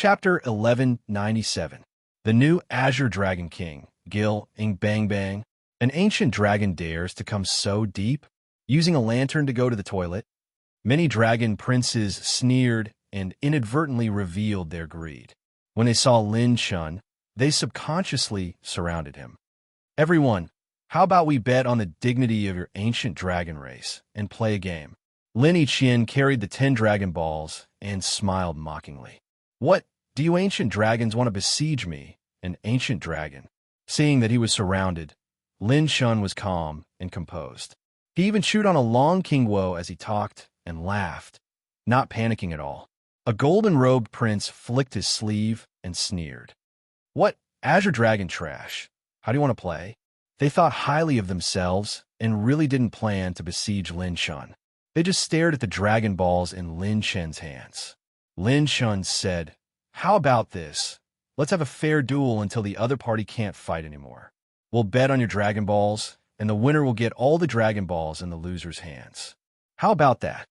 Chapter 1197. The New Azure Dragon King, Gil, Ing Bang Bang. An ancient dragon dares to come so deep, using a lantern to go to the toilet. Many dragon princes sneered and inadvertently revealed their greed. When they saw Lin Shun, they subconsciously surrounded him. Everyone, how about we bet on the dignity of your ancient dragon race and play a game? Lin Yiqian carried the 10 Dragon Balls and smiled mockingly. What, do you ancient dragons want to besiege me, an ancient dragon? Seeing that he was surrounded, Lin Shun was calm and composed. He even chewed on a long Kingwo as he talked and laughed, not panicking at all. A golden-robed prince flicked his sleeve and sneered. What, Azure Dragon trash? How do you want to play? They thought highly of themselves and really didn't plan to besiege Lin Shun. They just stared at the Dragon Balls in Lin Shen's hands. Lin Shun said, "How about this? Let's have a fair duel until the other party can't fight anymore. We'll bet on your Dragon Balls, and the winner will get all the Dragon Balls in the loser's hands. How about that?"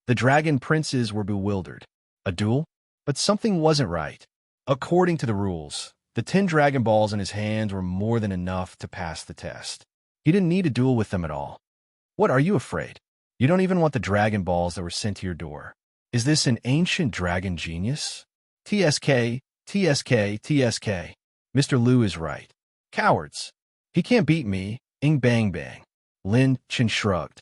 The dragon princes were bewildered. A duel? But something wasn't right. According to the rules, the 10 Dragon Balls in his hands were more than enough to pass the test. He didn't need a duel with them at all. What, are you afraid? You don't even want the Dragon Balls that were sent to your door. Is this an ancient dragon genius? TSK, TSK, TSK. Mr. Liu is right. Cowards. He can't beat me. Ing Bang Bang. Lin Chin shrugged.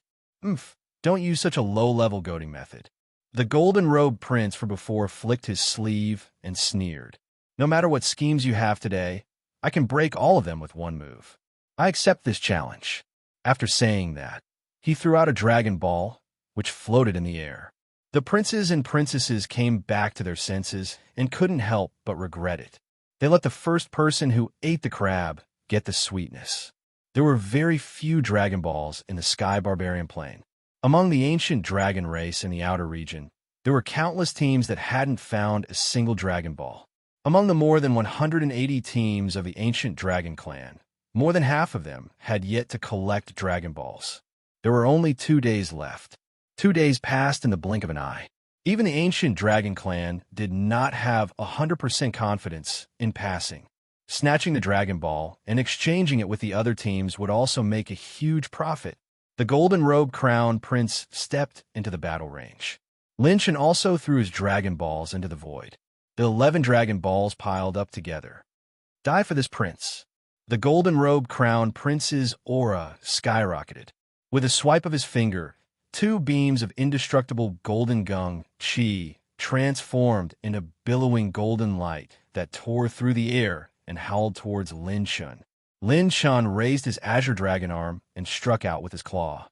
Don't use such a low-level goading method. The golden-robed prince from before flicked his sleeve and sneered. No matter what schemes you have today, I can break all of them with one move. I accept this challenge. After saying that, he threw out a Dragon Ball, which floated in the air. The princes and princesses came back to their senses and couldn't help but regret it. They let the first person who ate the crab get the sweetness. There were very few Dragon Balls in the Sky Barbarian Plain. Among the ancient dragon race in the outer region, there were countless teams that hadn't found a single Dragon Ball. Among the more than 180 teams of the ancient dragon clan, more than half of them had yet to collect Dragon Balls. There were only 2 days left. 2 days passed in the blink of an eye. Even the ancient dragon clan did not have 100% confidence in passing. Snatching the Dragon Ball and exchanging it with the other teams would also make a huge profit. The golden-robed crown prince stepped into the battle range. Lin Shen also threw his Dragon Balls into the void. The 11 Dragon Balls piled up together. Die for this prince. The golden-robed crown prince's aura skyrocketed. With a swipe of his finger, 2 beams of indestructible golden gung chi transformed into billowing golden light that tore through the air and howled towards Lin Shun. Lin Shun raised his Azure Dragon arm and struck out with his claw.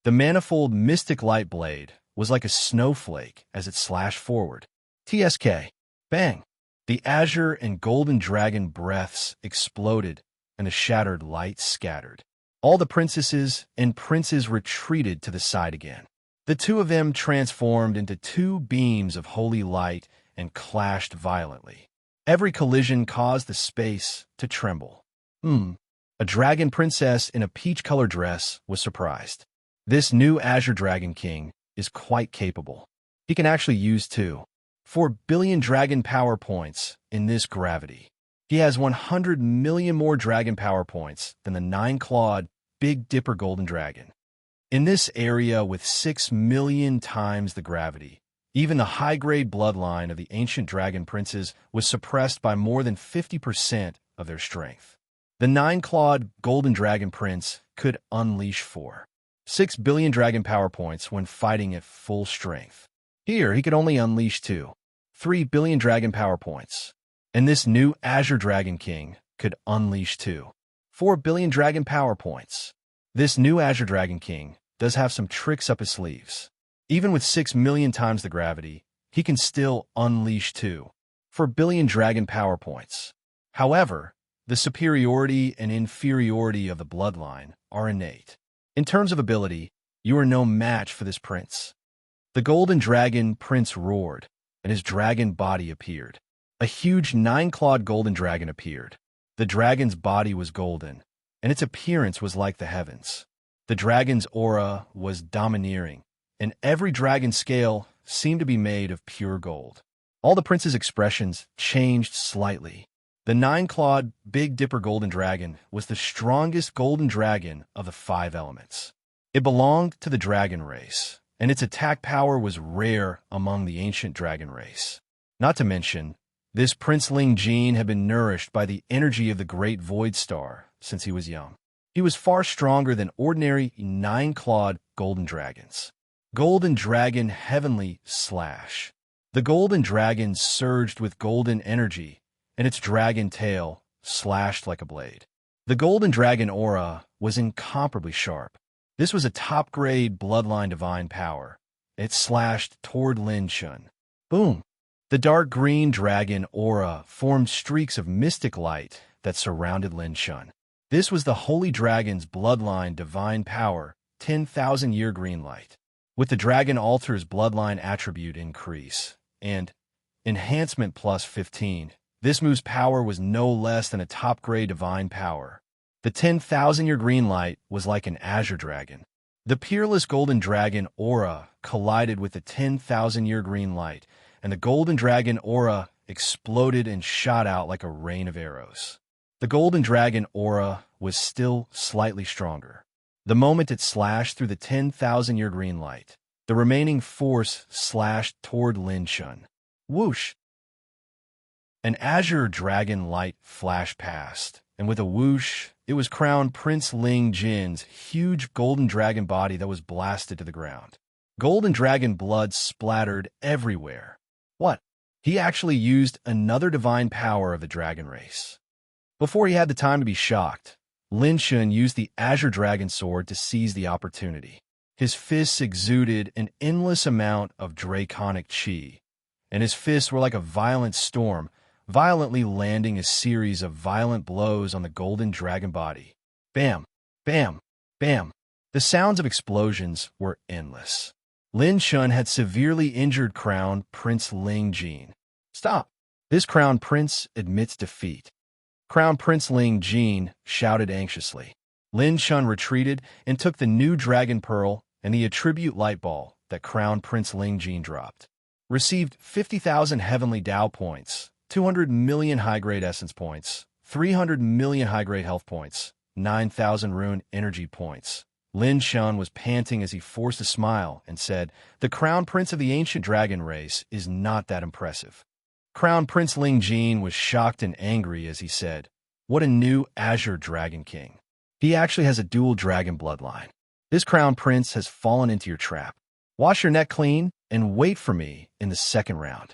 The manifold mystic light blade was like a snowflake as it slashed forward. TSK. Bang! The azure and golden dragon breaths exploded, and the shattered light scattered. All the princesses and princes retreated to the side again. The 2 of them transformed into 2 beams of holy light and clashed violently. Every collision caused the space to tremble. A dragon princess in a peach-colored dress was surprised. This new Azure Dragon King is quite capable. He can actually use 4 billion dragon power points in this gravity. He has 100 million more dragon power points than the 9-clawed Big Dipper Golden Dragon. In this area with 6 million times the gravity, even the high-grade bloodline of the ancient dragon princes was suppressed by more than 50% of their strength. The 9-clawed golden dragon prince could unleash 6 billion dragon power points when fighting at full strength. Here, he could only unleash 3 billion dragon power points. And this new Azure Dragon King could unleash 4 billion dragon power points. This new Azure Dragon King does have some tricks up his sleeves. Even with 6 million times the gravity, he can still unleash 4 billion dragon power points. However, the superiority and inferiority of the bloodline are innate. In terms of ability, you are no match for this prince. The golden dragon prince roared, and his dragon body appeared. A huge 9-clawed golden dragon appeared. The dragon's body was golden, and its appearance was like the heavens. The dragon's aura was domineering, and every dragon scale seemed to be made of pure gold. All the prince's expressions changed slightly. The nine-clawed Big Dipper golden dragon was the strongest golden dragon of the five elements. It belonged to the dragon race, and its attack power was rare among the ancient dragon race. Not to mention, this Prince Ling Jin had been nourished by the energy of the great void star since he was young. He was far stronger than ordinary nine-clawed golden dragons. Golden Dragon Heavenly Slash. The golden dragon surged with golden energy, and its dragon tail slashed like a blade. The golden dragon aura was incomparably sharp. This was a top-grade bloodline divine power. It slashed toward Lin Shun. Boom! The dark green dragon aura formed streaks of mystic light that surrounded Lin Shun. This was the holy dragon's bloodline divine power, 10,000-year green light. With the dragon altar's bloodline attribute increase and enhancement plus 15, this move's power was no less than a top-grade divine power. The 10,000-year green light was like an azure dragon. The peerless golden dragon aura collided with the 10,000-year green light, and the golden dragon aura exploded and shot out like a rain of arrows. The golden dragon aura was still slightly stronger. The moment it slashed through the 10,000-year green light, the remaining force slashed toward Lin Shun. Whoosh! An azure dragon light flashed past, and with a whoosh, it was Crown Prince Ling Jin's huge golden dragon body that was blasted to the ground. Golden dragon blood splattered everywhere. What? He actually used another divine power of the dragon race. Before he had the time to be shocked, Lin Shun used the azure dragon sword to seize the opportunity. His fists exuded an endless amount of draconic chi, and his fists were like a violent storm, violently landing a series of violent blows on the golden dragon body. Bam! Bam! Bam! The sounds of explosions were endless. Lin Shun had severely injured Crown Prince Ling Jin. Stop! This Crown Prince admits defeat. Crown Prince Ling Jin shouted anxiously. Lin Shun retreated and took the new Dragon Pearl and the attribute light ball that Crown Prince Ling Jin dropped. Received 50,000 heavenly Tao points, 200 million high-grade essence points, 300 million high-grade health points, 9,000 rune energy points. Lin Shun was panting as he forced a smile and said, "The Crown Prince of the ancient dragon race is not that impressive." Crown Prince Ling Jin was shocked and angry as he said, "What a new Azure Dragon King. He actually has a dual dragon bloodline. This Crown Prince has fallen into your trap. Wash your neck clean and wait for me in the second round."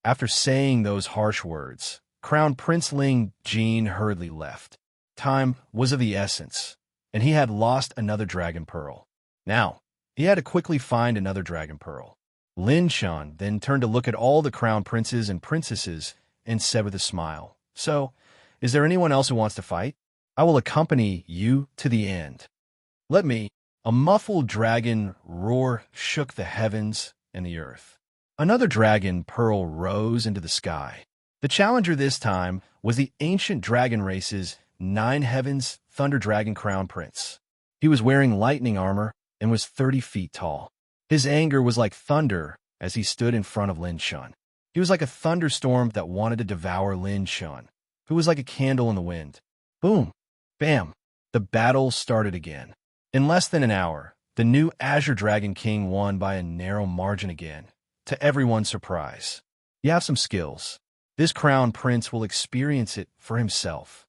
After saying those harsh words, Crown Prince Ling Jin hurriedly left. Time was of the essence, and he had lost another Dragon Pearl. Now, he had to quickly find another Dragon Pearl. Lin Shun then turned to look at all the Crown Princes and Princesses and said with a smile, "So, is there anyone else who wants to fight? I will accompany you to the end. Let me." A muffled dragon roar shook the heavens and the earth. Another Dragon Pearl rose into the sky. The challenger this time was the ancient dragon race's Nine Heavens Thunder Dragon Crown Prince. He was wearing lightning armor and was 30 feet tall. His anger was like thunder as he stood in front of Lin Shun. He was like a thunderstorm that wanted to devour Lin Shun, who was like a candle in the wind. Boom! Bam! The battle started again. In less than an hour, the new Azure Dragon King won by a narrow margin again, to everyone's surprise. You have some skills. This Crown Prince will experience it for himself.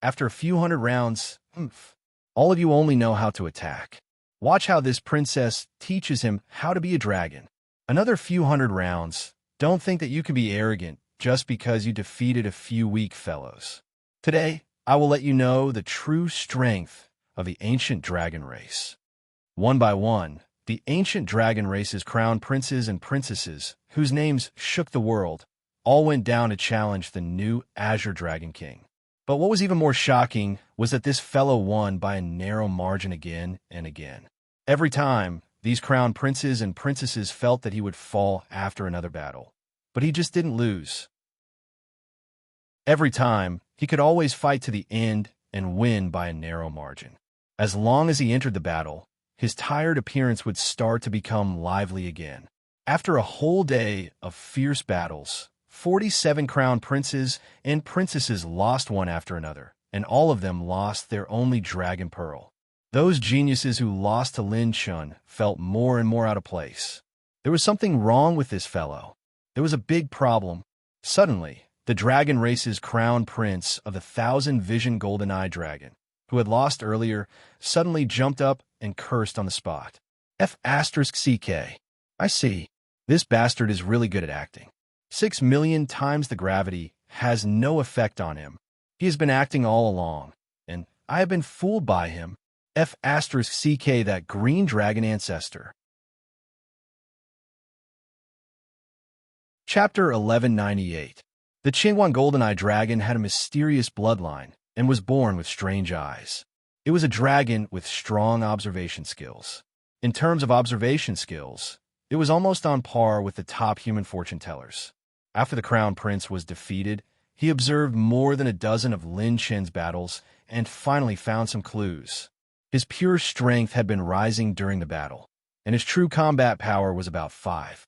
After a few hundred rounds, all of you only know how to attack. Watch how this princess teaches him how to be a dragon. Another few hundred rounds. Don't think that you can be arrogant just because you defeated a few weak fellows. Today, I will let you know the true strength of the ancient dragon race. One by one, the ancient dragon race's crown princes and princesses, whose names shook the world, all went down to challenge the new Azure Dragon King. But what was even more shocking was that this fellow won by a narrow margin again and again. Every time, these crown princes and princesses felt that he would fall after another battle. But he just didn't lose. Every time, he could always fight to the end and win by a narrow margin. As long as he entered the battle, his tired appearance would start to become lively again. After a whole day of fierce battles, 47 crown princes and princesses lost one after another, and all of them lost their only dragon pearl. Those geniuses who lost to Lin Shun felt more and more out of place. There was something wrong with this fellow. There was a big problem. Suddenly, the dragon race's crown prince of the 1,000-vision golden-eye dragon, who had lost earlier, suddenly jumped up and cursed on the spot. F***CK. I see. This bastard is really good at acting. 6 million times the gravity has no effect on him. He has been acting all along, and I have been fooled by him. F***CK, that green dragon ancestor. Chapter 1198. The Qingguan Golden-Eye Dragon had a mysterious bloodline and was born with strange eyes. It was a dragon with strong observation skills. In terms of observation skills, it was almost on par with the top human fortune tellers. After the Crown Prince was defeated, he observed more than a dozen of Lin Chen's battles and finally found some clues. His pure strength had been rising during the battle, and his true combat power was about 5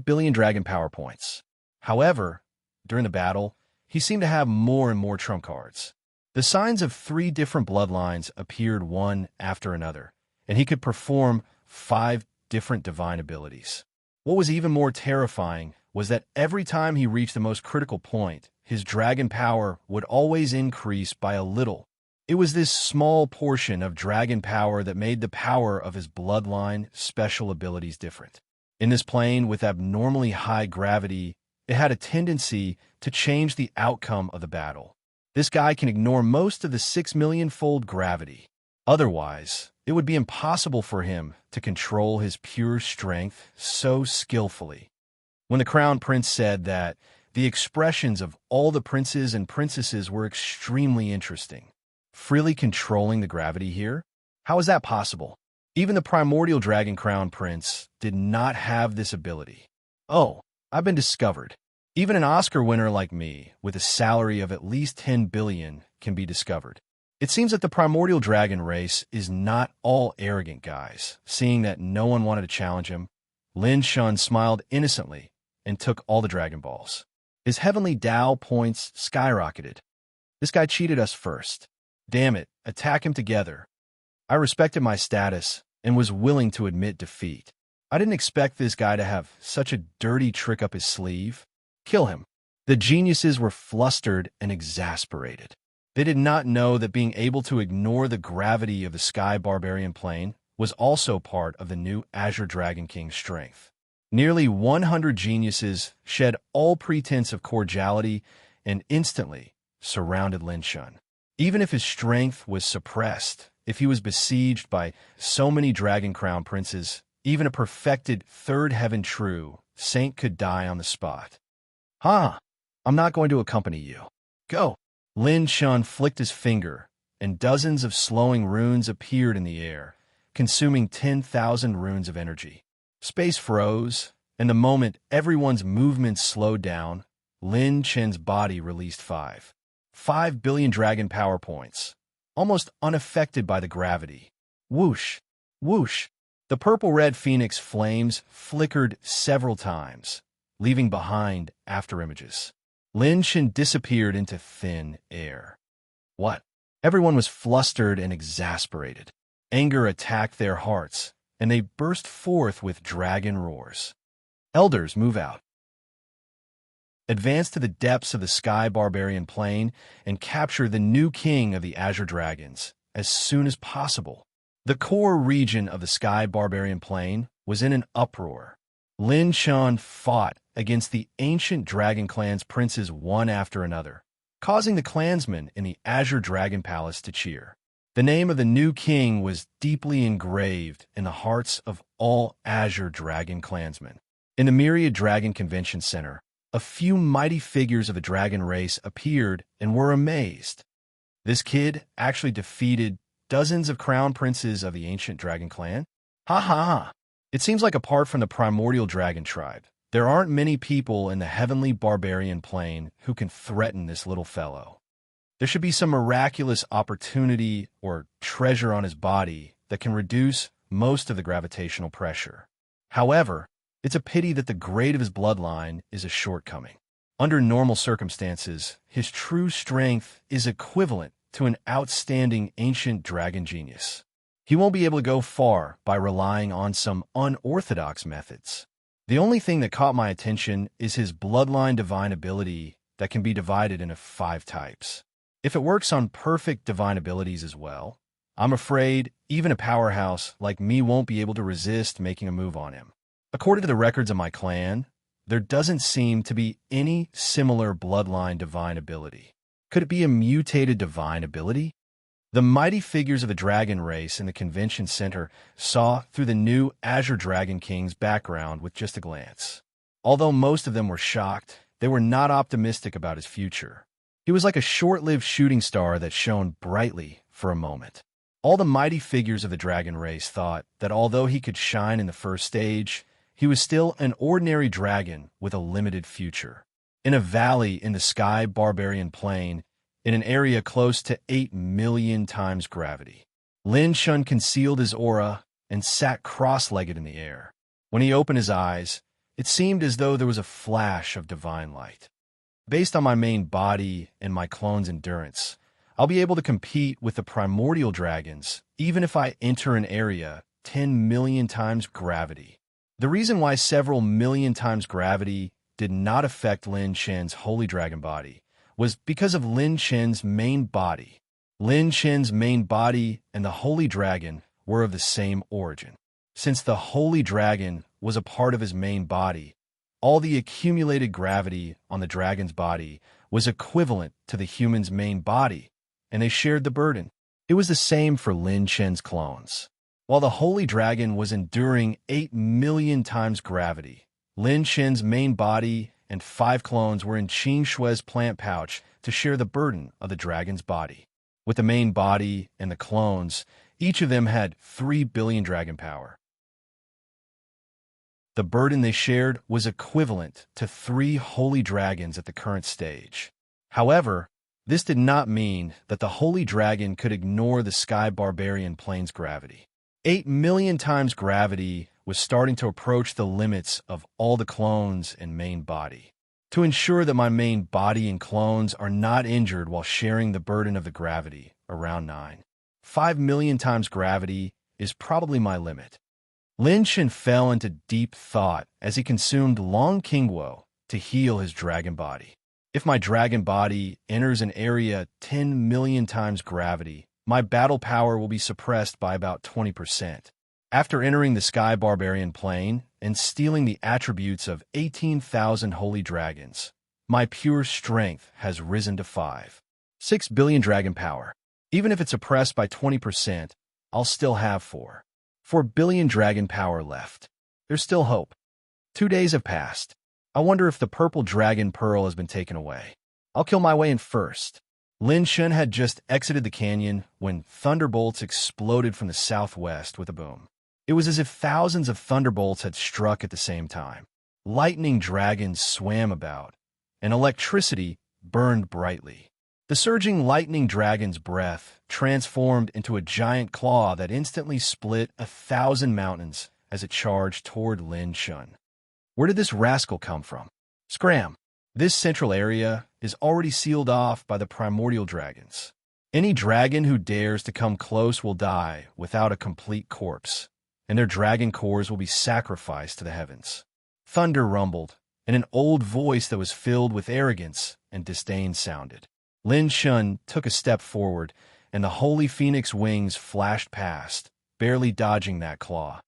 billion dragon power points. However, during the battle, he seemed to have more and more trump cards. The signs of 3 different bloodlines appeared one after another, and he could perform 5 different divine abilities. What was even more terrifying was that every time he reached the most critical point, his dragon power would always increase by a little. It was this small portion of dragon power that made the power of his bloodline special abilities different. In this plane with abnormally high gravity, it had a tendency to change the outcome of the battle. This guy can ignore most of the 6 million-fold gravity. Otherwise, it would be impossible for him to control his pure strength so skillfully. When the Crown Prince said that, the expressions of all the princes and princesses were extremely interesting. Freely controlling the gravity here? How is that possible? Even the primordial dragon Crown Prince did not have this ability. Oh, I've been discovered. Even an Oscar winner like me, with a salary of at least 10 billion, can be discovered. It seems that the primordial dragon race is not all arrogant guys. Seeing that no one wanted to challenge him, Lin Shun smiled innocently and took all the Dragon Balls. His heavenly Tao points skyrocketed. This guy cheated us first. Damn it, attack him together. I respected my status and was willing to admit defeat. I didn't expect this guy to have such a dirty trick up his sleeve. Kill him. The geniuses were flustered and exasperated. They did not know that being able to ignore the gravity of the Sky Barbarian Plane was also part of the new Azure Dragon King's strength. Nearly 100 geniuses shed all pretense of cordiality and instantly surrounded Lin Shun. Even if his strength was suppressed, if he was besieged by so many Dragon Crown Princes, even a perfected third heaven true saint could die on the spot. I'm not going to accompany you. Go. Lin Shun flicked his finger, and dozens of slowing runes appeared in the air, consuming 10,000 runes of energy. Space froze, and the moment everyone's movements slowed down, Lin Chen's body released 5 billion dragon power points, almost unaffected by the gravity. Whoosh! Whoosh! The purple-red phoenix flames flickered several times, leaving behind afterimages. Lin Chen disappeared into thin air. What? Everyone was flustered and exasperated. Anger attacked their hearts, and they burst forth with dragon roars. Elders, move out. Advance to the depths of the Sky Barbarian Plane and capture the new king of the Azure Dragons as soon as possible. The core region of the Sky Barbarian Plane was in an uproar. Lin Shun fought against the ancient dragon clan's princes one after another, causing the clansmen in the Azure Dragon Palace to cheer. The name of the new king was deeply engraved in the hearts of all Azure Dragon clansmen. In the Myriad Dragon Convention Center, a few mighty figures of the dragon race appeared and were amazed. This kid actually defeated dozens of crown princes of the ancient dragon clan? Ha ha ha! It seems like apart from the primordial dragon tribe, there aren't many people in the heavenly barbarian plane who can threaten this little fellow. There should be some miraculous opportunity or treasure on his body that can reduce most of the gravitational pressure. However, It's a pity that the grade of his bloodline is a shortcoming. Under normal circumstances, his true strength is equivalent to an outstanding ancient dragon genius. He won't be able to go far by relying on some unorthodox methods. The only thing that caught my attention is his bloodline divine ability that can be divided into 5 types. If it works on perfect divine abilities as well, I'm afraid even a powerhouse like me won't be able to resist making a move on him. According to the records of my clan, there doesn't seem to be any similar bloodline divine ability. Could it be a mutated divine ability? The mighty figures of the dragon race in the convention center saw through the new Azure Dragon King's background with just a glance. Although most of them were shocked, they were not optimistic about his future. He was like a short-lived shooting star that shone brightly for a moment. All the mighty figures of the dragon race thought that although he could shine in the first stage, he was still an ordinary dragon with a limited future. In a valley in the Sky Barbarian Plain, in an area close to 8 million times gravity, Lin Shun concealed his aura and sat cross-legged in the air. When he opened his eyes, it seemed as though there was a flash of divine light. Based on my main body and my clone's endurance, I'll be able to compete with the primordial dragons even if I enter an area 10 million times gravity. The reason why several million times gravity did not affect Lin Chen's holy dragon body was because of Lin Chen's main body. Lin Chen's main body and the holy dragon were of the same origin. Since the holy dragon was a part of his main body, all the accumulated gravity on the dragon's body was equivalent to the human's main body, and they shared the burden. It was the same for Lin Chen's clones. While the holy dragon was enduring 8 million times gravity, Lin Chen's main body and 5 clones were in Qing Shui's plant pouch to share the burden of the dragon's body. With the main body and the clones, each of them had 3 billion dragon power. The burden they shared was equivalent to 3 holy dragons at the current stage. However, this did not mean that the holy dragon could ignore the Sky Barbarian Plane's gravity. 8 million times gravity was starting to approach the limits of all the clones and main body. To ensure that my main body and clones are not injured while sharing the burden of the gravity, around 5 million times gravity is probably my limit. Lin Chen fell into deep thought as he consumed Long Qingguo to heal his dragon body. If my dragon body enters an area 10 million times gravity, my battle power will be suppressed by about 20%. After entering the Sky Barbarian Plane and stealing the attributes of 18,000 holy dragons, my pure strength has risen to 6 billion dragon power. Even if it's suppressed by 20%, I'll still have 4 billion dragon power left. There's still hope. 2 days have passed. I wonder if the purple dragon pearl has been taken away. I'll kill my way in first. Lin Shun had just exited the canyon when thunderbolts exploded from the southwest with a boom. It was as if thousands of thunderbolts had struck at the same time. Lightning dragons swam about, and electricity burned brightly. The surging lightning dragon's breath transformed into a giant claw that instantly split 1,000 mountains as it charged toward Lin Shun. Where did this rascal come from? Scram! This central area is already sealed off by the primordial dragons. Any dragon who dares to come close will die without a complete corpse, and their dragon cores will be sacrificed to the heavens. Thunder rumbled, and an old voice that was filled with arrogance and disdain sounded. Lin Shun took a step forward, and the holy phoenix wings flashed past, barely dodging that claw.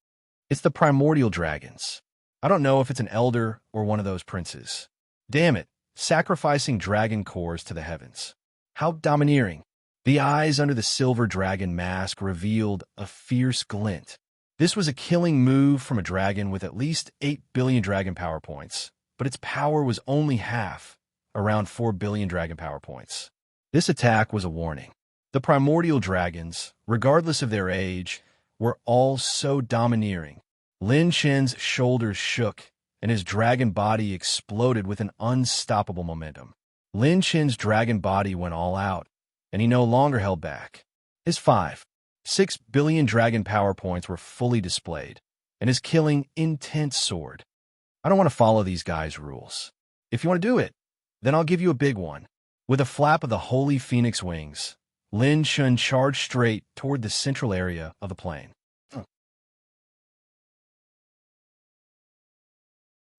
It's the primordial dragons. I don't know if it's an elder or one of those princes. Damn it, sacrificing dragon cores to the heavens. How domineering. The eyes under the silver dragon mask revealed a fierce glint. This was a killing move from a dragon with at least 8 billion dragon power points, but its power was only half, around 4 billion dragon power points. This attack was a warning. The primordial dragons, regardless of their age, were all so domineering. Lin Chen's shoulders shook, and his dragon body exploded with an unstoppable momentum. Lin Chen's dragon body went all out, and he no longer held back. His 6 billion dragon power points were fully displayed, and his killing, intense sword. I don't want to follow these guys' rules. If you want to do it, then I'll give you a big one. With a flap of the holy phoenix wings, Lin Shun charged straight toward the central area of the plain.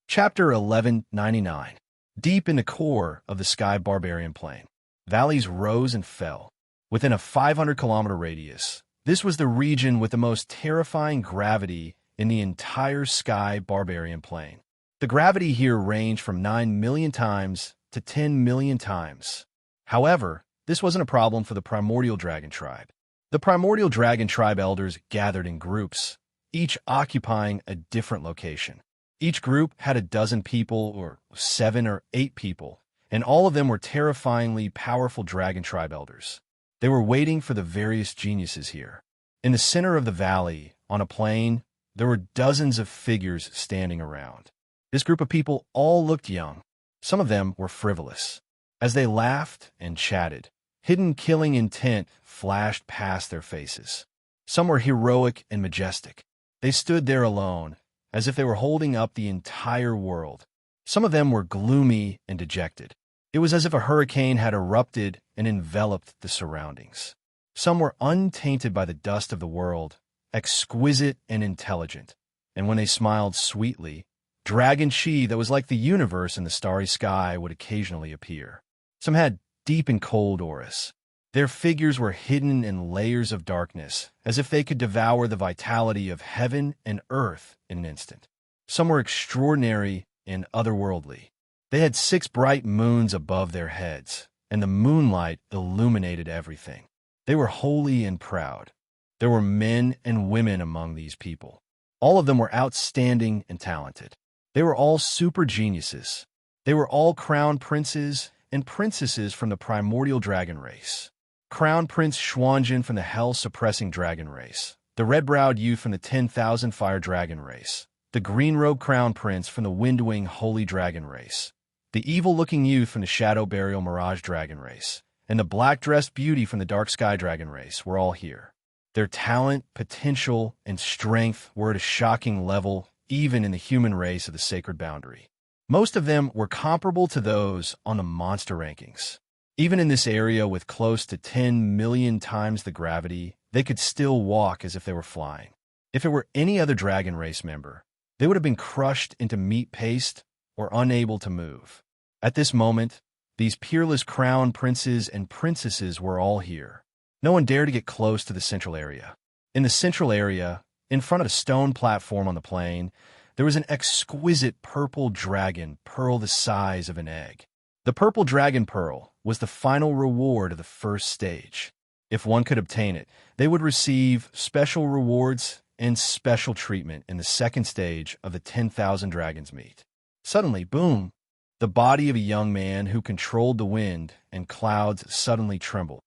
Chapter 1199. Deep in the core of the Sky Barbarian Plain, valleys rose and fell. Within a 500-kilometer radius, this was the region with the most terrifying gravity in the entire Sky Barbarian Plain. The gravity here ranged from 9 million times to 10 million times. However, this wasn't a problem for the Primordial Dragon Tribe. The Primordial Dragon Tribe elders gathered in groups, each occupying a different location. Each group had a dozen people, or 7 or 8 people, and all of them were terrifyingly powerful Dragon Tribe elders. They were waiting for the various geniuses here. In the center of the valley, on a plain, there were dozens of figures standing around. This group of people all looked young. Some of them were frivolous. As they laughed and chatted, hidden killing intent flashed past their faces. Some were heroic and majestic. They stood there alone, as if they were holding up the entire world. Some of them were gloomy and dejected. It was as if a hurricane had erupted and enveloped the surroundings. Some were untainted by the dust of the world, exquisite and intelligent, and when they smiled sweetly, dragon chi that was like the universe in the starry sky would occasionally appear. Some had deep and cold auras. Their figures were hidden in layers of darkness, as if they could devour the vitality of heaven and earth in an instant. Some were extraordinary and otherworldly. They had 6 bright moons above their heads, and the moonlight illuminated everything. They were holy and proud. There were men and women among these people. All of them were outstanding and talented. They were all super geniuses. They were all crown princes and princesses from the primordial dragon race. Crown Prince Xuanjin from the hell-suppressing dragon race, the red-browed youth from the 10,000 fire dragon race, the green-robed crown prince from the wind-wing holy dragon race, the evil-looking youth from the shadow burial mirage dragon race, and the black-dressed beauty from the dark sky dragon race were all here. Their talent, potential, and strength were at a shocking level, even in the human race of the sacred boundary. Most of them were comparable to those on the monster rankings. Even in this area with close to 10 million times the gravity, they could still walk as if they were flying. If it were any other dragon race member, they would have been crushed into meat paste or unable to move. At this moment, these peerless crown princes and princesses were all here. No one dared to get close to the central area. In the central area, in front of a stone platform on the plain, there was an exquisite purple dragon pearl the size of an egg. The purple dragon pearl was the final reward of the first stage. If one could obtain it, they would receive special rewards and special treatment in the second stage of the 10,000 dragons meet. Suddenly, boom, the body of a young man who controlled the wind and clouds suddenly trembled.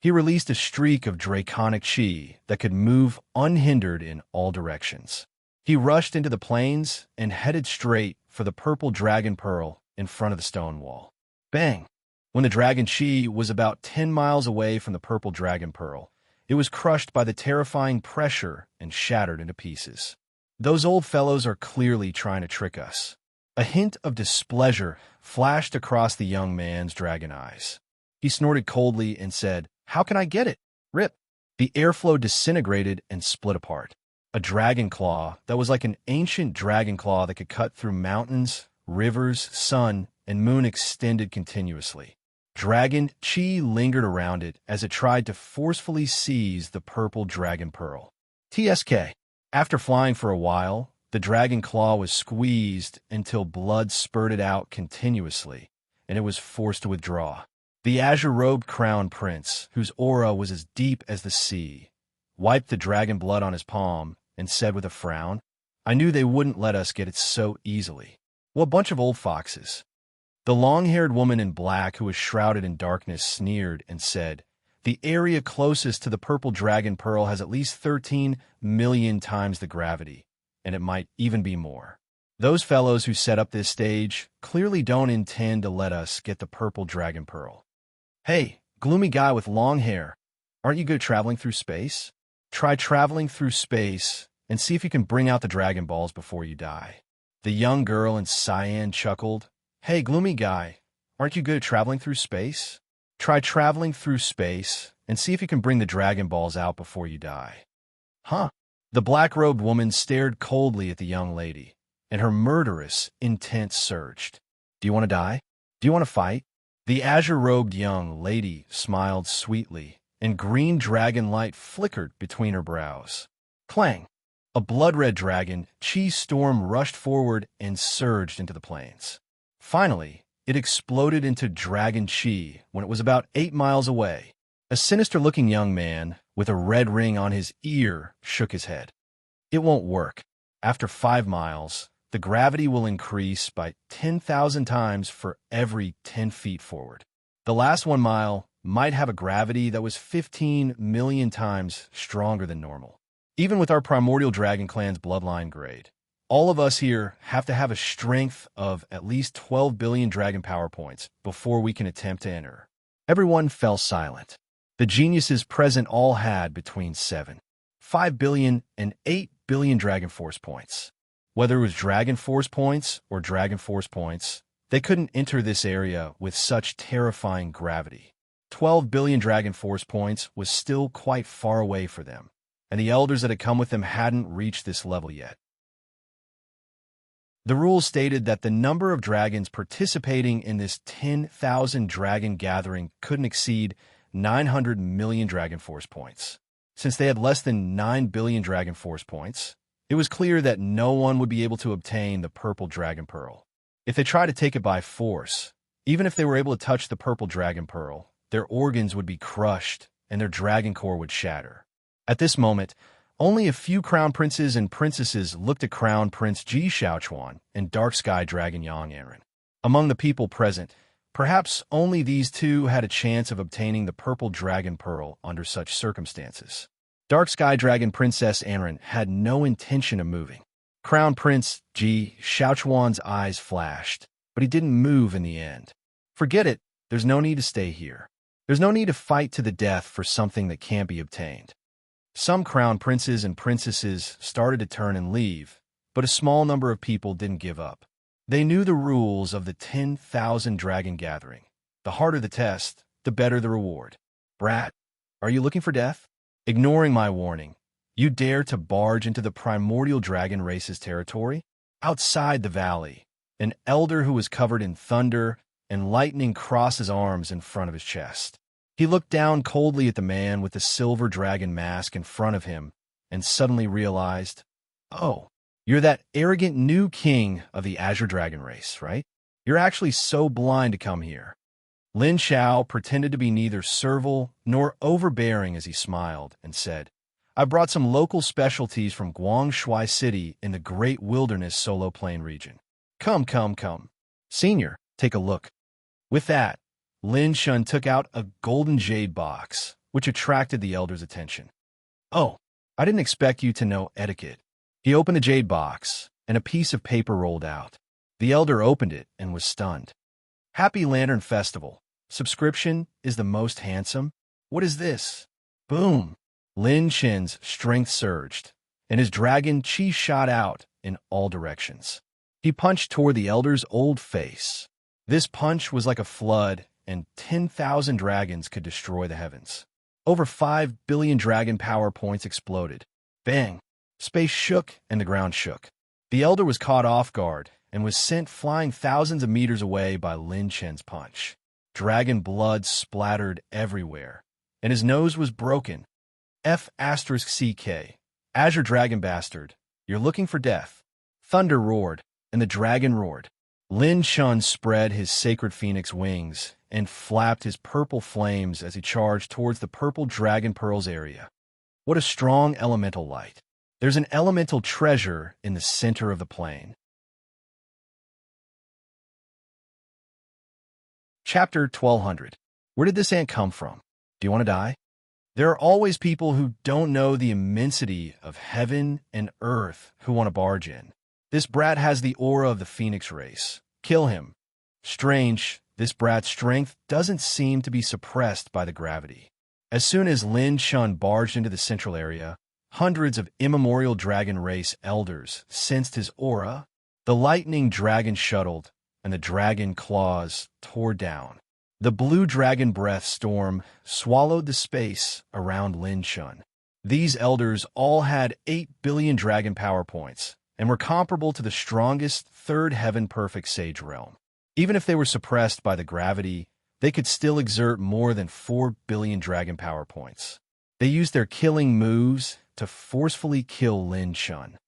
He released a streak of draconic chi that could move unhindered in all directions. He rushed into the plains and headed straight for the purple dragon pearl in front of the stone wall. Bang! When the dragon chi was about 10 miles away from the purple dragon pearl, it was crushed by the terrifying pressure and shattered into pieces. Those old fellows are clearly trying to trick us. A hint of displeasure flashed across the young man's dragon eyes. He snorted coldly and said, "How can I get it?" Rip! The airflow disintegrated and split apart. A dragon claw that was like an ancient dragon claw that could cut through mountains, rivers, sun, and moon extended continuously. Dragon chi lingered around it as it tried to forcefully seize the purple dragon pearl. TSK. After flying for a while, the dragon claw was squeezed until blood spurted out continuously, and it was forced to withdraw. The azure-robed crown prince, whose aura was as deep as the sea, wiped the dragon blood on his palm and said with a frown, "I knew they wouldn't let us get it so easily. Well, a bunch of old foxes." The long-haired woman in black who was shrouded in darkness sneered and said, "The area closest to the purple dragon pearl has at least 13 million times the gravity, and it might even be more. Those fellows who set up this stage clearly don't intend to let us get the purple dragon pearl. Hey, gloomy guy with long hair, aren't you good at traveling through space? Try traveling through space and see if you can bring out the Dragon Balls before you die." The young girl in cyan chuckled. Hey, gloomy guy, aren't you good at traveling through space? Try traveling through space and see if you can bring the Dragon Balls out before you die. Huh? The black-robed woman stared coldly at the young lady, and her murderous intent surged. Do you want to die? Do you want to fight? The azure-robed young lady smiled sweetly, and green dragon light flickered between her brows. Clang! A blood-red dragon, Chi Storm, rushed forward and surged into the plains. Finally, it exploded into Dragon Chi when it was about 8 miles away. A sinister-looking young man with a red ring on his ear shook his head. It won't work. After 5 miles, the gravity will increase by 10,000 times for every 10 feet forward. The last 1 mile might have a gravity that was 15 million times stronger than normal. Even with our primordial dragon clan's bloodline grade, all of us here have to have a strength of at least 12 billion dragon power points before we can attempt to enter. Everyone fell silent. The geniuses present all had between 7, 5 billion, and 8 billion Dragon Force points. Whether it was Dragon Force points or Dragon Force points, they couldn't enter this area with such terrifying gravity. 12 billion Dragon Force points was still quite far away for them, and the elders that had come with them hadn't reached this level yet. The rules stated that the number of dragons participating in this 10,000 dragon gathering couldn't exceed 900 million Dragon Force points. Since they had less than 9 billion Dragon Force points, it was clear that no one would be able to obtain the purple Dragon Pearl. If they tried to take it by force, even if they were able to touch the purple Dragon Pearl, their organs would be crushed and their dragon core would shatter. At this moment, only a few crown princes and princesses looked at Crown Prince Ji Xiaochuan and Dark Sky Dragon Yang Aaron. Among the people present, perhaps only these two had a chance of obtaining the purple Dragon Pearl under such circumstances. Dark Sky Dragon Princess Aaron had no intention of moving. Crown Prince Ji Xiaochuan's eyes flashed, but he didn't move in the end. Forget it, there's no need to stay here. There's no need to fight to the death for something that can't be obtained. Some crown princes and princesses started to turn and leave, but a small number of people didn't give up. They knew the rules of the 10,000 dragon gathering. The harder the test, the better the reward. Brat, are you looking for death? Ignoring my warning, you dare to barge into the primordial dragon race's territory? Outside the valley, an elder who was covered in thunder and lightning crossed his arms in front of his chest. He looked down coldly at the man with the silver dragon mask in front of him and suddenly realized, oh, you're that arrogant new king of the Azure Dragon race, right? You're actually so blind to come here. Lin Xiao pretended to be neither servile nor overbearing as he smiled and said, I brought some local specialties from Guangshui City in the Great Wilderness Solo Plain region. Come. Senior, take a look. With that, Lin Shun took out a golden jade box, which attracted the elder's attention. Oh, I didn't expect you to know etiquette. He opened the jade box, and a piece of paper rolled out. The elder opened it and was stunned. Happy Lantern Festival. Subscription is the most handsome. What is this? Boom! Lin Shin's strength surged, and his dragon chi shot out in all directions. He punched toward the elder's old face. This punch was like a flood, and 10,000 dragons could destroy the heavens. Over 5 billion dragon power points exploded. Bang! Space shook and the ground shook. The elder was caught off guard and was sent flying thousands of meters away by Lin Chen's punch. Dragon blood splattered everywhere, and his nose was broken. F***CK. Azure Dragon Bastard, you're looking for death. Thunder roared, and the dragon roared. Lin Shun spread his sacred phoenix wings and flapped his purple flames as he charged towards the purple Dragon Pearls area. What a strong elemental light. There's an elemental treasure in the center of the plain. Chapter 1200. Where did this ant come from? Do you want to die? There are always people who don't know the immensity of heaven and earth who want to barge in. This brat has the aura of the phoenix race. Kill him. Strange, this brat's strength doesn't seem to be suppressed by the gravity. As soon as Lin Shun barged into the central area, hundreds of immemorial dragon race elders sensed his aura The lightning dragon shuttled, and the dragon claws tore down. The blue dragon breath storm swallowed the space around Lin Shun. These elders all had 8 billion dragon power points and were comparable to the strongest third heaven perfect sage realm. Even if they were suppressed by the gravity, they could still exert more than 4 billion dragon power points. They used their killing moves to forcefully kill Lin Shun.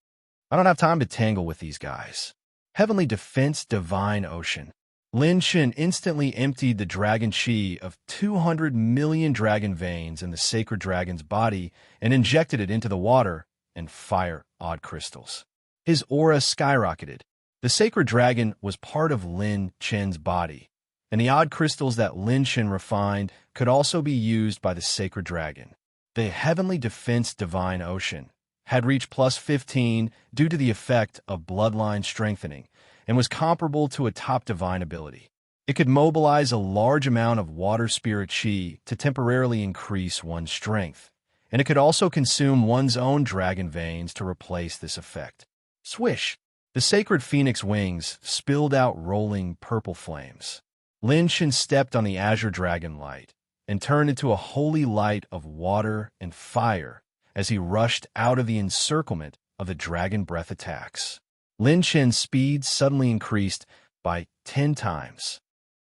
I don't have time to tangle with these guys. Heavenly Defense Divine Ocean. Lin Shun instantly emptied the dragon chi of 200 million dragon veins in the sacred dragon's body and injected it into the water and fire odd crystals. His aura skyrocketed. The sacred dragon was part of Lin Chen's body, and the odd crystals that Lin Chen refined could also be used by the sacred dragon. The Heavenly Defense Divine Ocean had reached plus 15 due to the effect of bloodline strengthening, and was comparable to a top divine ability. It could mobilize a large amount of water spirit chi to temporarily increase one's strength, and it could also consume one's own dragon veins to replace this effect. Swish! The sacred phoenix wings spilled out rolling purple flames. Lin Shin stepped on the azure dragon light and turned into a holy light of water and fire as he rushed out of the encirclement of the dragon breath attacks. Lin Chen's speed suddenly increased by 10 times.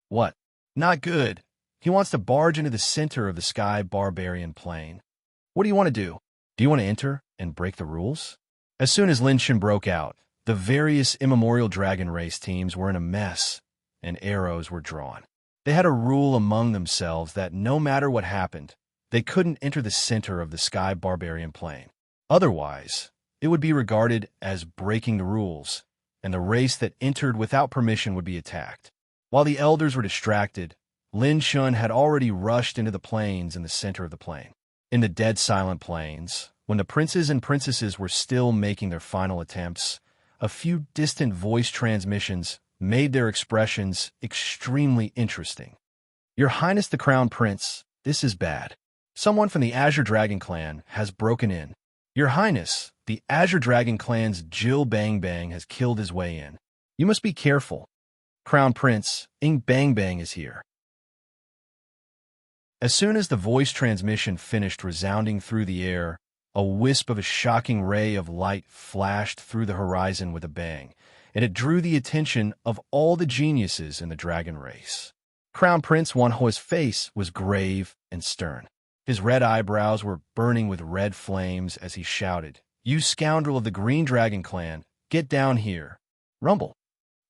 What? Not good. He wants to barge into the center of the sky barbarian plane. What do you want to do? Do you want to enter and break the rules? As soon as Lin Chen broke out, the various immemorial dragon race teams were in a mess, and arrows were drawn. They had a rule among themselves that no matter what happened, they couldn't enter the center of the sky barbarian plane. Otherwise, it would be regarded as breaking the rules, and the race that entered without permission would be attacked. While the elders were distracted, Lin Shun had already rushed into the plains in the center of the plane. In the dead silent plains, when the princes and princesses were still making their final attempts, a few distant voice transmissions made their expressions extremely interesting. Your Highness the Crown Prince, this is bad. Someone from the Azure Dragon Clan has broken in. Your Highness, the Azure Dragon Clan's Jill Bang Bang has killed his way in. You must be careful. Crown Prince, Ing Bang Bang is here. As soon as the voice transmission finished resounding through the air, a wisp of a shocking ray of light flashed through the horizon with a bang, and it drew the attention of all the geniuses in the dragon race. Crown Prince Wanho's face was grave and stern. His red eyebrows were burning with red flames as he shouted, "You scoundrel of the Green Dragon Clan, get down here. Rumble."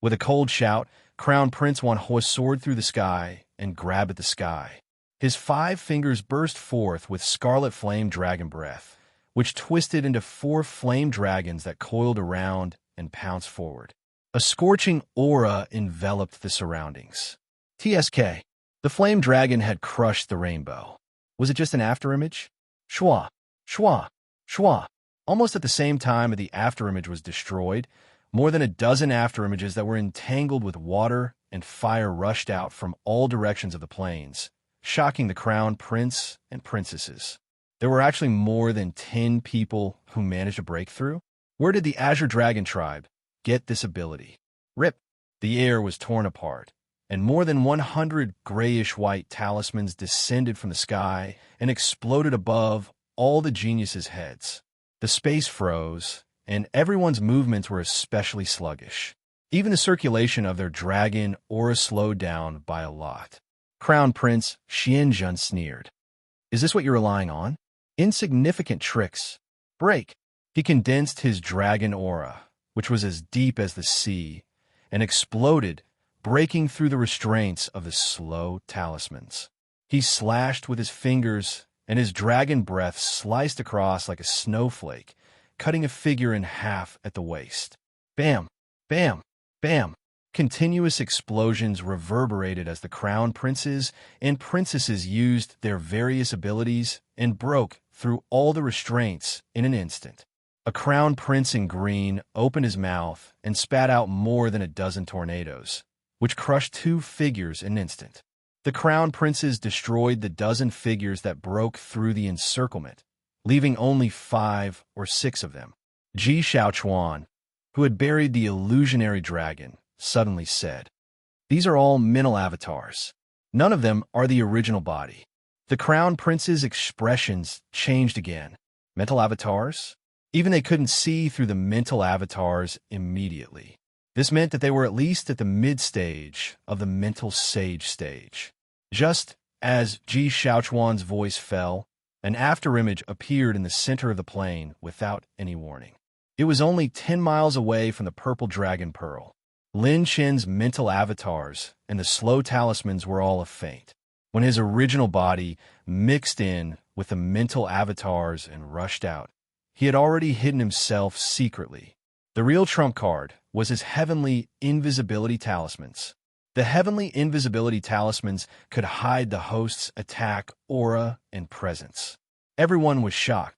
With a cold shout, Crown Prince Wanho soared through the sky and grabbed at the sky. His 5 fingers burst forth with scarlet flame dragon breath, which twisted into 4 flame dragons that coiled around and pounced forward. A scorching aura enveloped the surroundings. TSK. The flame dragon had crushed the rainbow. Was it just an afterimage? Shwa, shwa, shwa. Almost at the same time that the afterimage was destroyed, more than a dozen afterimages that were entangled with water and fire rushed out from all directions of the plains, shocking the crown prince and princesses. There were actually more than 10 people who managed to break through. Where did the Azure Dragon tribe get this ability? Rip! The air was torn apart, and more than 100 grayish-white talismans descended from the sky and exploded above all the geniuses' heads. The space froze, and everyone's movements were especially sluggish. Even the circulation of their dragon aura slowed down by a lot. Crown Prince Xianjun sneered. Is this what you're relying on? Insignificant tricks. Break. He condensed his dragon aura, which was as deep as the sea, and exploded, breaking through the restraints of the slow talismans. He slashed with his fingers, and his dragon breath sliced across like a snowflake, cutting a figure in half at the waist. Bam! Bam! Bam! Continuous explosions reverberated as the crown princes and princesses used their various abilities and broke through all the restraints in an instant. A crown prince in green opened his mouth and spat out more than a dozen tornadoes, which crushed 2 figures in an instant. The crown princes destroyed the dozen figures that broke through the encirclement, leaving only 5 or 6 of them. Ji Xiaochuan, who had buried the illusionary dragon, suddenly said, "These are all mental avatars. None of them are the original body." The crown prince's expressions changed again. Mental avatars? Even they couldn't see through the mental avatars immediately. This meant that they were at least at the mid-stage of the mental sage stage. Just as Ji Shaochuan's voice fell, an afterimage appeared in the center of the plane without any warning. It was only 10 miles away from the purple dragon pearl. Lin Chen's mental avatars and the slow talismans were all a feint. When his original body mixed in with the mental avatars and rushed out, he had already hidden himself secretly. The real trump card was his heavenly invisibility talismans. The heavenly invisibility talismans could hide the host's attack, aura, and presence. Everyone was shocked.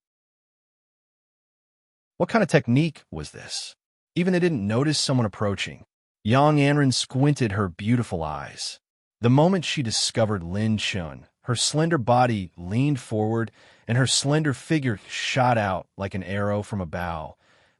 What kind of technique was this? Even they didn't notice someone approaching. Yang Anren squinted her beautiful eyes. The moment she discovered Lin Chun, her slender body leaned forward and her slender figure shot out like an arrow from a bow,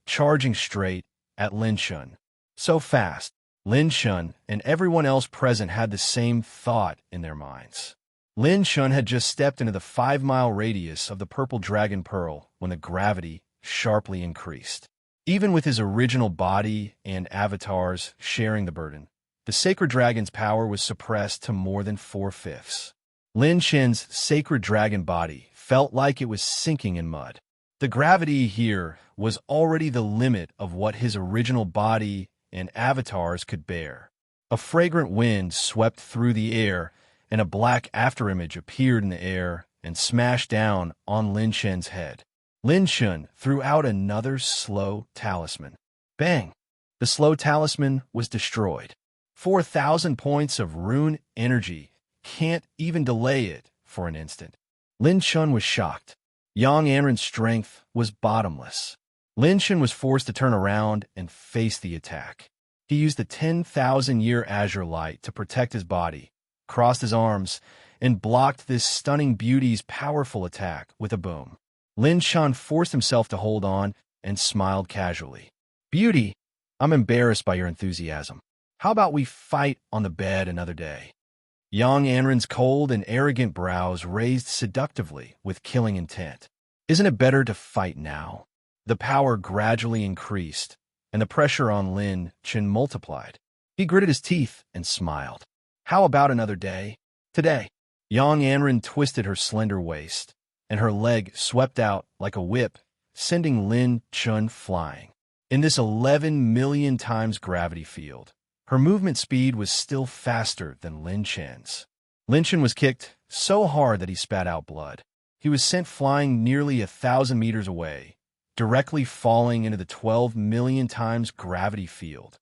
charging straight at Lin Chun. So fast, Lin Chun and everyone else present had the same thought in their minds. Lin Chun had just stepped into the 5-mile radius of the purple dragon pearl when the gravity sharply increased. Even with his original body and avatars sharing the burden, the sacred dragon's power was suppressed to more than 4/5. Lin Chen's sacred dragon body felt like it was sinking in mud. The gravity here was already the limit of what his original body and avatars could bear. A fragrant wind swept through the air, and a black afterimage appeared in the air and smashed down on Lin Chen's head. Lin Chen threw out another slow talisman. Bang! The slow talisman was destroyed. 4,000 points of rune energy can't even delay it for an instant. Lin Chen was shocked. Yang Anren's strength was bottomless. Lin Chen was forced to turn around and face the attack. He used the 10,000-year azure light to protect his body, crossed his arms, and blocked this stunning beauty's powerful attack with a boom. Lin Chen forced himself to hold on and smiled casually. "Beauty, I'm embarrassed by your enthusiasm. How about we fight on the bed another day?" Yang Anren's cold and arrogant brows raised seductively with killing intent. "Isn't it better to fight now?" The power gradually increased, and the pressure on Lin Chen multiplied. He gritted his teeth and smiled. "How about another day? Today." Yang Anren twisted her slender waist, and her leg swept out like a whip, sending Lin Chen flying. In this 11 million times gravity field, her movement speed was still faster than Lin Chen's. Lin Chen was kicked so hard that he spat out blood. He was sent flying nearly 1,000 meters away, directly falling into the 12 million times gravity field.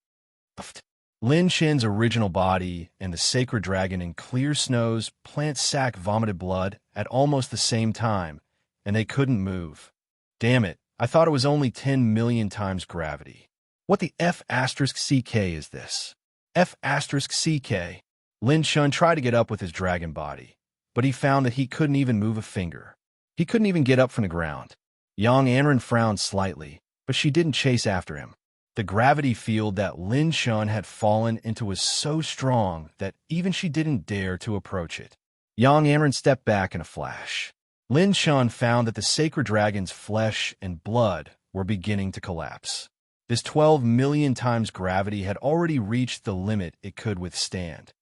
Lin Chen's original body and the sacred dragon in clear snow's plant sac vomited blood at almost the same time, and they couldn't move. Damn it, I thought it was only 10 million times gravity. What the F***CK is this? F***CK. Lin Chen tried to get up with his dragon body, but he found that he couldn't even move a finger. He couldn't even get up from the ground. Yang Anren frowned slightly, but she didn't chase after him. The gravity field that Lin Chen had fallen into was so strong that even she didn't dare to approach it. Yang Anren stepped back in a flash. Lin Chen found that the sacred dragon's flesh and blood were beginning to collapse. This 12 million times gravity had already reached the limit it could withstand.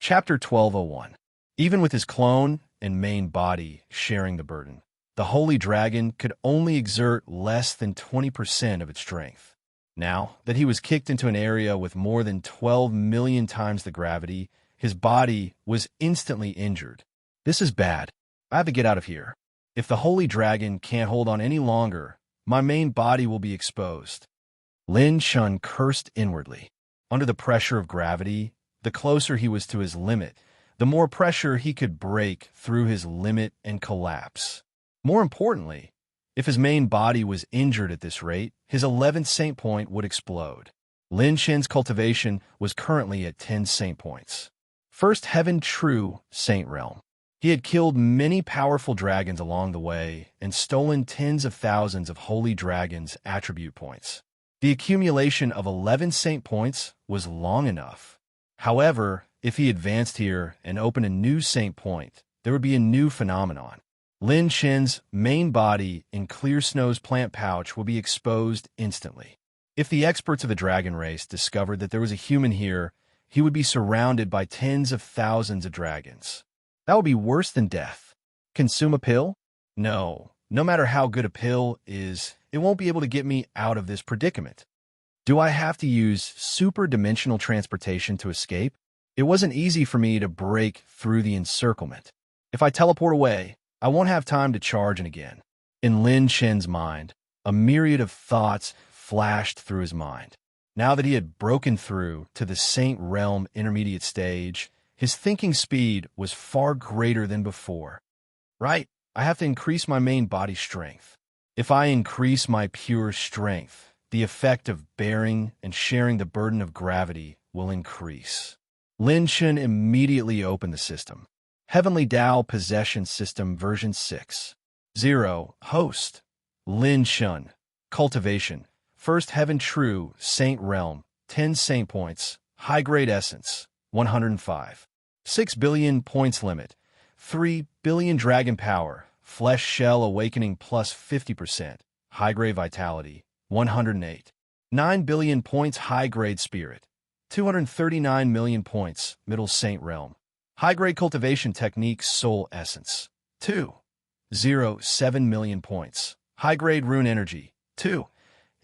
Chapter 1201. Even with his clone and main body sharing the burden, the holy dragon could only exert less than 20% of its strength. Now that he was kicked into an area with more than 12 million times the gravity, his body was instantly injured. "This is bad. I have to get out of here. If the holy dragon can't hold on any longer, my main body will be exposed." Lin Chen cursed inwardly. Under the pressure of gravity, the closer he was to his limit, the more pressure he could break through his limit and collapse. More importantly, if his main body was injured at this rate, his 11th saint point would explode. Lin Chen's cultivation was currently at 10 saint points. First heaven true saint realm. He had killed many powerful dragons along the way and stolen tens of thousands of holy dragons' attribute points. The accumulation of 11 saint points was long enough. However, if he advanced here and opened a new saint point, there would be a new phenomenon. Lin Chen's main body in Clear Snow's plant pouch will be exposed instantly. If the experts of the dragon race discovered that there was a human here, he would be surrounded by tens of thousands of dragons. That would be worse than death. Consume a pill? No. No matter how good a pill is, it won't be able to get me out of this predicament. Do I have to use super-dimensional transportation to escape? It wasn't easy for me to break through the encirclement. If I teleport away, I won't have time to charge in again. In Lin Chen's mind, a myriad of thoughts flashed through his mind. Now that he had broken through to the Saint Realm intermediate stage, his thinking speed was far greater than before. Right, I have to increase my main body strength. If I increase my pure strength, the effect of bearing and sharing the burden of gravity will increase. Lin Chen immediately opened the system. Heavenly Tao Possession System version 6. 0. Host. Lin Chen. Cultivation. First Heaven True Saint Realm. 10 Saint Points. High-grade Essence. 105. 6 billion points limit. 3 billion Dragon Power. Flesh Shell Awakening plus 50%. High-grade Vitality. 108. 9 billion points High-grade Spirit. 239 million points Middle Saint Realm. High-grade Cultivation Technique Soul Essence. 2. 0. 7 million points. High-grade Rune Energy. 2.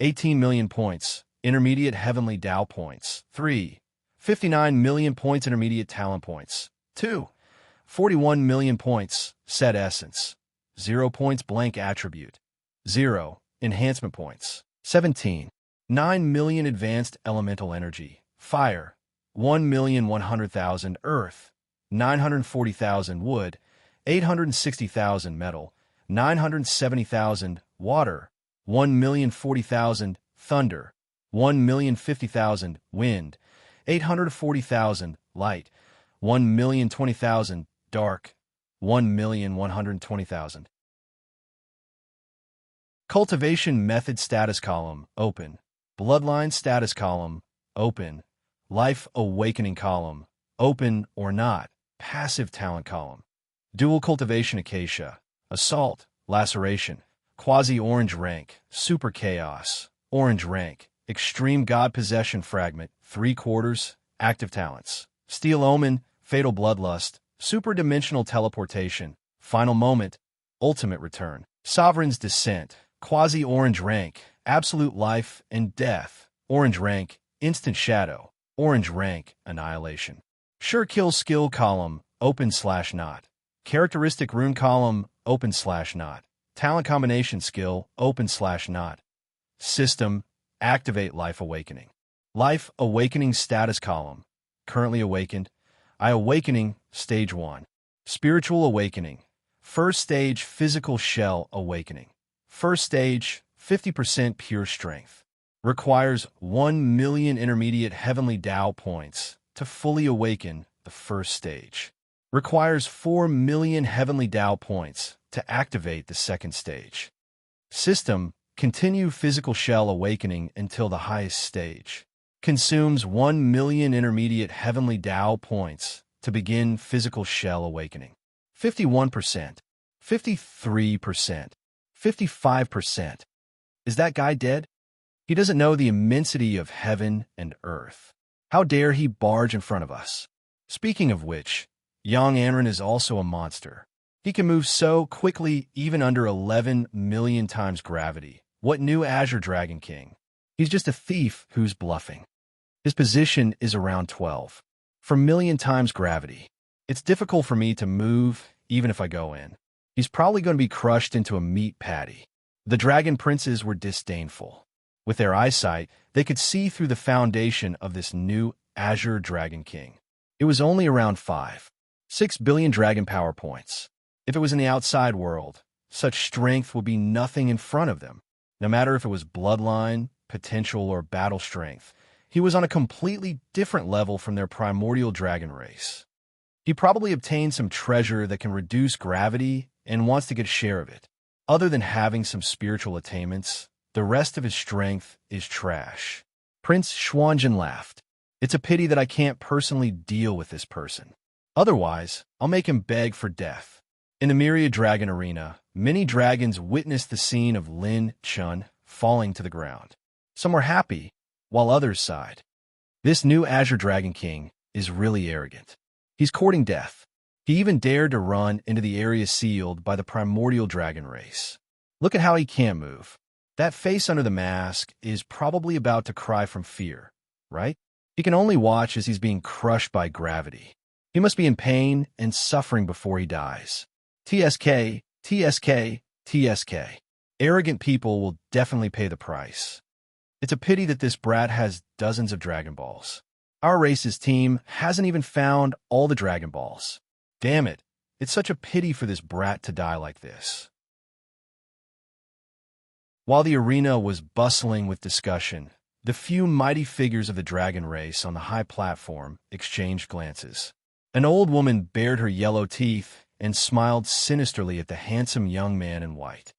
18 million points. Intermediate Heavenly Tao Points. 3. 59 million points Intermediate Talent Points. 2. 41 million points Set Essence. 0 points Blank Attribute. 0. Enhancement Points. 17. 9 million Advanced Elemental Energy. Fire. 1,100,000 Earth. 940,000 Wood. 860,000 Metal. 970,000 Water. 1,040,000 Thunder. 1,050,000 Wind. 840,000 Light. 1,020,000 Dark. 1,120,000. Cultivation Method Status Column, Open. Bloodline Status Column, Open. Life Awakening Column, Open or Not. Passive Talent Column. Dual Cultivation Acacia. Assault, Laceration. Quasi-Orange Rank, Super Chaos. Orange Rank. Extreme God Possession Fragment, 3/4. Active Talents. Steel Omen, Fatal Bloodlust. Super-Dimensional Teleportation. Final Moment. Ultimate Return. Sovereign's Descent. Quasi-Orange Rank. Absolute Life and Death. Orange Rank. Instant Shadow. Orange Rank. Annihilation. Sure Kill Skill Column, Open/Not. Characteristic Rune Column, Open/Not. Talent Combination Skill, Open/Not. System, Activate Life Awakening. Life Awakening Status Column, Currently Awakened. I Awakening, Stage 1. Spiritual Awakening. First Stage Physical Shell Awakening. First Stage, 50% Pure Strength. Requires 1 million Intermediate Heavenly Tao Points to fully awaken the first stage. Requires 4 million Heavenly Tao Points to activate the second stage. System, Continue Physical Shell Awakening until the highest stage. Consumes 1 million Intermediate Heavenly Tao Points to begin Physical Shell Awakening. 51%. 53%. 55%. Is that guy dead? He doesn't know the immensity of heaven and earth. How dare he barge in front of us? Speaking of which, Yang Anren is also a monster. He can move so quickly even under 11 million times gravity. What new Azure Dragon King? He's just a thief who's bluffing. His position is around 12. For million times gravity. It's difficult for me to move even if I go in. He's probably going to be crushed into a meat patty. The dragon princes were disdainful. With their eyesight, they could see through the foundation of this new Azure Dragon King. It was only around 6 billion dragon power points. If it was in the outside world, such strength would be nothing in front of them. No matter if it was bloodline, potential, or battle strength, he was on a completely different level from their primordial dragon race. He probably obtained some treasure that can reduce gravity and wants to get a share of it. Other than having some spiritual attainments, the rest of his strength is trash. Prince Xuanzhen laughed. It's a pity that I can't personally deal with this person. Otherwise, I'll make him beg for death. In the Myriad Dragon Arena, many dragons witnessed the scene of Lin Chun falling to the ground. Some were happy, while others sighed. This new Azure Dragon King is really arrogant. He's courting death. He even dared to run into the area sealed by the primordial dragon race. Look at how he can't move. That face under the mask is probably about to cry from fear, right? He can only watch as he's being crushed by gravity. He must be in pain and suffering before he dies. TSK, TSK, TSK. Arrogant people will definitely pay the price. It's a pity that this brat has dozens of Dragon Balls. Our race's team hasn't even found all the Dragon Balls. Damn it, it's such a pity for this brat to die like this. While the arena was bustling with discussion, the few mighty figures of the dragon race on the high platform exchanged glances. An old woman bared her yellow teeth and smiled sinisterly at the handsome young man in white.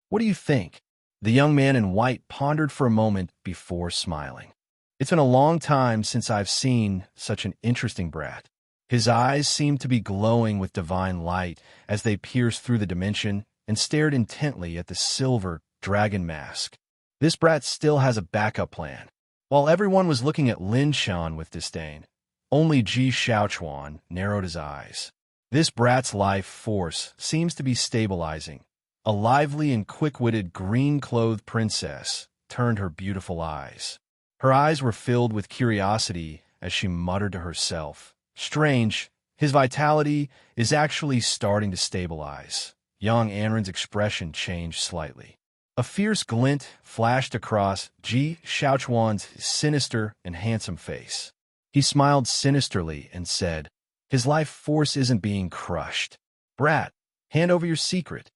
What do you think? The young man in white pondered for a moment before smiling. It's been a long time since I've seen such an interesting brat. His eyes seemed to be glowing with divine light as they pierced through the dimension and stared intently at the silver dragon mask. This brat still has a backup plan. While everyone was looking at Lin Shan with disdain, only Ji Xiaochuan narrowed his eyes. This brat's life force seems to be stabilizing. A lively and quick-witted green-clothed princess turned her beautiful eyes. Her eyes were filled with curiosity as she muttered to herself, "Strange, his vitality is actually starting to stabilize." Young Anren's expression changed slightly. A fierce glint flashed across Ji Xiaochuan's sinister and handsome face. He smiled sinisterly and said, "His life force isn't being crushed. Brat, hand over your secret."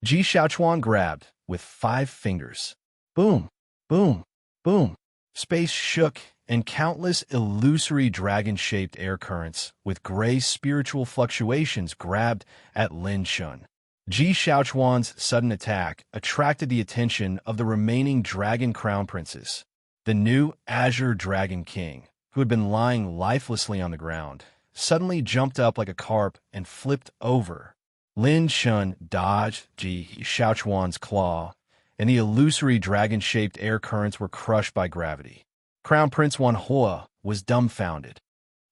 Ji Xiaochuan grabbed with 5 fingers. Boom, boom, boom. Space shook, and countless illusory dragon-shaped air currents with gray spiritual fluctuations grabbed at Lin Chun. Ji Xiaochuan's sudden attack attracted the attention of the remaining dragon crown princes. The new Azure Dragon King, who had been lying lifelessly on the ground, suddenly jumped up like a carp and flipped over. Lin Chun dodged Ji Xiaochuan's claw, and the illusory dragon-shaped air currents were crushed by gravity. Crown Prince Wan Hua was dumbfounded.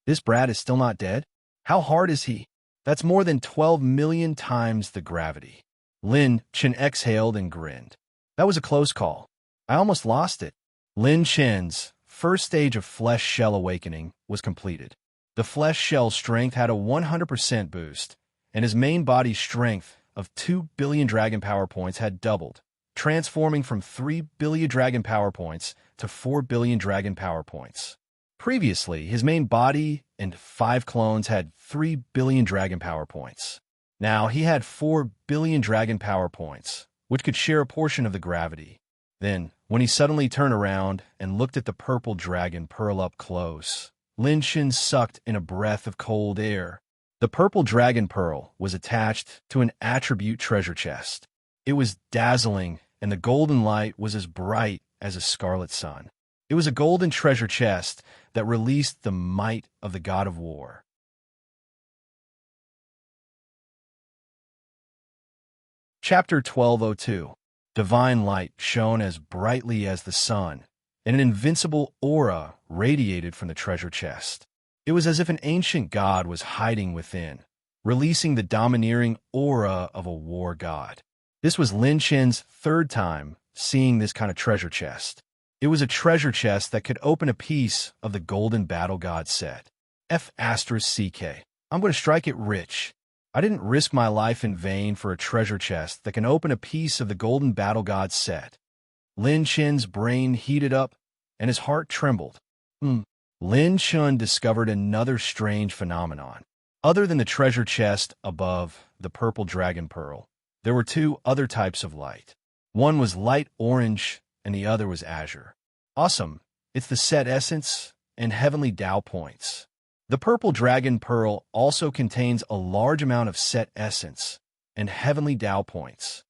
This brat is still not dead? How hard is he? That's more than 12 million times the gravity. Lin Chen exhaled and grinned. That was a close call. I almost lost it. Lin Chen's first stage of flesh shell awakening was completed. The flesh shell strength had a 100% boost, and his main body strength of 2 billion dragon power points had doubled, transforming from 3 billion dragon power points to 4 billion dragon power points. Previously, his main body and 5 clones had 3 billion dragon power points. Now he had 4 billion dragon power points, which could share a portion of the gravity. Then, when he suddenly turned around and looked at the purple dragon Pearl up close, Lin Shin sucked in a breath of cold air. The purple dragon pearl was attached to an attribute treasure chest. It was dazzling, and the golden light was as bright as a scarlet sun. It was a golden treasure chest that released the might of the god of war. Chapter 1202. Divine light shone as brightly as the sun, and an invincible aura radiated from the treasure chest. It was as if an ancient god was hiding within, releasing the domineering aura of a war god. This was Lin Chen's 3rd time seeing this kind of treasure chest. It was a treasure chest that could open a piece of the Golden Battle God set. F***CK. I'm going to strike it rich. I didn't risk my life in vain for a treasure chest that can open a piece of the Golden Battle God set. Lin Chen's brain heated up, and his heart trembled. Lin Chun discovered another strange phenomenon. Other than the treasure chest above the purple dragon pearl, there were 2 other types of light. One was light orange, and the other was azure. Awesome. It's the set essence and heavenly Tao points. The purple dragon pearl also contains a large amount of set essence and heavenly Tao points.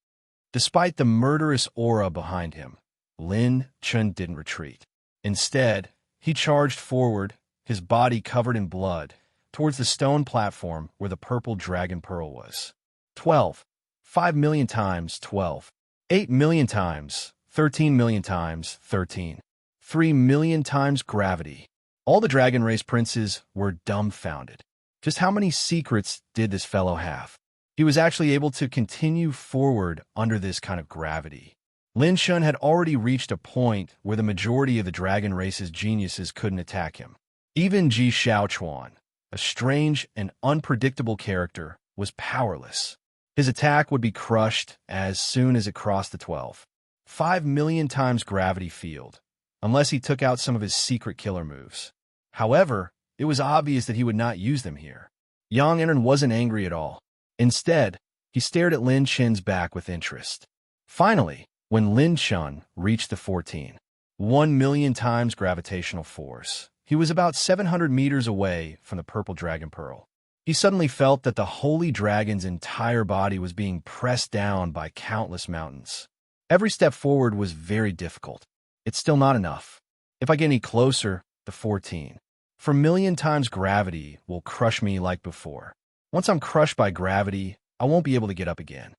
Despite the murderous aura behind him, Lin Chun didn't retreat. Instead, he charged forward, his body covered in blood, towards the stone platform where the purple dragon pearl was. 12. 5 million times 12. 8 million times. 13 million times 13. 3 million times gravity. All the dragon race princes were dumbfounded. Just how many secrets did this fellow have? He was actually able to continue forward under this kind of gravity. Lin Shun had already reached a point where the majority of the dragon race's geniuses couldn't attack him. Even Ji Xiaochuan, a strange and unpredictable character, was powerless. His attack would be crushed as soon as it crossed the 12. 5 million times gravity field, unless he took out some of his secret killer moves. However, it was obvious that he would not use them here. Yang Enan wasn't angry at all. Instead, he stared at Lin Chen's back with interest. Finally, when Lin Chen reached the 14. 1 million times gravitational force, he was about 700 meters away from the purple dragon pearl. He suddenly felt that the holy dragon's entire body was being pressed down by countless mountains. Every step forward was very difficult. It's still not enough. If I get any closer, the 14. For million times gravity will crush me like before. Once I'm crushed by gravity, I won't be able to get up again.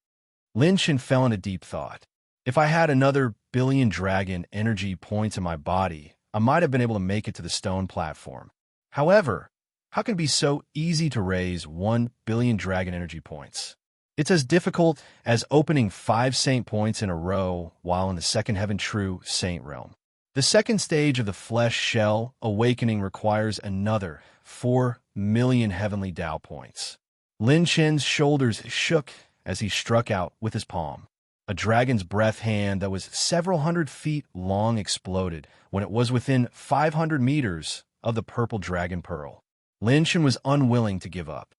Lin Chen fell into deep thought. If I had another billion dragon energy points in my body, I might have been able to make it to the stone platform. However, how can it be so easy to raise 1 billion dragon energy points? It's as difficult as opening 5 saint points in a row while in the second heaven true saint realm. The second stage of the flesh shell awakening requires another 4 million heavenly Tao points. Lin Chen's shoulders shook as he struck out with his palm. A dragon's breath hand that was several hundred feet long exploded when it was within 500 meters of the purple dragon pearl. Lin Chen was unwilling to give up.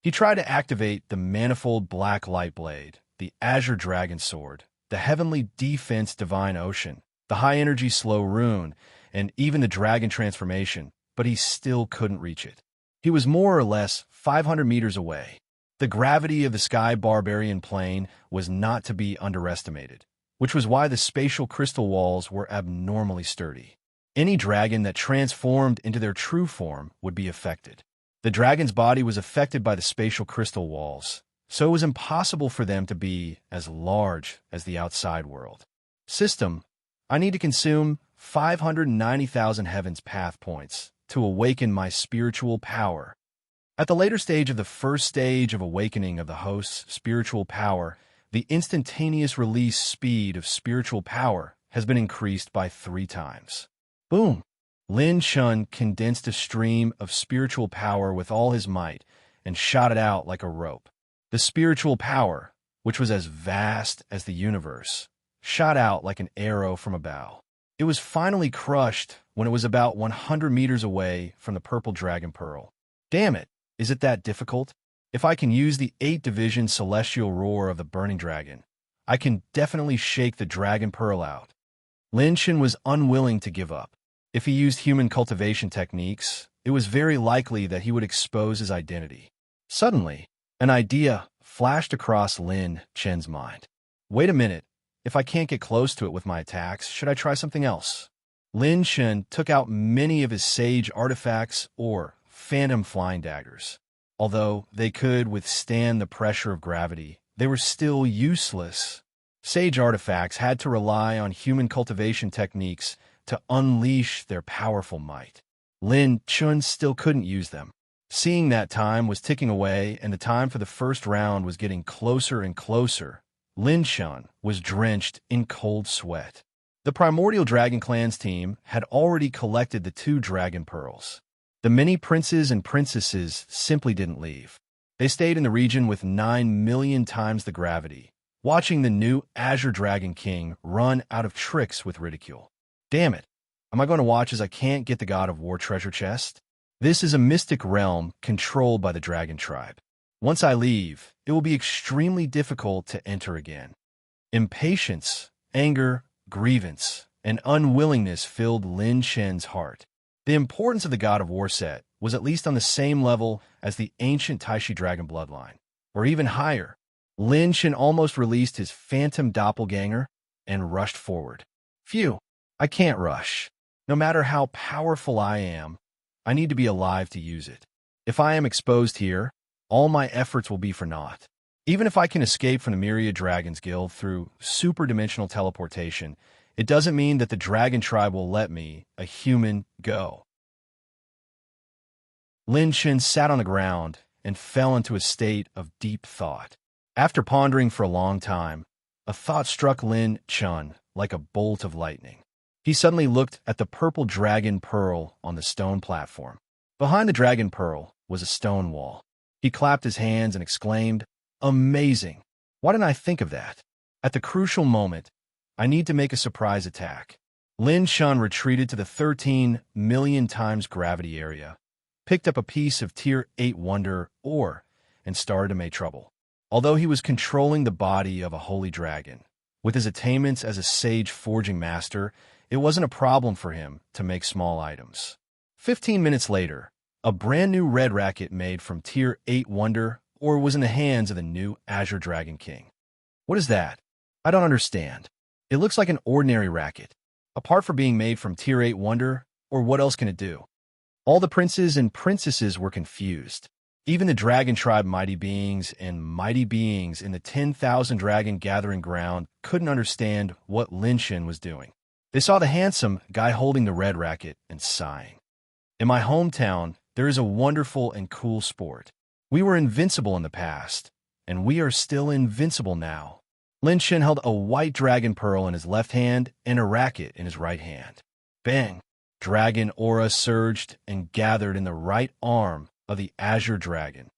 He tried to activate the manifold black light blade, the azure dragon sword, the heavenly defense divine ocean, the high-energy slow rune, and even the dragon transformation, but he still couldn't reach it. He was more or less 500 meters away. The gravity of the sky barbarian plane was not to be underestimated, which was why the spatial crystal walls were abnormally sturdy. Any dragon that transformed into their true form would be affected. The dragon's body was affected by the spatial crystal walls, so it was impossible for them to be as large as the outside world. System, I need to consume 590,000 Heaven's Path points to awaken my spiritual power. At the later stage of the first stage of awakening of the host's spiritual power, the instantaneous release speed of spiritual power has been increased by 3 times. Boom! Lin Chun condensed a stream of spiritual power with all his might and shot it out like a rope. The spiritual power, which was as vast as the universe, shot out like an arrow from a bow. It was finally crushed when it was about 100 meters away from the purple dragon pearl. Damn it! Is it that difficult? If I can use the 8-division celestial roar of the burning dragon, I can definitely shake the dragon pearl out. Lin Chen was unwilling to give up. If he used human cultivation techniques, it was very likely that he would expose his identity. Suddenly, an idea flashed across Lin Chen's mind. Wait a minute, if I can't get close to it with my attacks, should I try something else? Lin Chen took out many of his sage artifacts or phantom flying daggers. Although they could withstand the pressure of gravity, they were still useless. Sage artifacts had to rely on human cultivation techniques to unleash their powerful might. Lin Chun still couldn't use them. Seeing that time was ticking away and the time for the first round was getting closer and closer, Lin Chun was drenched in cold sweat. The Primordial Dragon Clan's team had already collected the 2 dragon pearls. The many princes and princesses simply didn't leave. They stayed in the region with 9 million times the gravity, watching the new Azure Dragon King run out of tricks with ridicule. Damn it, am I going to watch as I can't get the God of War treasure chest? This is a mystic realm controlled by the dragon tribe. Once I leave, it will be extremely difficult to enter again. Impatience, anger, grievance, and unwillingness filled Lin Chen's heart. The importance of the God of War set was at least on the same level as the ancient Taishi dragon bloodline, or even higher. Lin Shen almost released his phantom doppelganger and rushed forward. Phew, I can't rush. No matter how powerful I am, I need to be alive to use it. If I am exposed here, all my efforts will be for naught. Even if I can escape from the Myriad Dragons Guild through superdimensional teleportation, it doesn't mean that the Dragon Tribe will let me, a human, go. Lin Shen sat on the ground and fell into a state of deep thought. After pondering for a long time, a thought struck Lin Chun like a bolt of lightning. He suddenly looked at the purple dragon pearl on the stone platform. Behind the dragon pearl was a stone wall. He clapped his hands and exclaimed, "Amazing! Why didn't I think of that? At the crucial moment, I need to make a surprise attack." Lin Chun retreated to the 13 million times gravity area, picked up a piece of Tier 8 Wonder ore, and started to make trouble. Although he was controlling the body of a holy dragon, with his attainments as a sage forging master, it wasn't a problem for him to make small items. 15 minutes later, a brand new red racket made from Tier 8 Wonder ore was in the hands of the new Azure Dragon King. What is that? I don't understand. It looks like an ordinary racket. Apart from being made from Tier 8 Wonder, or what else can it do? All the princes and princesses were confused. Even the Dragon Tribe mighty beings and mighty beings in the 10,000 Dragon Gathering Ground couldn't understand what Lin Shen was doing. They saw the handsome guy holding the red racket and sighing. In my hometown, there is a wonderful and cool sport. We were invincible in the past, and we are still invincible now. Lin Shen held a white dragon pearl in his left hand and a racket in his right hand. Bang! Dragon aura surged and gathered in the right arm of the Azure Dragon.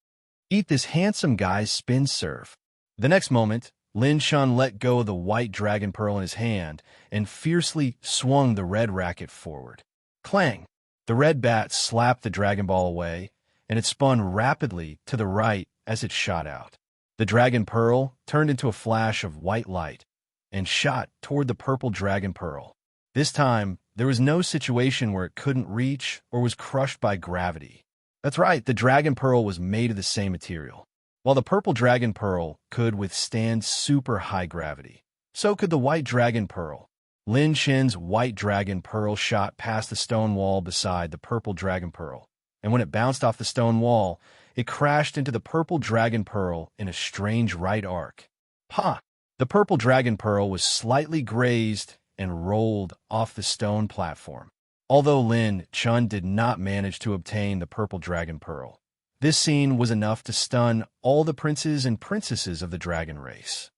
Eat this handsome guy's spin serve. The next moment, Lin Shen let go of the white dragon pearl in his hand and fiercely swung the red racket forward. Clang! The red bat slapped the dragon ball away, and it spun rapidly to the right as it shot out. The dragon pearl turned into a flash of white light and shot toward the purple dragon pearl. This time, there was no situation where it couldn't reach or was crushed by gravity. That's right, the dragon pearl was made of the same material. While the purple dragon pearl could withstand super high gravity, so could the white dragon pearl. Lin Shen's white dragon pearl shot past the stone wall beside the purple dragon pearl, and when it bounced off the stone wall, it crashed into the purple dragon pearl in a strange right arc. Ha! The purple dragon pearl was slightly grazed and rolled off the stone platform. Although Lin Chun did not manage to obtain the purple dragon pearl, this scene was enough to stun all the princes and princesses of the dragon race.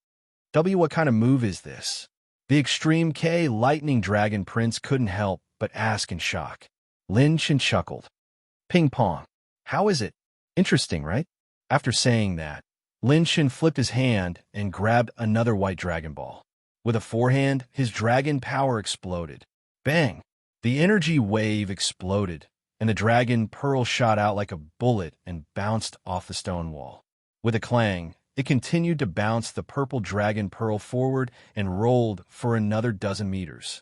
What kind of move is this? The Extreme K Lightning Dragon Prince couldn't help but ask in shock. Lin Shen chuckled. Ping pong. How is it? Interesting, right? After saying that, Lin Shen flipped his hand and grabbed another white dragon ball. With a forehand, his dragon power exploded. Bang! The energy wave exploded, and the dragon pearl shot out like a bullet and bounced off the stone wall. With a clang, it continued to bounce the purple dragon pearl forward and rolled for another dozen meters.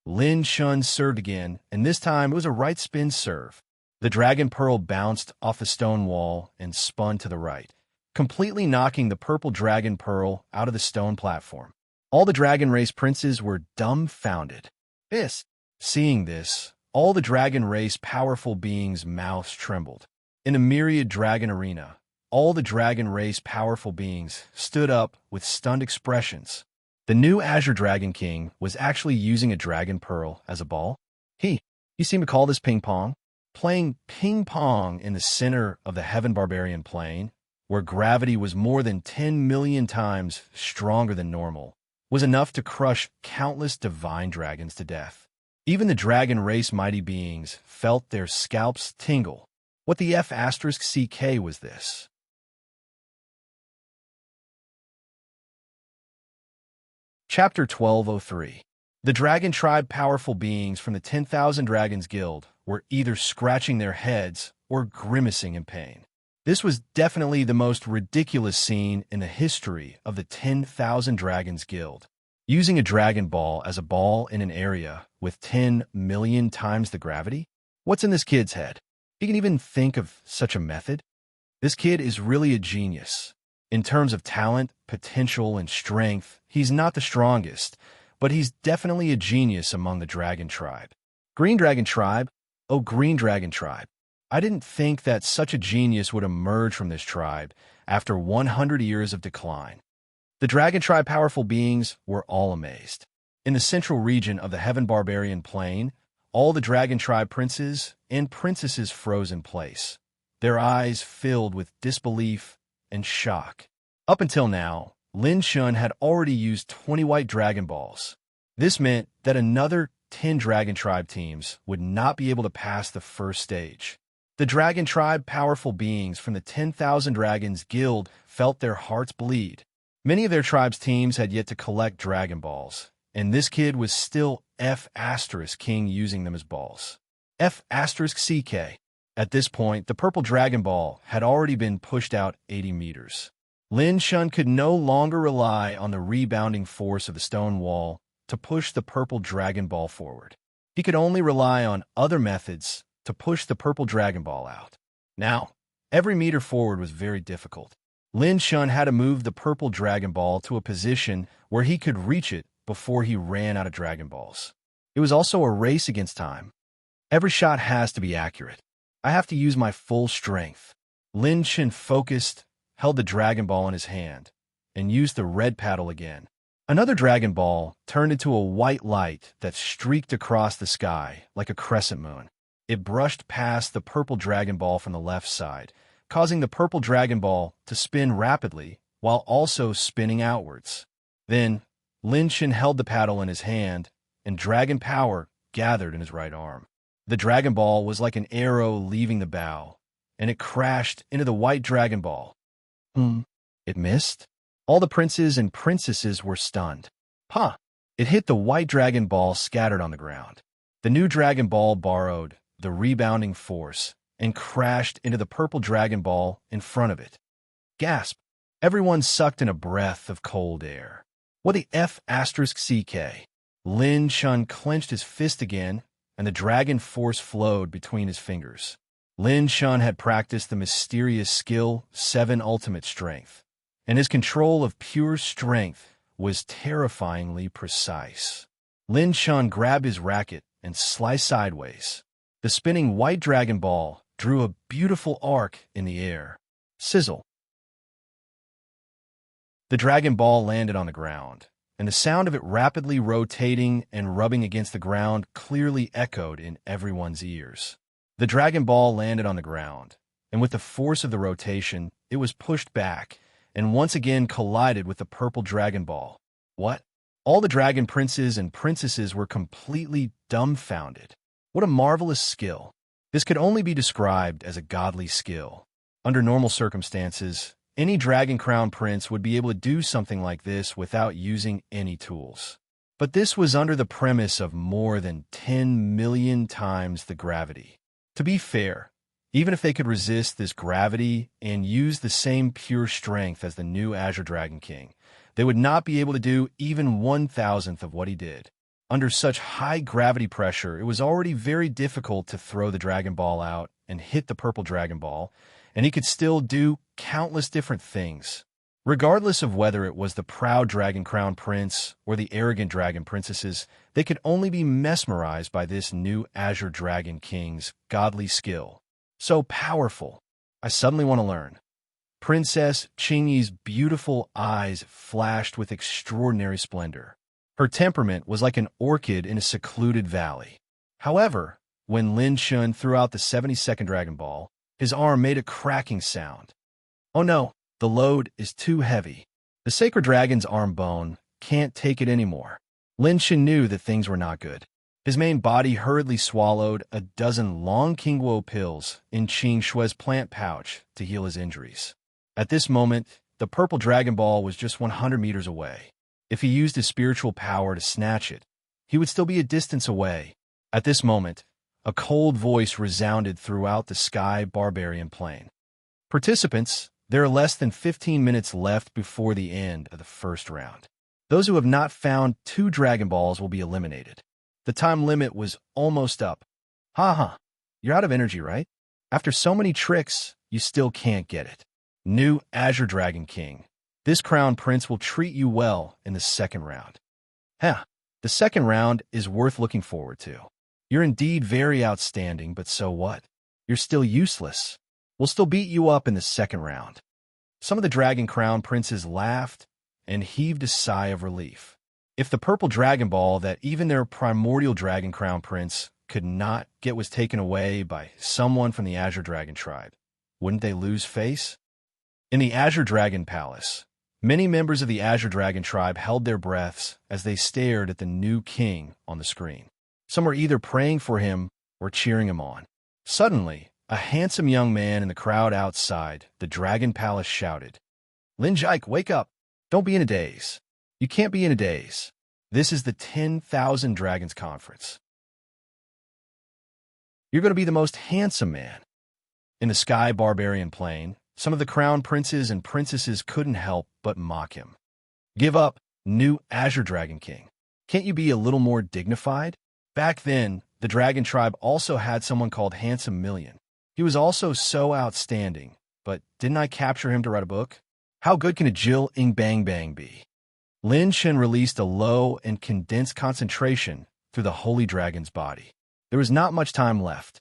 Lin Shen served again, and this time it was a right spin serve. The dragon pearl bounced off the stone wall and spun to the right, completely knocking the purple dragon pearl out of the stone platform. All the dragon race princes were dumbfounded. Seeing this, all the dragon race powerful beings' mouths trembled. In a myriad dragon arena, all the dragon race powerful beings stood up with stunned expressions. The new Azure Dragon King was actually using a dragon pearl as a ball. You seem to call this ping pong? Playing ping pong in the center of the Heaven Barbarian Plain, where gravity was more than 10 million times stronger than normal, was enough to crush countless divine dragons to death. Even the dragon race mighty beings felt their scalps tingle. What the F***CK was this? Chapter 1203. The Dragon Tribe powerful beings from the 10,000 Dragons Guild were either scratching their heads or grimacing in pain. This was definitely the most ridiculous scene in the history of the 10,000 Dragons Guild. Using a Dragon Ball as a ball in an area with 10 million times the gravity? What's in this kid's head? He can even think of such a method? This kid is really a genius. In terms of talent, potential, and strength, he's not the strongest, but he's definitely a genius among the Dragon Tribe. Green Dragon Tribe? Oh, Green Dragon Tribe. I didn't think that such a genius would emerge from this tribe after 100 years of decline. The Dragon Tribe powerful beings were all amazed. In the central region of the Heaven Barbarian Plain, all the Dragon Tribe princes and princesses froze in place, their eyes filled with disbelief and shock. Up until now, Lin Shun had already used 20 white Dragon Balls. This meant that another 10 Dragon Tribe teams would not be able to pass the first stage. The Dragon Tribe powerful beings from the 10,000 Dragons Guild felt their hearts bleed. Many of their tribe's teams had yet to collect Dragon Balls, and this kid was still F** King using them as balls. F** CK. At this point, the purple Dragon Ball had already been pushed out 80 meters. Lin Shun could no longer rely on the rebounding force of the stone wall to push the purple Dragon Ball forward. He could only rely on other methods to push the purple Dragon Ball out. Now, every meter forward was very difficult. Lin Shun had to move the purple Dragon Ball to a position where he could reach it before he ran out of Dragon Balls. It was also a race against time. Every shot has to be accurate. I have to use my full strength. Lin Shun focused, held the Dragon Ball in his hand, and used the red paddle again. Another Dragon Ball turned into a white light that streaked across the sky like a crescent moon. It brushed past the purple Dragon Ball from the left side, causing the purple Dragon Ball to spin rapidly while also spinning outwards. Then, Lin Shun held the paddle in his hand, and dragon power gathered in his right arm. The Dragon Ball was like an arrow leaving the bow, and it crashed into the white Dragon Ball. It missed? All the princes and princesses were stunned. It hit the white Dragon Ball scattered on the ground. The new Dragon Ball borrowed the rebounding force and crashed into the purple Dragon Ball in front of it. Gasp! Everyone sucked in a breath of cold air. What the F** CK? Lin Shun clenched his fist again, and the dragon force flowed between his fingers. Lin Shun had practiced the mysterious skill 7 Ultimate Strength, and his control of pure strength was terrifyingly precise. Lin Shun grabbed his racket and sliced sideways. The spinning white Dragon Ball drew a beautiful arc in the air. Sizzle. The Dragon Ball landed on the ground, and the sound of it rapidly rotating and rubbing against the ground clearly echoed in everyone's ears. The Dragon Ball landed on the ground, and with the force of the rotation, it was pushed back and once again collided with the purple Dragon Ball. What? All the dragon princes and princesses were completely dumbfounded. What a marvelous skill. This could only be described as a godly skill. Under normal circumstances, any Dragon Crown Prince would be able to do something like this without using any tools. But this was under the premise of more than 10 million times the gravity. To be fair, even if they could resist this gravity and use the same pure strength as the new Azure Dragon King, they would not be able to do even 1,000th of what he did. Under such high gravity pressure, it was already very difficult to throw the Dragon Ball out and hit the purple Dragon Ball, and he could still do countless different things. Regardless of whether it was the proud Dragon Crown Prince or the arrogant Dragon Princesses, they could only be mesmerized by this new Azure Dragon King's godly skill. So powerful. I suddenly want to learn. Princess Qingyi's beautiful eyes flashed with extraordinary splendor. Her temperament was like an orchid in a secluded valley. However, when Lin Shun threw out the 72nd Dragon Ball, his arm made a cracking sound. Oh no, the load is too heavy. The Sacred Dragon's arm bone can't take it anymore. Lin Shun knew that things were not good. His main body hurriedly swallowed a dozen long Qingguo pills in Qing Shui's plant pouch to heal his injuries. At this moment, the purple Dragon Ball was just 100 meters away. If he used his spiritual power to snatch it, he would still be a distance away. At this moment, a cold voice resounded throughout the sky barbarian plain. Participants, there are less than 15 minutes left before the end of the first round. Those who have not found 2 Dragon Balls will be eliminated. The time limit was almost up. Haha, you're out of energy, right? After so many tricks, you still can't get it. New Azure Dragon King. This crown prince will treat you well in the second round. The second round is worth looking forward to. You're indeed very outstanding, but so what? You're still useless. We'll still beat you up in the second round. Some of the Dragon Crown princes laughed and heaved a sigh of relief. If the purple Dragon Ball that even their primordial Dragon Crown prince could not get was taken away by someone from the Azure Dragon tribe, wouldn't they lose face? In the Azure Dragon Palace, many members of the Azure Dragon tribe held their breaths as they stared at the new king on the screen. Some were either praying for him or cheering him on. Suddenly, a handsome young man in the crowd outside the Dragon Palace shouted, "Lin Jike, wake up! Don't be in a daze. You can't be in a daze. This is the 10,000 Dragons Conference. You're going to be the most handsome man." In the Sky Barbarian Plain, some of the crown princes and princesses couldn't help but mock him. "Give up, new Azure Dragon King. Can't you be a little more dignified?" Back then, the Dragon Tribe also had someone called Handsome Million. He was also so outstanding, but didn't I capture him to write a book? How good can a Jill Ing Bang Bang be? Lin Shen released a low and condensed concentration through the Holy Dragon's body. There was not much time left.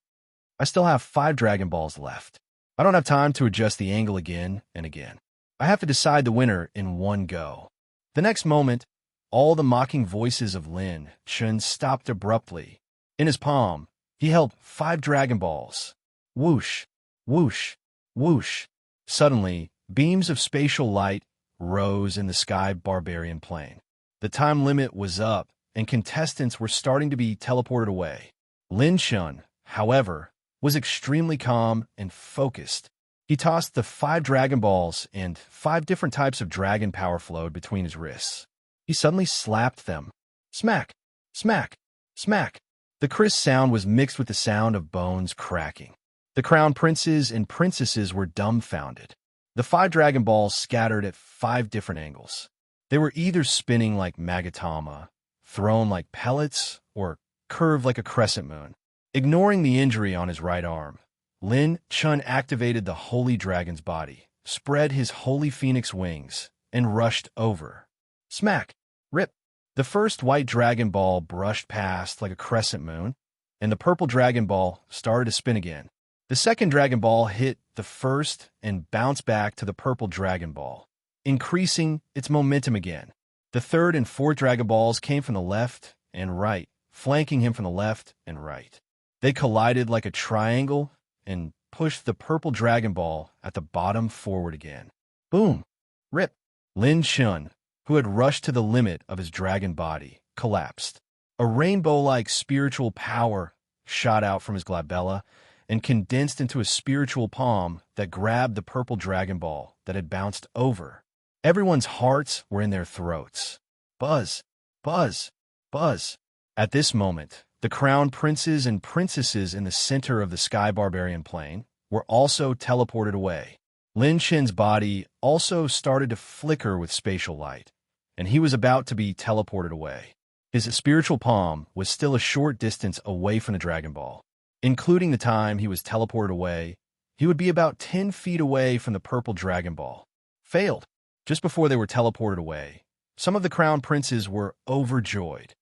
I still have 5 Dragon Balls left. I don't have time to adjust the angle again and again. I have to decide the winner in one go. The next moment, all the mocking voices of Lin Shen stopped abruptly. In his palm, he held 5 Dragon Balls. Whoosh, whoosh, whoosh. Suddenly, beams of spatial light rose in the Sky Barbarian Plain. The time limit was up, and contestants were starting to be teleported away. Lin Shen, however, was extremely calm and focused. He tossed the 5 Dragon Balls, and 5 different types of dragon power flowed between his wrists. He suddenly slapped them. Smack, smack, smack. The crisp sound was mixed with the sound of bones cracking. The crown princes and princesses were dumbfounded. The 5 Dragon Balls scattered at 5 different angles. They were either spinning like magatama, thrown like pellets, or curved like a crescent moon. Ignoring the injury on his right arm, Lin Chun activated the Holy Dragon's body, spread his Holy Phoenix wings, and rushed over. Smack! Rip! The first white Dragon Ball brushed past like a crescent moon, and the purple Dragon Ball started to spin again. The second Dragon Ball hit the first and bounced back to the purple Dragon Ball, increasing its momentum again. The third and fourth Dragon Balls came from the left and right, flanking him from the left and right. They collided like a triangle and pushed the purple Dragon Ball at the bottom forward again. Boom! Rip! Lin Chun, who had rushed to the limit of his dragon body, collapsed. A rainbow-like spiritual power shot out from his glabella and condensed into a spiritual palm that grabbed the purple Dragon Ball that had bounced over. Everyone's hearts were in their throats. Buzz! Buzz! Buzz! At this moment, the crown princes and princesses in the center of the Sky Barbarian Plain were also teleported away. Lin Shen's body also started to flicker with spatial light, and he was about to be teleported away. His spiritual palm was still a short distance away from the Dragon Ball. Including the time he was teleported away, he would be about 10 feet away from the purple Dragon Ball. Failed. Just before they were teleported away, some of the crown princes were overjoyed.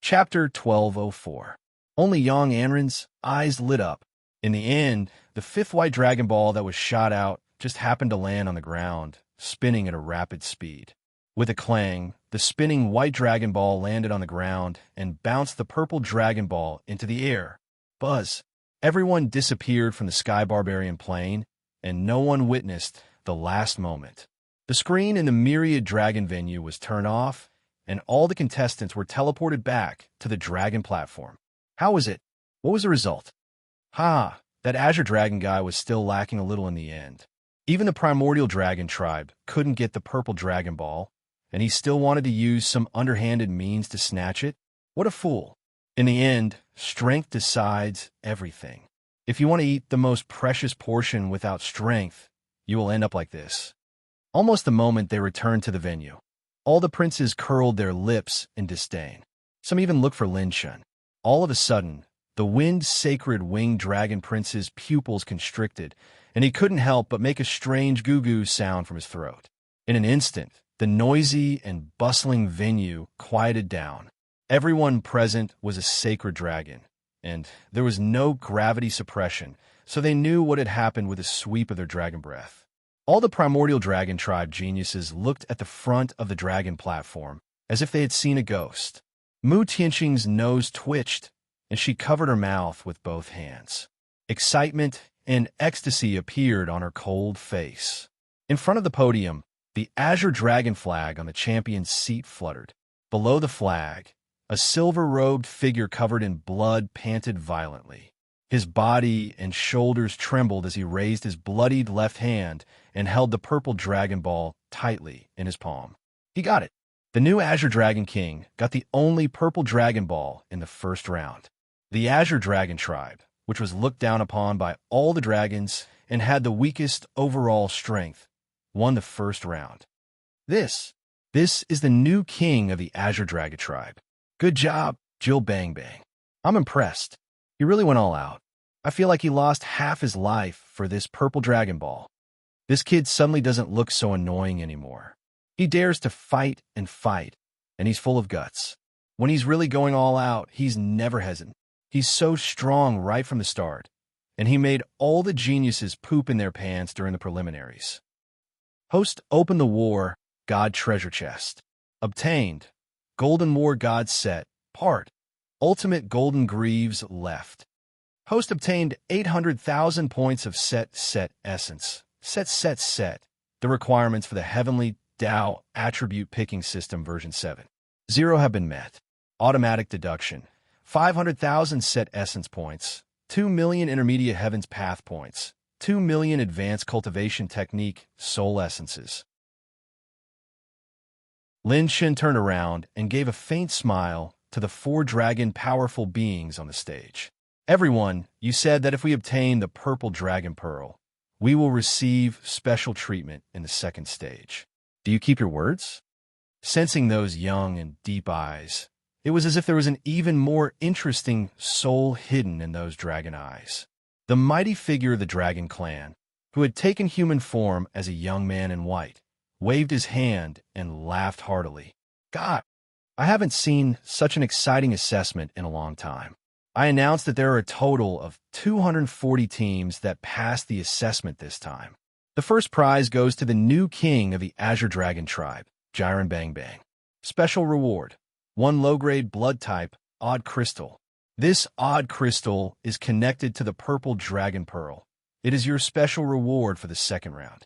Chapter 1204. Only Yang Anren's eyes lit up. In the end, the 5th white Dragon Ball that was shot out just happened to land on the ground, spinning at a rapid speed. With a clang, the spinning white Dragon Ball landed on the ground and bounced the purple Dragon Ball into the air. Buzz! Everyone disappeared from the Sky Barbarian Plain, and no one witnessed the last moment. The screen in the Myriad Dragon venue was turned off, and all the contestants were teleported back to the Dragon platform. How was it? What was the result? That Azure Dragon guy was still lacking a little in the end. Even the Primordial Dragon tribe couldn't get the purple Dragon Ball, and he still wanted to use some underhanded means to snatch it? What a fool. In the end, strength decides everything. If you want to eat the most precious portion without strength, You will end up like this. Almost the moment they returned to the venue, all the princes curled their lips in disdain. Some even looked for Lin Chun. All of a sudden, the wind-sacred winged dragon prince's pupils constricted, and he couldn't help but make a strange goo-goo sound from his throat. In an instant, the noisy and bustling venue quieted down. Everyone present was a sacred dragon, and there was no gravity suppression, so they knew what had happened with a sweep of their dragon breath. All the primordial dragon tribe geniuses looked at the front of the dragon platform as if they had seen a ghost. Mu Tianqing's nose twitched, and she covered her mouth with both hands. Excitement and ecstasy appeared on her cold face. In front of the podium, the azure dragon flag on the champion's seat fluttered. Below the flag, a silver-robed figure covered in blood panted violently. His body and shoulders trembled as he raised his bloodied left hand and held the purple dragon ball tightly in his palm. He got it. The new Azure Dragon King got the only purple dragon ball in the first round. The Azure Dragon tribe, which was looked down upon by all the dragons and had the weakest overall strength, won the first round. This is the new king of the Azure Dragon tribe. Good job, Jill Bang Bang. I'm impressed. He really went all out. I feel like he lost half his life for this purple Dragon Ball. This kid suddenly doesn't look so annoying anymore. He dares to fight, and he's full of guts. When he's really going all out, he's never hesitant. He's so strong right from the start, and he made all the geniuses poop in their pants during the preliminaries. Host opened the War God Treasure Chest. Obtained Golden War God Set, Part. Ultimate Golden Greaves left. Host obtained 800,000 points of Set Essence. Set. The requirements for the Heavenly Tao Attribute Picking System version 7. 0 have been met. Automatic deduction. 500,000 Set Essence points. 2 million Intermediate Heavens Path points. 2 million Advanced Cultivation Technique Soul Essences. Lin Shin turned around and gave a faint smile to the 4 dragon powerful beings on the stage. Everyone, you said that if we obtain the purple dragon pearl, we will receive special treatment in the second stage. Do you keep your words? Sensing those young and deep eyes, it was as if there was an even more interesting soul hidden in those dragon eyes. The mighty figure of the dragon clan, who had taken human form as a young man in white, waved his hand and laughed heartily. God, I haven't seen such an exciting assessment in a long time. I announced that there are a total of 240 teams that passed the assessment this time. The first prize goes to the new king of the Azure Dragon tribe, Jiren Bang Bang. Special reward: 1 low-grade blood type, odd crystal. This odd crystal is connected to the purple dragon pearl. It is your special reward for the second round.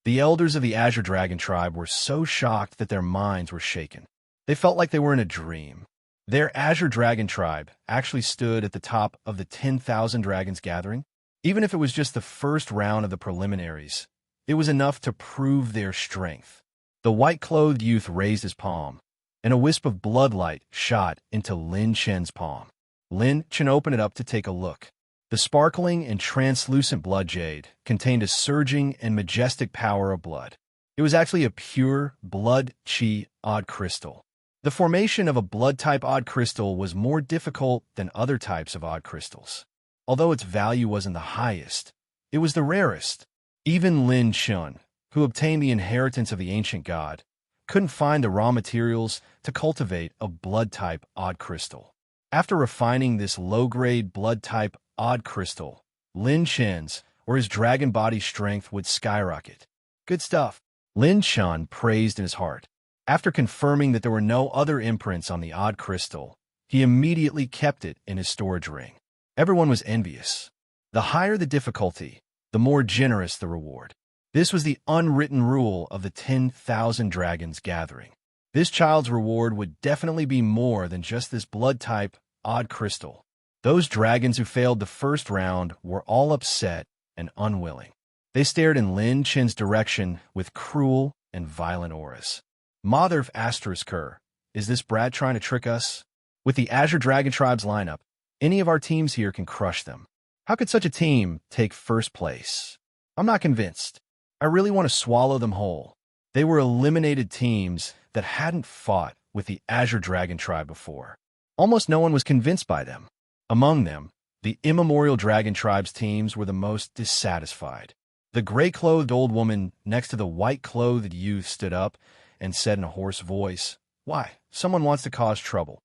The elders of the Azure Dragon tribe were so shocked that their minds were shaken. They felt like they were in a dream. Their Azure Dragon tribe actually stood at the top of the 10,000 Dragons gathering. Even if it was just the first round of the preliminaries, it was enough to prove their strength. The white-clothed youth raised his palm, and a wisp of bloodlight shot into Lin Chen's palm. Lin Chen opened it up to take a look. The sparkling and translucent blood jade contained a surging and majestic power of blood. It was actually a pure blood chi odd crystal. The formation of a blood-type odd crystal was more difficult than other types of odd crystals. Although its value wasn't the highest, it was the rarest. Even Lin Chun, who obtained the inheritance of the ancient god, couldn't find the raw materials to cultivate a blood-type odd crystal. After refining this low-grade blood-type odd crystal, Lin Chen's, or his dragon body strength, would skyrocket. Good stuff, Lin Chun praised in his heart. After confirming that there were no other imprints on the odd crystal, he immediately kept it in his storage ring. Everyone was envious. The higher the difficulty, the more generous the reward. This was the unwritten rule of the 10,000 Dragons gathering. This child's reward would definitely be more than just this blood-type odd crystal. Those dragons who failed the first round were all upset and unwilling. They stared in Lin Chen's direction with cruel and violent auras. Mother of Asterisker, is this Brad trying to trick us? With the Azure Dragon Tribe's lineup, any of our teams here can crush them. How could such a team take first place? I'm not convinced. I really want to swallow them whole. They were eliminated teams that hadn't fought with the Azure Dragon tribe before. Almost no one was convinced by them. Among them, the Immemorial Dragon tribe's teams were the most dissatisfied. The gray-clothed old woman next to the white-clothed youth stood up and said in a hoarse voice, "Why, someone wants to cause trouble."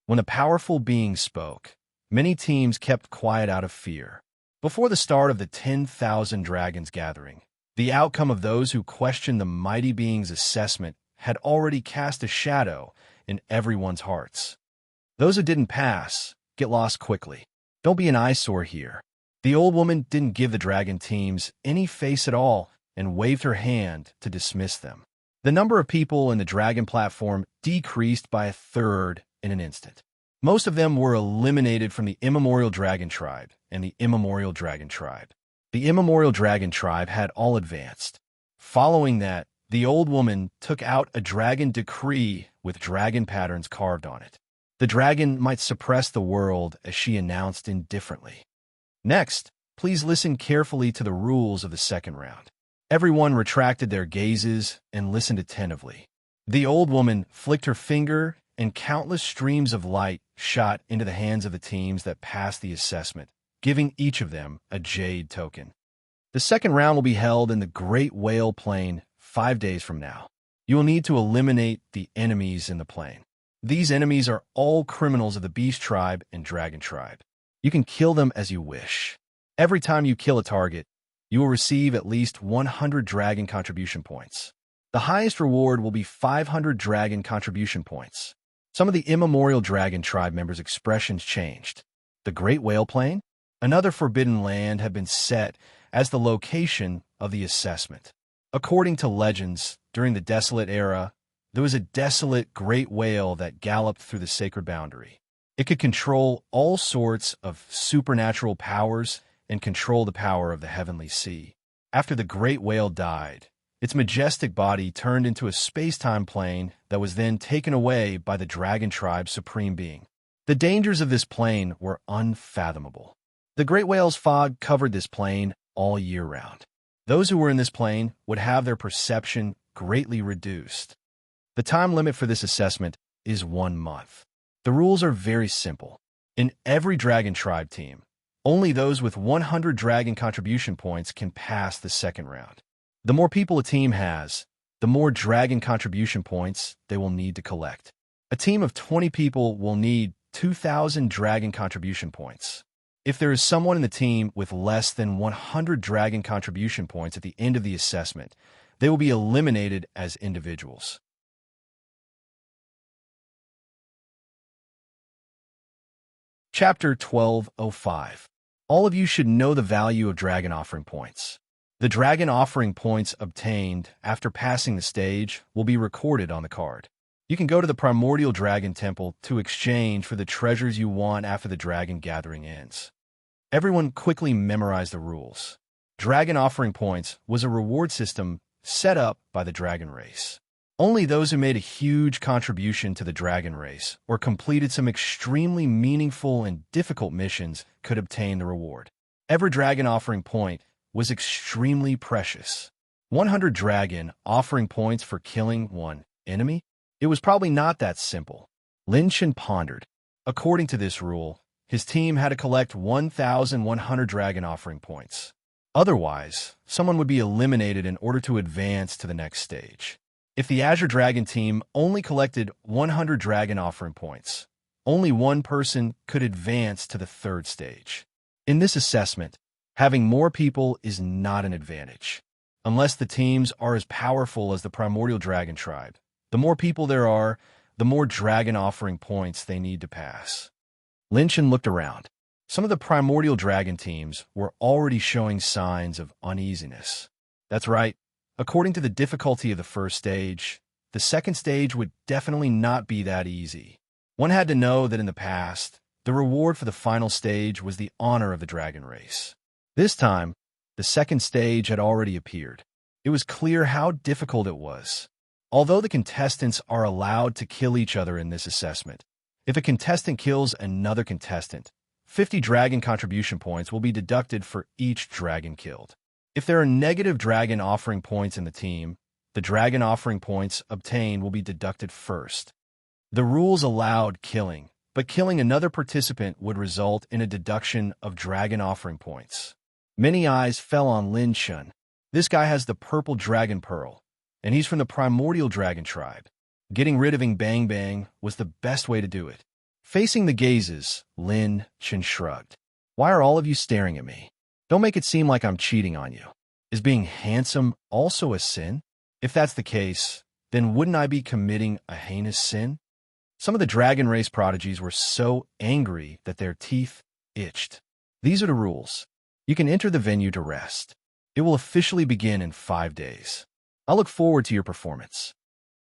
When a powerful being spoke, many teams kept quiet out of fear. Before the start of the 10,000 Dragons gathering, the outcome of those who questioned the mighty being's assessment had already cast a shadow in everyone's hearts. Those who didn't pass get lost quickly. Don't be an eyesore here. The old woman didn't give the dragon teams any face at all and waved her hand to dismiss them. The number of people in the dragon platform decreased by a third in an instant. Most of them were eliminated from the Immemorial Dragon tribe and the Immemorial Dragon tribe. The Immemorial Dragon tribe had all advanced. Following that, the old woman took out a dragon decree with dragon patterns carved on it. The dragon might suppress the world, as she announced indifferently. Next, please listen carefully to the rules of the second round. Everyone retracted their gazes and listened attentively. The old woman flicked her finger, and countless streams of light shot into the hands of the teams that passed the assessment, giving each of them a jade token. The second round will be held in the Great Whale Plain 5 days from now. You will need to eliminate the enemies in the plain. These enemies are all criminals of the Beast tribe and Dragon tribe. You can kill them as you wish. Every time you kill a target, you will receive at least 100 dragon contribution points. The highest reward will be 500 dragon contribution points. Some of the Immemorial Dragon tribe members' expressions changed. The Great Whale Plain, another forbidden land, had been set as the location of the assessment. According to legends, during the Desolate Era, there was a desolate great whale that galloped through the sacred boundary. It could control all sorts of supernatural powers and control the power of the heavenly sea. After the great whale died, its majestic body turned into a space-time plane that was then taken away by the Dragon tribe's supreme being. The dangers of this plane were unfathomable. The great whale's fog covered this plane all year round. Those who were in this plane would have their perception greatly reduced. The time limit for this assessment is 1 month. The rules are very simple. In every Dragon tribe team, only those with 100 dragon contribution points can pass the second round. The more people a team has, the more dragon contribution points they will need to collect. A team of 20 people will need 2,000 dragon contribution points. If there is someone in the team with less than 100 dragon contribution points at the end of the assessment, they will be eliminated as individuals. Chapter 1205. All of you should know the value of dragon offering points. The dragon offering points obtained after passing the stage will be recorded on the card. You can go to the Primordial Dragon Temple to exchange for the treasures you want after the dragon gathering ends. Everyone quickly memorized the rules. Dragon offering points was a reward system set up by the dragon race. Only those who made a huge contribution to the dragon race or completed some extremely meaningful and difficult missions could obtain the reward. Every dragon offering point was extremely precious. 100 dragon offering points for killing one enemy? It was probably not that simple. Lin Chen pondered. According to this rule, his team had to collect 1,100 dragon offering points. Otherwise, someone would be eliminated in order to advance to the next stage. If the Azure Dragon team only collected 100 dragon offering points, only one person could advance to the third stage. In this assessment, having more people is not an advantage. Unless the teams are as powerful as the Primordial Dragon tribe, the more people there are, the more dragon offering points they need to pass. Lin Chen looked around. Some of the Primordial Dragon teams were already showing signs of uneasiness. That's right. According to the difficulty of the first stage, the second stage would definitely not be that easy. One had to know that in the past, the reward for the final stage was the honor of the dragon race. This time, the second stage had already appeared. It was clear how difficult it was. Although the contestants are allowed to kill each other in this assessment, if a contestant kills another contestant, 50 dragon contribution points will be deducted for each dragon killed. If there are negative dragon offering points in the team, the dragon offering points obtained will be deducted first. The rules allowed killing, but killing another participant would result in a deduction of dragon offering points. Many eyes fell on Lin Chun. This guy has the purple dragon pearl, and he's from the primordial dragon tribe. Getting rid of Bang Bang was the best way to do it. Facing the gazes, Lin Chun shrugged. Why are all of you staring at me? Don't make it seem like I'm cheating on you. Is being handsome also a sin? If that's the case, then wouldn't I be committing a heinous sin? Some of the dragon race prodigies were so angry that their teeth itched. These are the rules. You can enter the venue to rest. It will officially begin in 5 days. I look forward to your performance.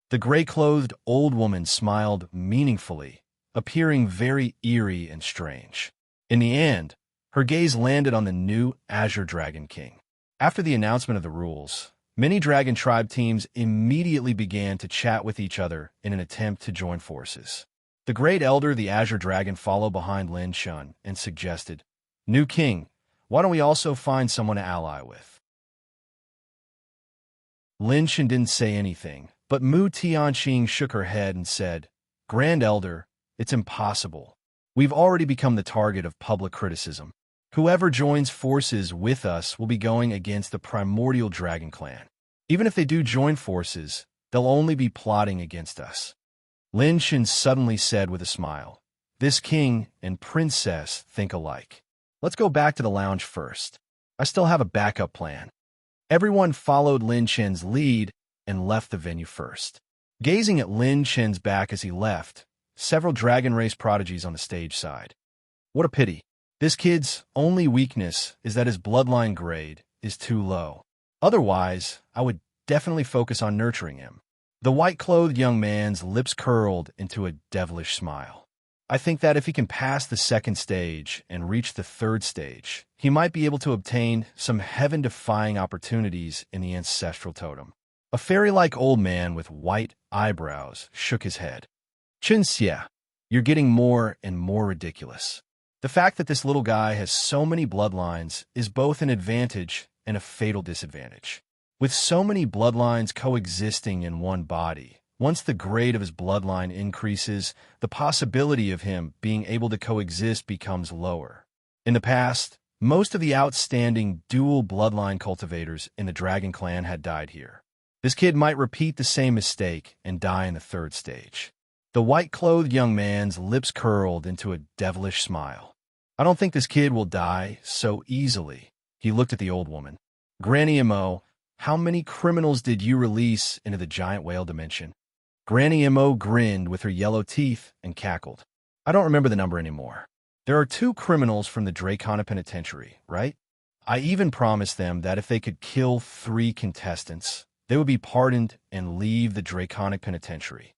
The gray-clothed old woman smiled meaningfully, appearing very eerie and strange. In the end, her gaze landed on the new Azure Dragon King. After the announcement of the rules, many Dragon Tribe teams immediately began to chat with each other in an attempt to join forces. The Great Elder, the Azure Dragon, followed behind Lin Chun and suggested, "New King, why don't we also find someone to ally with?" Lin Chun didn't say anything, but Mu Tianqing shook her head and said, "Grand Elder, it's impossible. We've already become the target of public criticism. Whoever joins forces with us will be going against the primordial dragon clan. Even if they do join forces, they'll only be plotting against us." Lin Chun suddenly said with a smile, "This king and princess think alike. Let's go back to the lounge first. I still have a backup plan." Everyone followed Lin Chun's lead and left the venue first. Gazing at Lin Chun's back as he left, several dragon race prodigies on the stage sighed. What a pity. This kid's only weakness is that his bloodline grade is too low. Otherwise, I would definitely focus on nurturing him. The white-clothed young man's lips curled into a devilish smile. I think that if he can pass the second stage and reach the third stage, he might be able to obtain some heaven-defying opportunities in the ancestral totem. A fairy-like old man with white eyebrows shook his head. Chun Xia, you're getting more and more ridiculous. The fact that this little guy has so many bloodlines is both an advantage and a fatal disadvantage. With so many bloodlines coexisting in one body, once the grade of his bloodline increases, the possibility of him being able to coexist becomes lower. In the past, most of the outstanding dual bloodline cultivators in the Dragon Clan had died here. This kid might repeat the same mistake and die in the third stage. The white-clothed young man's lips curled into a devilish smile. I don't think this kid will die so easily. He looked at the old woman. Granny Mo, how many criminals did you release into the giant whale dimension? Granny Mo grinned with her yellow teeth and cackled. I don't remember the number anymore. There are 2 criminals from the Draconic Penitentiary, right? I even promised them that if they could kill 3 contestants, they would be pardoned and leave the Draconic Penitentiary.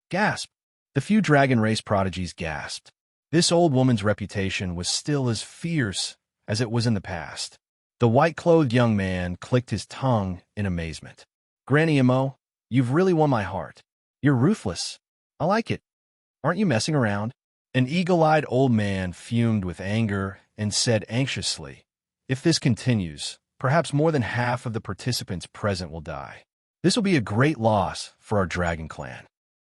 Gasp! The few dragon race prodigies gasped. This old woman's reputation was still as fierce as it was in the past. The white-clothed young man clicked his tongue in amazement. Granny Mo, you've really won my heart. You're ruthless. I like it. Aren't you messing around? An eagle-eyed old man fumed with anger and said anxiously, if this continues, perhaps more than half of the participants present will die. This will be a great loss for our dragon clan.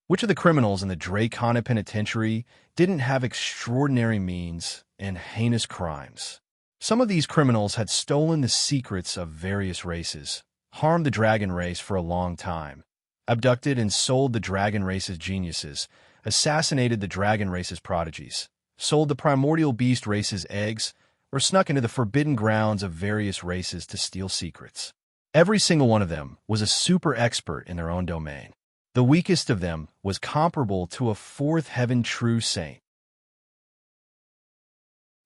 Which of the criminals in the Draconic Penitentiary didn't have extraordinary means and heinous crimes? Some of these criminals had stolen the secrets of various races, harmed the dragon race for a long time, abducted and sold the dragon race's geniuses, assassinated the dragon race's prodigies, sold the primordial beast race's eggs, or snuck into the forbidden grounds of various races to steal secrets. Every single one of them was a super expert in their own domain. The weakest of them was comparable to a fourth heaven true saint.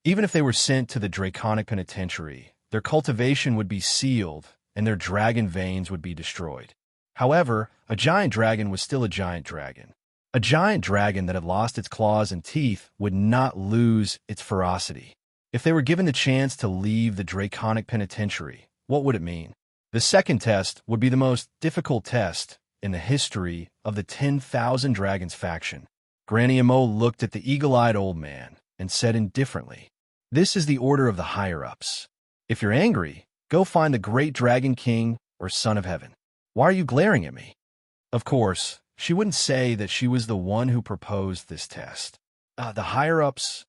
Even if they were sent to the Draconic Penitentiary, their cultivation would be sealed and their dragon veins would be destroyed. However, a giant dragon was still a giant dragon. A giant dragon that had lost its claws and teeth would not lose its ferocity. If they were given the chance to leave the Draconic Penitentiary, what would it mean? The second test would be the most difficult test in the history of the 10,000 Dragons faction. Granny Mo looked at the eagle-eyed old man. and said indifferently, "This is the order of the higher-ups. If you're angry, go find the great Dragon King or Son of Heaven. Why are you glaring at me?" Of course, she wouldn't say that she was the one who proposed this test. The higher-ups.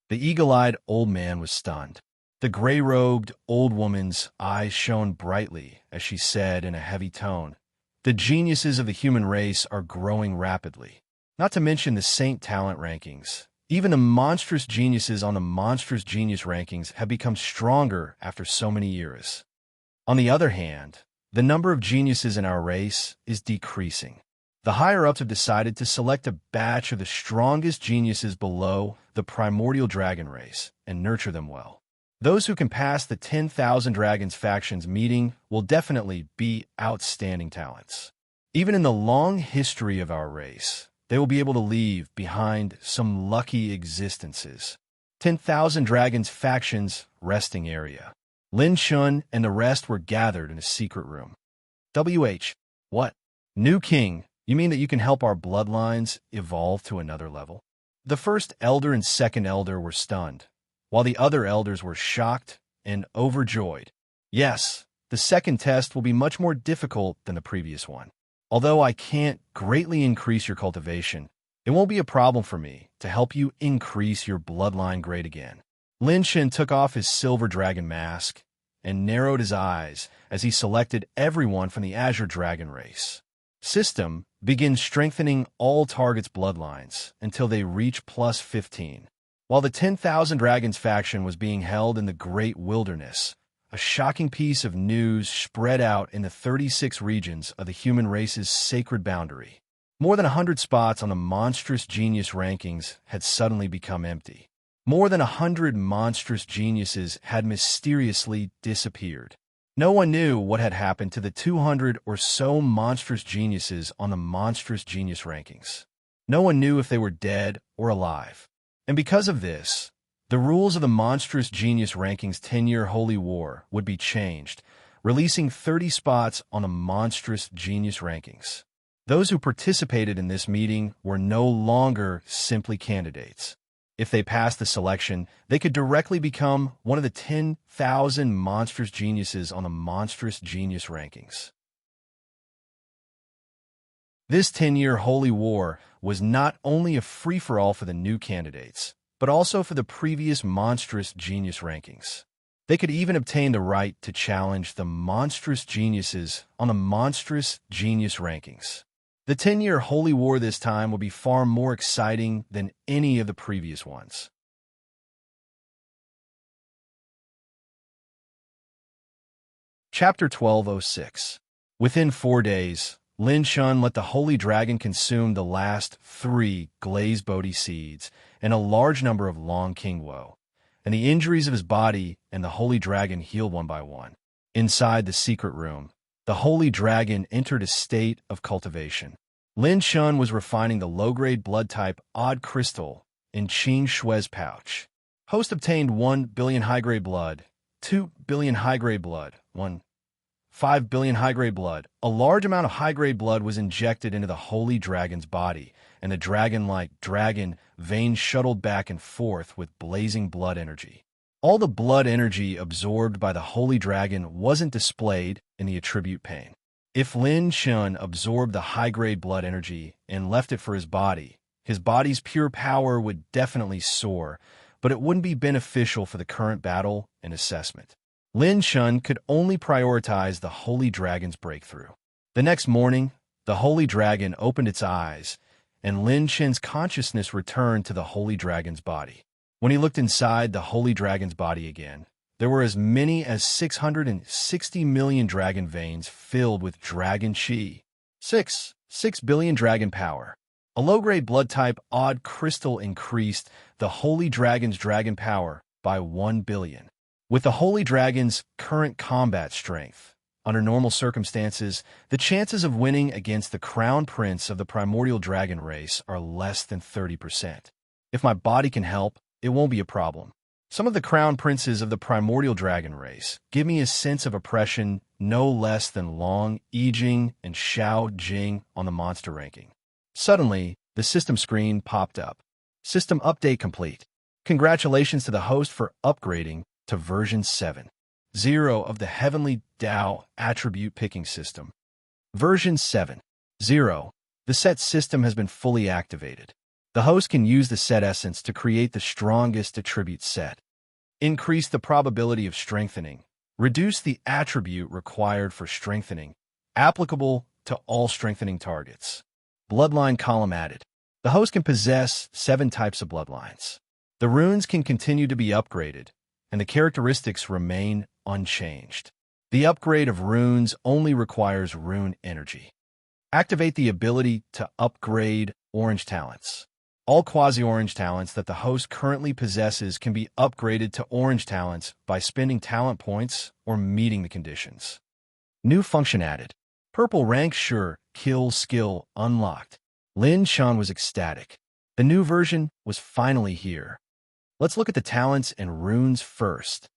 The eagle-eyed old man was stunned. The gray-robed old woman's eyes shone brightly as she said in a heavy tone, "The geniuses of the human race are growing rapidly. Not to mention the saint talent rankings. Even the monstrous geniuses on the monstrous genius rankings have become stronger after so many years. On the other hand, the number of geniuses in our race is decreasing. The higher-ups have decided to select a batch of the strongest geniuses below the primordial dragon race and nurture them well. Those who can pass the 10,000 Dragons factions meeting will definitely be outstanding talents. Even in the long history of our race, they will be able to leave behind some lucky existences. 10,000 Dragons factions resting area. Lin Shun and the rest were gathered in a secret room. What? New king, you mean that you can help our bloodlines evolve to another level? The first elder and second elder were stunned, while the other elders were shocked and overjoyed. Yes, the second test will be much more difficult than the previous one. Although I can't greatly increase your cultivation, it won't be a problem for me to help you increase your bloodline grade again. Lin Shin took off his silver dragon mask and narrowed his eyes as he selected everyone from the Azure Dragon race. System, begin strengthening all targets' bloodlines until they reach plus 15. While the 10,000 Dragons faction was being held in the Great Wilderness, a shocking piece of news spread out in the 36 regions of the human race's sacred boundary. More than 100 spots on the monstrous genius rankings had suddenly become empty. More than 100 monstrous geniuses had mysteriously disappeared. No one knew what had happened to the 200 or so monstrous geniuses on the monstrous genius rankings. No one knew if they were dead or alive. And because of this, the rules of the monstrous genius rankings 10-year holy war would be changed, releasing 30 spots on the monstrous genius rankings. Those who participated in this meeting were no longer simply candidates. If they passed the selection, they could directly become one of the 10,000 monstrous geniuses on the monstrous genius rankings. This 10-year holy war was not only a free-for-all for the new candidates, but also for the previous monstrous genius rankings. They could even obtain the right to challenge the monstrous geniuses on the monstrous genius rankings. The 10-year holy war this time will be far more exciting than any of the previous ones. Chapter 1206. Within 4 days, Lin Shun let the Holy Dragon consume the last 3 Glaze Bodhi seeds and a large number of Long King Woe, and the injuries of his body and the Holy Dragon healed one by one. Inside the secret room, the Holy Dragon entered a state of cultivation. Lin Shun was refining the low-grade blood-type Odd Crystal in Qing Shui's pouch. Host obtained 1 billion high-grade blood, 2 billion high-grade blood, 5 billion high-grade blood. A large amount of high-grade blood was injected into the Holy Dragon's body, and the dragon-like dragon veins shuttled back and forth with blazing blood energy. All the blood energy absorbed by the Holy Dragon wasn't displayed in the attribute pane. If Lin Shun absorbed the high-grade blood energy and left it for his body's pure power would definitely soar, but it wouldn't be beneficial for the current battle and assessment. Lin Shun could only prioritize the Holy Dragon's breakthrough. The next morning, the Holy Dragon opened its eyes, and Lin Shun's consciousness returned to the Holy Dragon's body. When he looked inside the Holy Dragon's body again, there were as many as 660 million dragon veins filled with dragon chi. 6 billion dragon power. A low-grade blood-type Odd Crystal increased the Holy Dragon's dragon power by 1 billion. With the Holy Dragon's current combat strength, under normal circumstances, the chances of winning against the Crown Prince of the Primordial Dragon race are less than 30%. If my body can help, it won't be a problem. Some of the Crown Princes of the Primordial Dragon race give me a sense of oppression no less than Long Yijing and Xiao Jing on the monster ranking. Suddenly, the system screen popped up. System update complete. Congratulations to the host for upgrading to version 7.0 of the Heavenly Tao attribute picking system. Version 7.0. The set system has been fully activated. The host can use the set essence to create the strongest attribute set. Increase the probability of strengthening. Reduce the attribute required for strengthening, applicable to all strengthening targets. Bloodline column added. The host can possess 7 types of bloodlines. The runes can continue to be upgraded, and the characteristics remain unchanged. The upgrade of runes only requires rune energy. Activate the ability to upgrade orange talents. All quasi-orange talents that the host currently possesses can be upgraded to orange talents by spending talent points or meeting the conditions. New function added. Purple rank sure kill skill unlocked. Lin Shan was ecstatic. The new version was finally here. Let's look at the talents and runes first.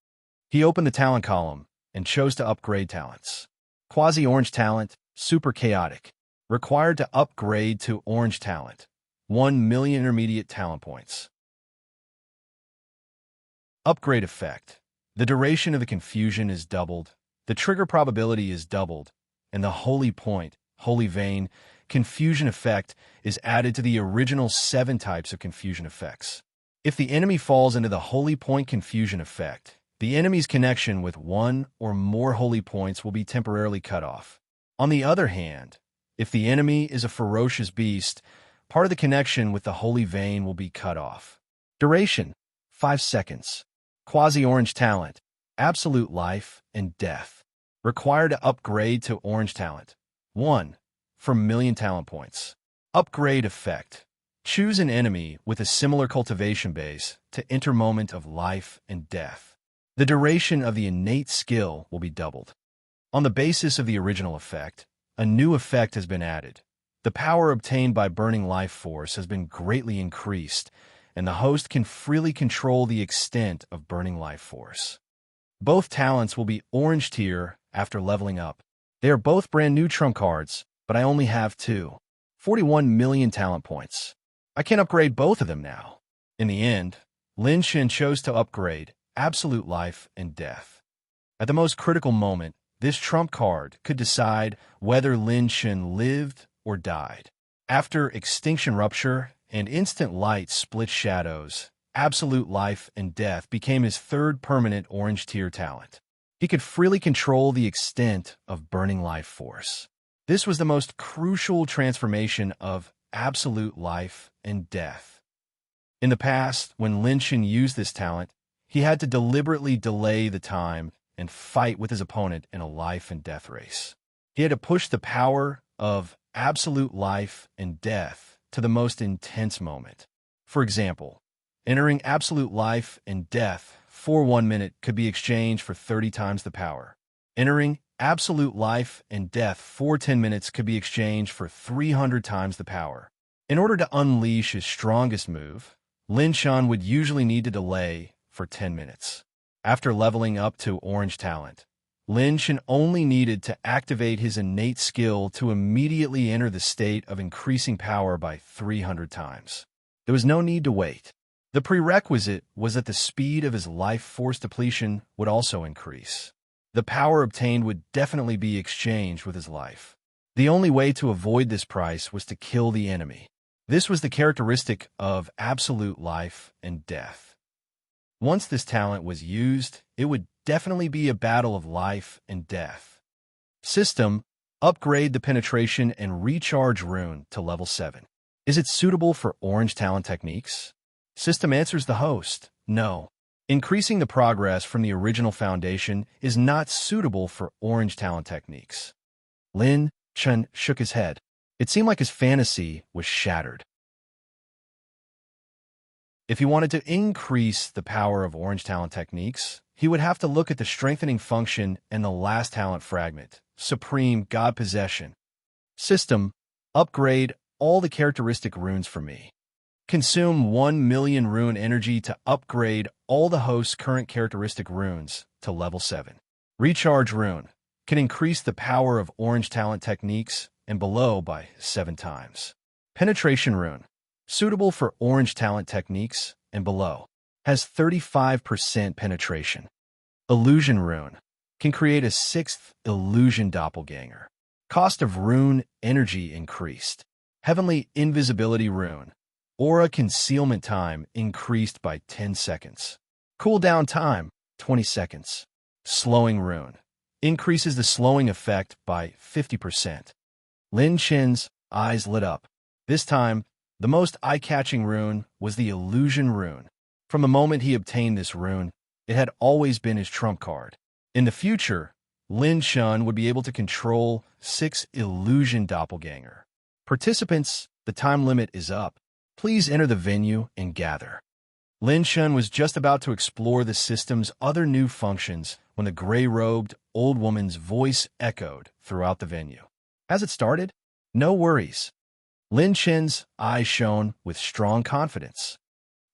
He opened the talent column and chose to upgrade talents. Quasi-orange talent, super chaotic. Required to upgrade to orange talent. 1 million intermediate talent points. Upgrade effect. The duration of the confusion is doubled. The trigger probability is doubled. And the holy point, holy vein, confusion effect is added to the original 7 types of confusion effects. If the enemy falls into the holy point confusion effect, the enemy's connection with 1 or more holy points will be temporarily cut off. On the other hand, if the enemy is a ferocious beast, part of the connection with the holy vein will be cut off. Duration, 5 seconds. Quasi-orange talent, absolute life and death. Required to upgrade to orange talent. 1 for million talent points. Upgrade effect. Choose an enemy with a similar cultivation base to enter moment of life and death. The duration of the innate skill will be doubled. On the basis of the original effect, a new effect has been added. The power obtained by burning life force has been greatly increased, and the host can freely control the extent of burning life force. Both talents will be orange tier after leveling up. They are both brand new trump cards, but I only have 2. 41 million talent points. I can upgrade both of them now. In the end, Lin Shan chose to upgrade absolute life and death. At the most critical moment, this trump card could decide whether Lin Shan lived or died. After extinction rupture and instant light split shadows, absolute life and death became his 3rd permanent orange tier talent. He could freely control the extent of burning life force. This was the most crucial transformation of absolute life and death. In the past, when Lin Shan used this talent, he had to deliberately delay the time and fight with his opponent in a life and death race. He had to push the power of absolute life and death to the most intense moment. For example, entering absolute life and death for 1 minute could be exchanged for 30 times the power. Entering absolute life and death for 10 minutes could be exchanged for 300 times the power. In order to unleash his strongest move, Lin Shan would usually need to delay for 10 minutes. After leveling up to orange talent, Lin Shan only needed to activate his innate skill to immediately enter the state of increasing power by 300 times. There was no need to wait. The prerequisite was that the speed of his life force depletion would also increase. The power obtained would definitely be exchanged with his life. The only way to avoid this price was to kill the enemy. This was the characteristic of absolute life and death. Once this talent was used, it would definitely be a battle of life and death. System, upgrade the penetration and recharge rune to level 7. Is it suitable for orange talent techniques? System answers the host, no. Increasing the progress from the original foundation is not suitable for orange talent techniques. Lin Shan shook his head. It seemed like his fantasy was shattered. If he wanted to increase the power of orange talent techniques, he would have to look at the strengthening function and the last talent fragment, Supreme God Possession. System, upgrade all the characteristic runes for me. Consume 1 million rune energy to upgrade all the host's current characteristic runes to level 7. Recharge rune can increase the power of orange talent techniques and below by 7 times. Penetration rune, suitable for orange talent techniques and below. has 35% penetration. Illusion rune can create a sixth illusion doppelganger. Cost of rune energy increased. Heavenly invisibility rune. Aura concealment time increased by 10 seconds. Cooldown time, 20 seconds. Slowing rune increases the slowing effect by 50%. Lin Chen's eyes lit up. This time, the most eye-catching rune was the illusion rune. From the moment he obtained this rune, it had always been his trump card. In the future, Lin Chen would be able to control 6 illusion doppelganger. Participants, the time limit is up. Please enter the venue and gather. Lin Chen was just about to explore the system's other new functions when the gray-robed old woman's voice echoed throughout the venue. Has it started? No worries. Lin Chen's eyes shone with strong confidence.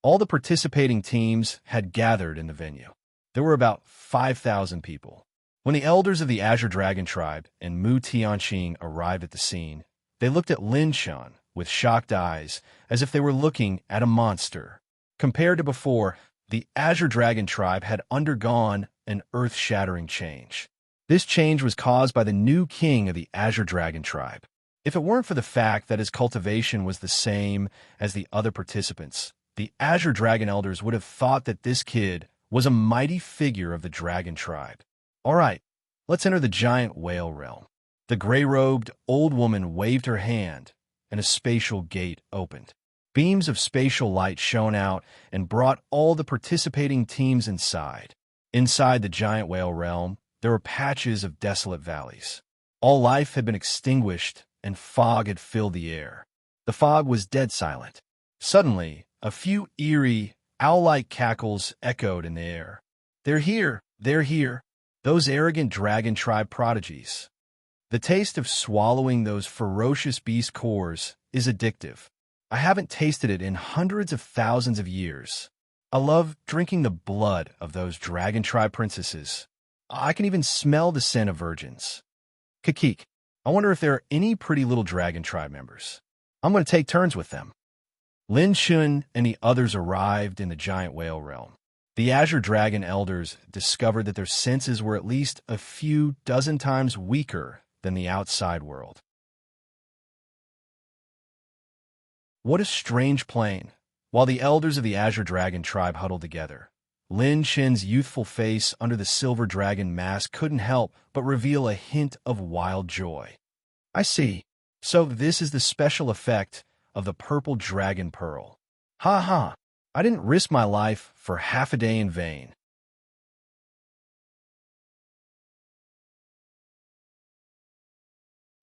All the participating teams had gathered in the venue. There were about 5,000 people. When the elders of the Azure Dragon tribe and Mu Tianqing arrived at the scene, they looked at Lin Chen with shocked eyes, as if they were looking at a monster. Compared to before, the Azure Dragon tribe had undergone an earth-shattering change. This change was caused by the new king of the Azure Dragon tribe. If it weren't for the fact that his cultivation was the same as the other participants, the Azure Dragon elders would have thought that this kid was a mighty figure of the dragon tribe. All right, let's enter the giant whale realm. The gray-robed old woman waved her hand, and a spatial gate opened. Beams of spatial light shone out and brought all the participating teams inside. Inside the giant whale realm, there were patches of desolate valleys. All life had been extinguished, and fog had filled the air. The fog was dead silent. Suddenly, a few eerie, owl-like cackles echoed in the air. They're here! They're here! Those arrogant dragon tribe prodigies. The taste of swallowing those ferocious beast cores is addictive. I haven't tasted it in hundreds of thousands of years. I love drinking the blood of those dragon tribe princesses. I can even smell the scent of virgins. Kakik, I wonder if there are any pretty little dragon tribe members. I'm going to take turns with them. Lin Shun and the others arrived in the giant whale realm. The Azure Dragon elders discovered that their senses were at least a few dozen times weaker than the outside world. What a strange plane! While the elders of the Azure Dragon tribe huddled together, Lin Chen's youthful face under the silver dragon mask couldn't help but reveal a hint of wild joy. I see. So this is the special effect of the purple dragon pearl. Ha ha! I didn't risk my life for half a day in vain.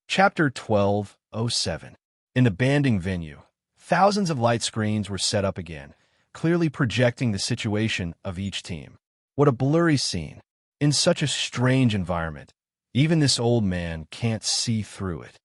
Chapter 12:07. In the banding venue, thousands of light screens were set up again, clearly projecting the situation of each team. What a blurry scene. In such a strange environment, even this old man can't see through it.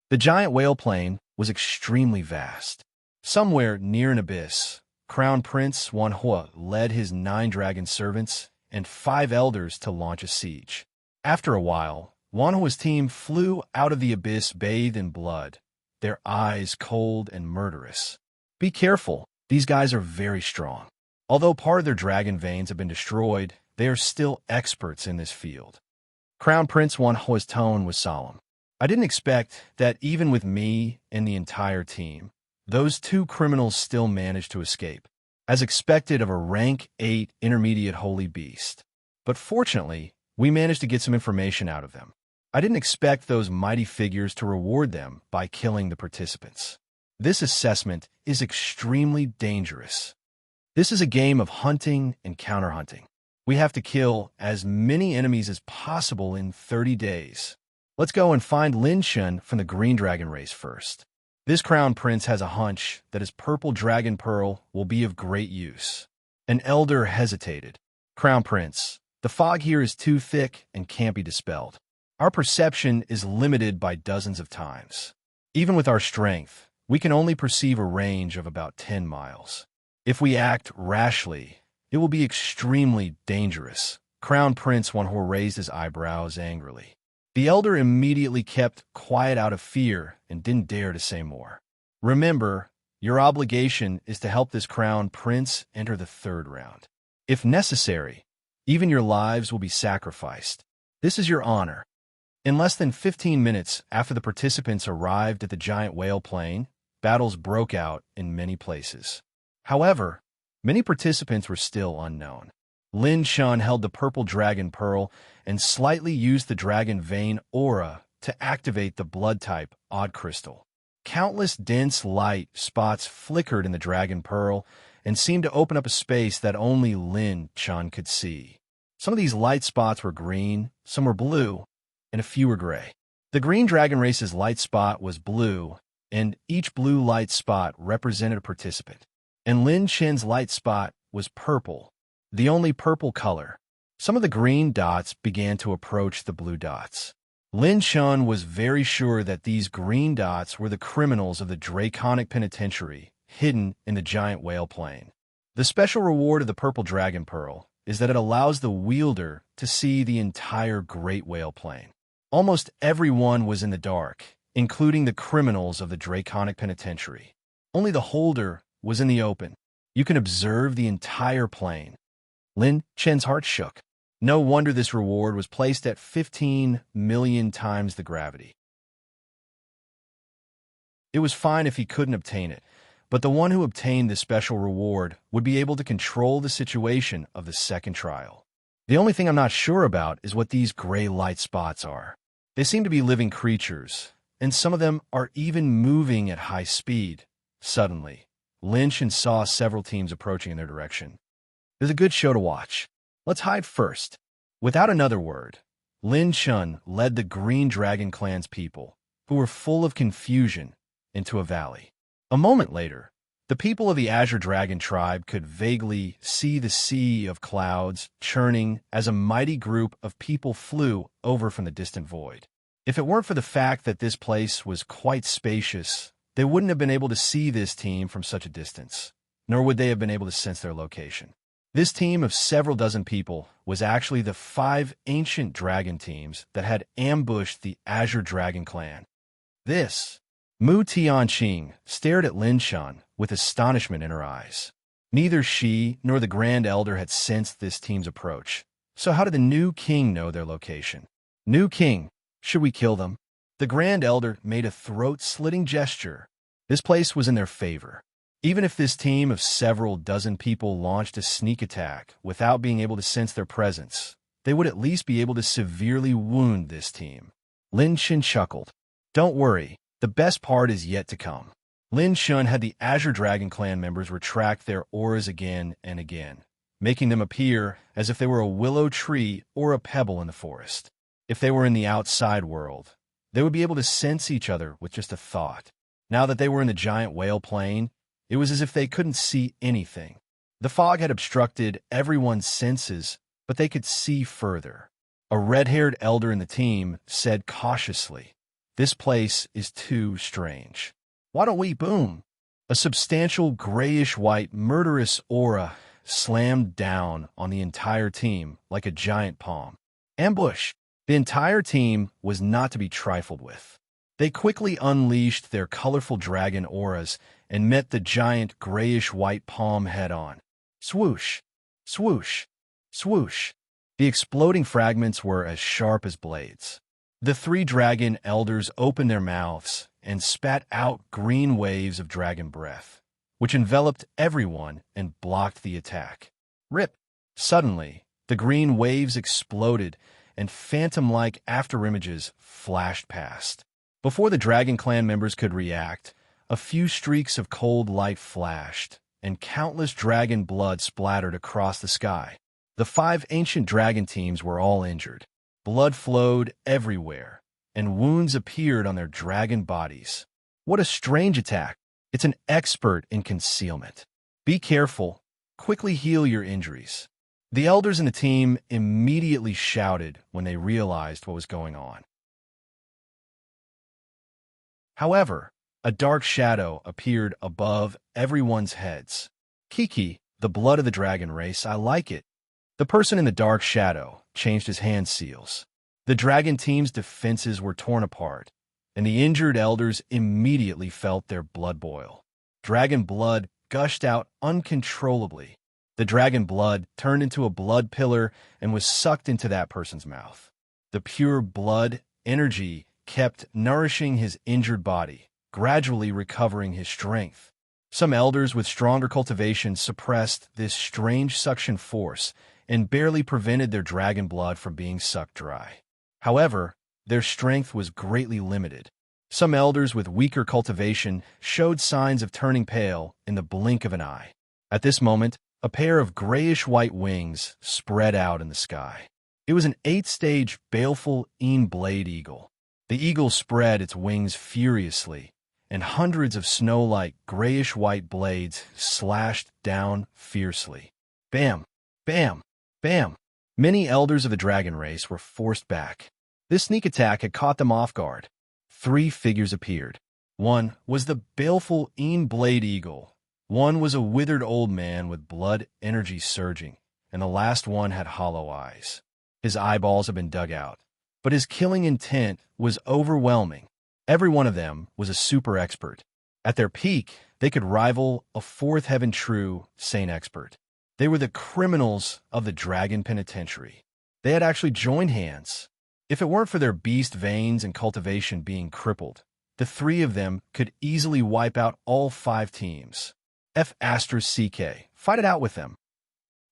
The giant whale plane was extremely vast. Somewhere near an abyss, Crown Prince Wanhua led his 9 dragon servants and 5 elders to launch a siege. After a while, Wanhua's team flew out of the abyss bathed in blood, their eyes cold and murderous. Be careful, these guys are very strong. Although part of their dragon veins have been destroyed, they are still experts in this field. Crown Prince Wanhua's tone was solemn. I didn't expect that even with me and the entire team, those 2 criminals still managed to escape, as expected of a rank 8 intermediate holy beast. But fortunately, we managed to get some information out of them. I didn't expect those mighty figures to reward them by killing the participants. This assessment is extremely dangerous. This is a game of hunting and counter-hunting. We have to kill as many enemies as possible in 30 days. Let's go and find Lin Shun from the Green Dragon race first. This crown prince has a hunch that his purple dragon pearl will be of great use. An elder hesitated. Crown Prince, the fog here is too thick and can't be dispelled. Our perception is limited by dozens of times. Even with our strength, we can only perceive a range of about 10 miles. If we act rashly, it will be extremely dangerous. Crown Prince Wanhua raised his eyebrows angrily. The elder immediately kept quiet out of fear and didn't dare to say more. Remember, Your obligation is to help this crown prince enter the third round. If necessary, even your lives will be sacrificed. This is your honor. In less than 15 minutes after the participants arrived at the giant whale plain, battles broke out in many places. However, many participants were still unknown. Lin Shun held the purple dragon pearl and slightly used the dragon vein aura to activate the blood-type odd crystal. Countless dense light spots flickered in the dragon pearl and seemed to open up a space that only Lin Shun could see. Some of these light spots were green, some were blue, and a few were gray. The green dragon race's light spot was blue, and each blue light spot represented a participant. And Lin Chen's light spot was purple, the only purple color. Some of the green dots began to approach the blue dots. Lin Shun was very sure that these green dots were the criminals of the Draconic Penitentiary hidden in the giant whale plain. The special reward of the purple dragon pearl is that it allows the wielder to see the entire great whale plain. Almost everyone was in the dark, including the criminals of the Draconic Penitentiary. Only the holder was in the open. You can observe the entire plain. Lin Chen's heart shook. No wonder this reward was placed at 15 million times the gravity. It was fine if he couldn't obtain it, but the one who obtained this special reward would be able to control the situation of the second trial. The only thing I'm not sure about is what these gray light spots are. They seem to be living creatures, and some of them are even moving at high speed. Suddenly, Lin Chen saw several teams approaching in their direction. It was a good show to watch. Let's hide first. Without another word, Lin Shun led the Green Dragon Clan's people, who were full of confusion, into a valley. A moment later, the people of the Azure Dragon tribe could vaguely see the sea of clouds churning as a mighty group of people flew over from the distant void. If it weren't for the fact that this place was quite spacious, they wouldn't have been able to see this team from such a distance, nor would they have been able to sense their location. This team of several dozen people was actually the 5 ancient dragon teams that had ambushed the Azure Dragon Clan. Mu Tianqing stared at Lin Shun with astonishment in her eyes. Neither she nor the Grand Elder had sensed this team's approach. So how did the new king know their location? New king, should we kill them? The Grand Elder made a throat-slitting gesture. This place was in their favor. Even if this team of several dozen people launched a sneak attack without being able to sense their presence, they would at least be able to severely wound this team. Lin Shun chuckled. Don't worry, the best part is yet to come. Lin Shun had the Azure Dragon Clan members retract their auras again and again, making them appear as if they were a willow tree or a pebble in the forest. If they were in the outside world, they would be able to sense each other with just a thought. Now that they were in the giant whale plain, it was as if they couldn't see anything. The fog had obstructed everyone's senses, but they could see further. A red-haired elder in the team said cautiously, "This place is too strange. Why don't we boom?" A substantial grayish-white murderous aura slammed down on the entire team like a giant palm. Ambush! The entire team was not to be trifled with. They quickly unleashed their colorful dragon auras and met the giant grayish-white palm head-on. Swoosh! Swoosh! Swoosh! The exploding fragments were as sharp as blades. The 3 dragon elders opened their mouths and spat out green waves of dragon breath, which enveloped everyone and blocked the attack. Rip! Suddenly, the green waves exploded and phantom-like afterimages flashed past. Before the Dragon Clan members could react, a few streaks of cold light flashed, and countless dragon blood splattered across the sky. The 5 ancient dragon teams were all injured. Blood flowed everywhere, and wounds appeared on their dragon bodies. What a strange attack! It's an expert in concealment. Be careful. Quickly heal your injuries. The elders in the team immediately shouted when they realized what was going on. However, a dark shadow appeared above everyone's heads. Kiki, the blood of the dragon race, I like it. The person in the dark shadow changed his hand seals. The dragon team's defenses were torn apart, and the injured elders immediately felt their blood boil. dragon blood gushed out uncontrollably. The dragon blood turned into a blood pillar and was sucked into that person's mouth. The pure blood energy kept nourishing his injured body, gradually recovering his strength. Some elders with stronger cultivation suppressed this strange suction force and barely prevented their dragon blood from being sucked dry. However, their strength was greatly limited. Some elders with weaker cultivation showed signs of turning pale in the blink of an eye. At this moment, a pair of grayish-white wings spread out in the sky. It was an 8-stage baleful blade eagle. The eagle spread its wings furiously, and hundreds of snow-like grayish-white blades slashed down fiercely. Bam! Bam! Bam! Many elders of the dragon race were forced back. This sneak attack had caught them off guard. 3 figures appeared. One was the baleful blade eagle. One was a withered old man with blood energy surging, and the last one had hollow eyes. His eyeballs had been dug out, but his killing intent was overwhelming. Every one of them was a super expert. At their peak, they could rival a 4th heaven true saint expert. They were the criminals of the dragon penitentiary. They had actually joined hands. If it weren't for their beast veins and cultivation being crippled, the 3 of them could easily wipe out all 5 teams. F***CK, fight it out with them.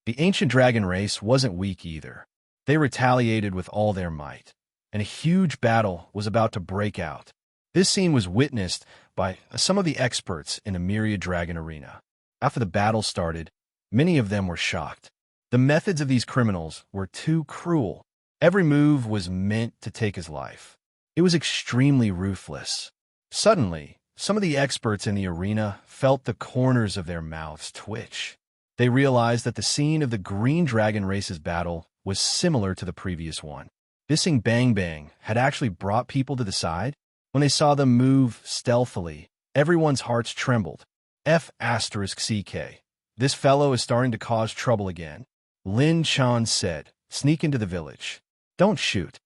The ancient dragon race wasn't weak either. They retaliated with all their might, and a huge battle was about to break out. This scene was witnessed by some of the experts in the Myriad Dragon Arena. After the battle started, many of them were shocked. The methods of these criminals were too cruel. Every move was meant to take his life. It was extremely ruthless. Suddenly, some of the experts in the arena felt the corners of their mouths twitch. They realized that the scene of the Green Dragon Race's battle was similar to the previous one. Bissing Bang Bang had actually brought people to the side. When they saw them move stealthily, everyone's hearts trembled. F***CK. This fellow is starting to cause trouble again. Lin Chan said, sneak into the village. Don't shoot.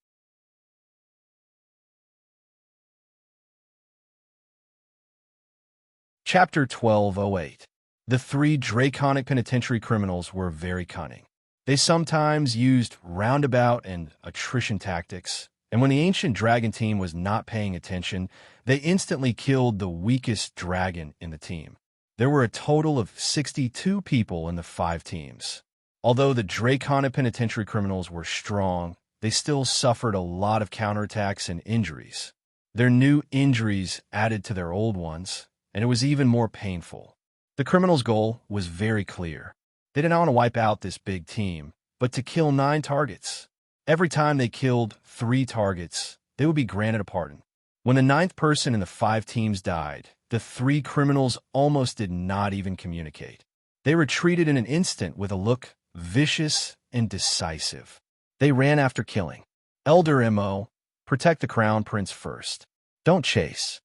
Chapter 1208. The 3 draconic penitentiary criminals were very cunning. They sometimes used roundabout and attrition tactics, and when the ancient dragon team was not paying attention, they instantly killed the weakest dragon in the team. There were a total of 62 people in the 5 teams. Although the draconic penitentiary criminals were strong, they still suffered a lot of counterattacks and injuries. Their new injuries added to their old ones, and it was even more painful. The criminals' goal was very clear. They didn't want to wipe out this big team, but to kill 9 targets. Every time they killed 3 targets, they would be granted a pardon. When the 9th person in the 5 teams died, the 3 criminals almost did not even communicate. They retreated in an instant with a look vicious and decisive. They ran after killing. Elder MO, protect the crown prince first. Don't chase.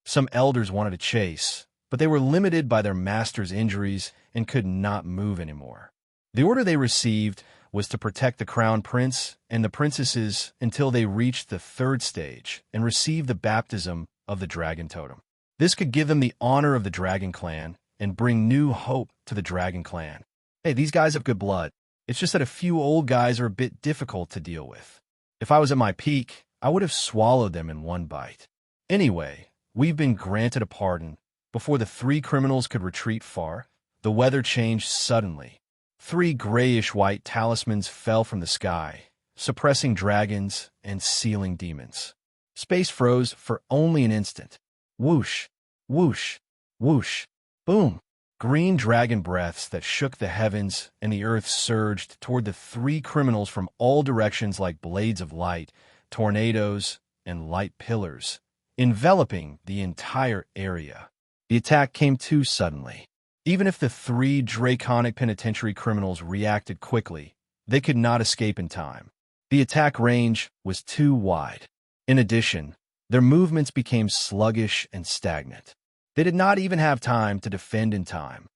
Some elders wanted to chase, but they were limited by their master's injuries and could not move anymore. The order they received was to protect the crown prince and the princesses until they reached the 3rd stage and received the baptism of the dragon totem. This could give them the honor of the dragon clan and bring new hope to the dragon clan. Hey, these guys have good blood. It's just that a few old guys are a bit difficult to deal with. If I was at my peak, I would have swallowed them in one bite. Anyway, we've been granted a pardon. Before the 3 criminals could retreat far, the weather changed suddenly. 3 grayish-white talismans fell from the sky, suppressing dragons and sealing demons. Space froze for only an instant. Whoosh, whoosh, whoosh, boom. Green dragon breaths that shook the heavens and the earth surged toward the 3 criminals from all directions like blades of light, tornadoes, and light pillars, enveloping the entire area. The attack came too suddenly. Even if the 3 draconic penitentiary criminals reacted quickly, they could not escape in time. The attack range was too wide. In addition, their movements became sluggish and stagnant. They did not even have time to defend in time.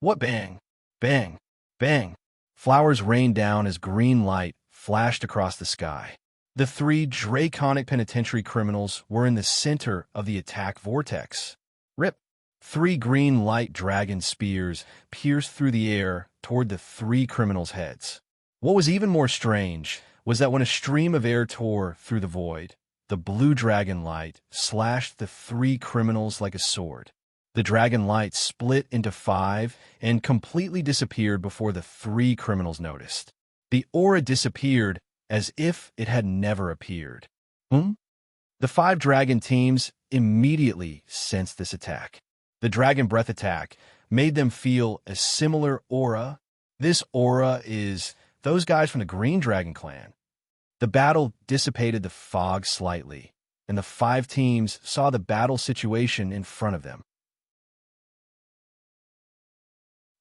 What bang, bang, bang. Flowers rained down as green light flashed across the sky. The 3 draconic penitentiary criminals were in the center of the attack vortex. Rip. 3 green light dragon spears pierced through the air toward the 3 criminals' heads. What was even more strange was that when a stream of air tore through the void, the blue dragon light slashed the 3 criminals like a sword. The dragon light split into 5 and completely disappeared before the 3 criminals noticed. The aura disappeared as if it had never appeared. The 5 dragon teams immediately sensed this attack. The dragon breath attack made them feel a similar aura. This aura is those guys from the Green Dragon clan. The battle dissipated the fog slightly, and the 5 teams saw the battle situation in front of them.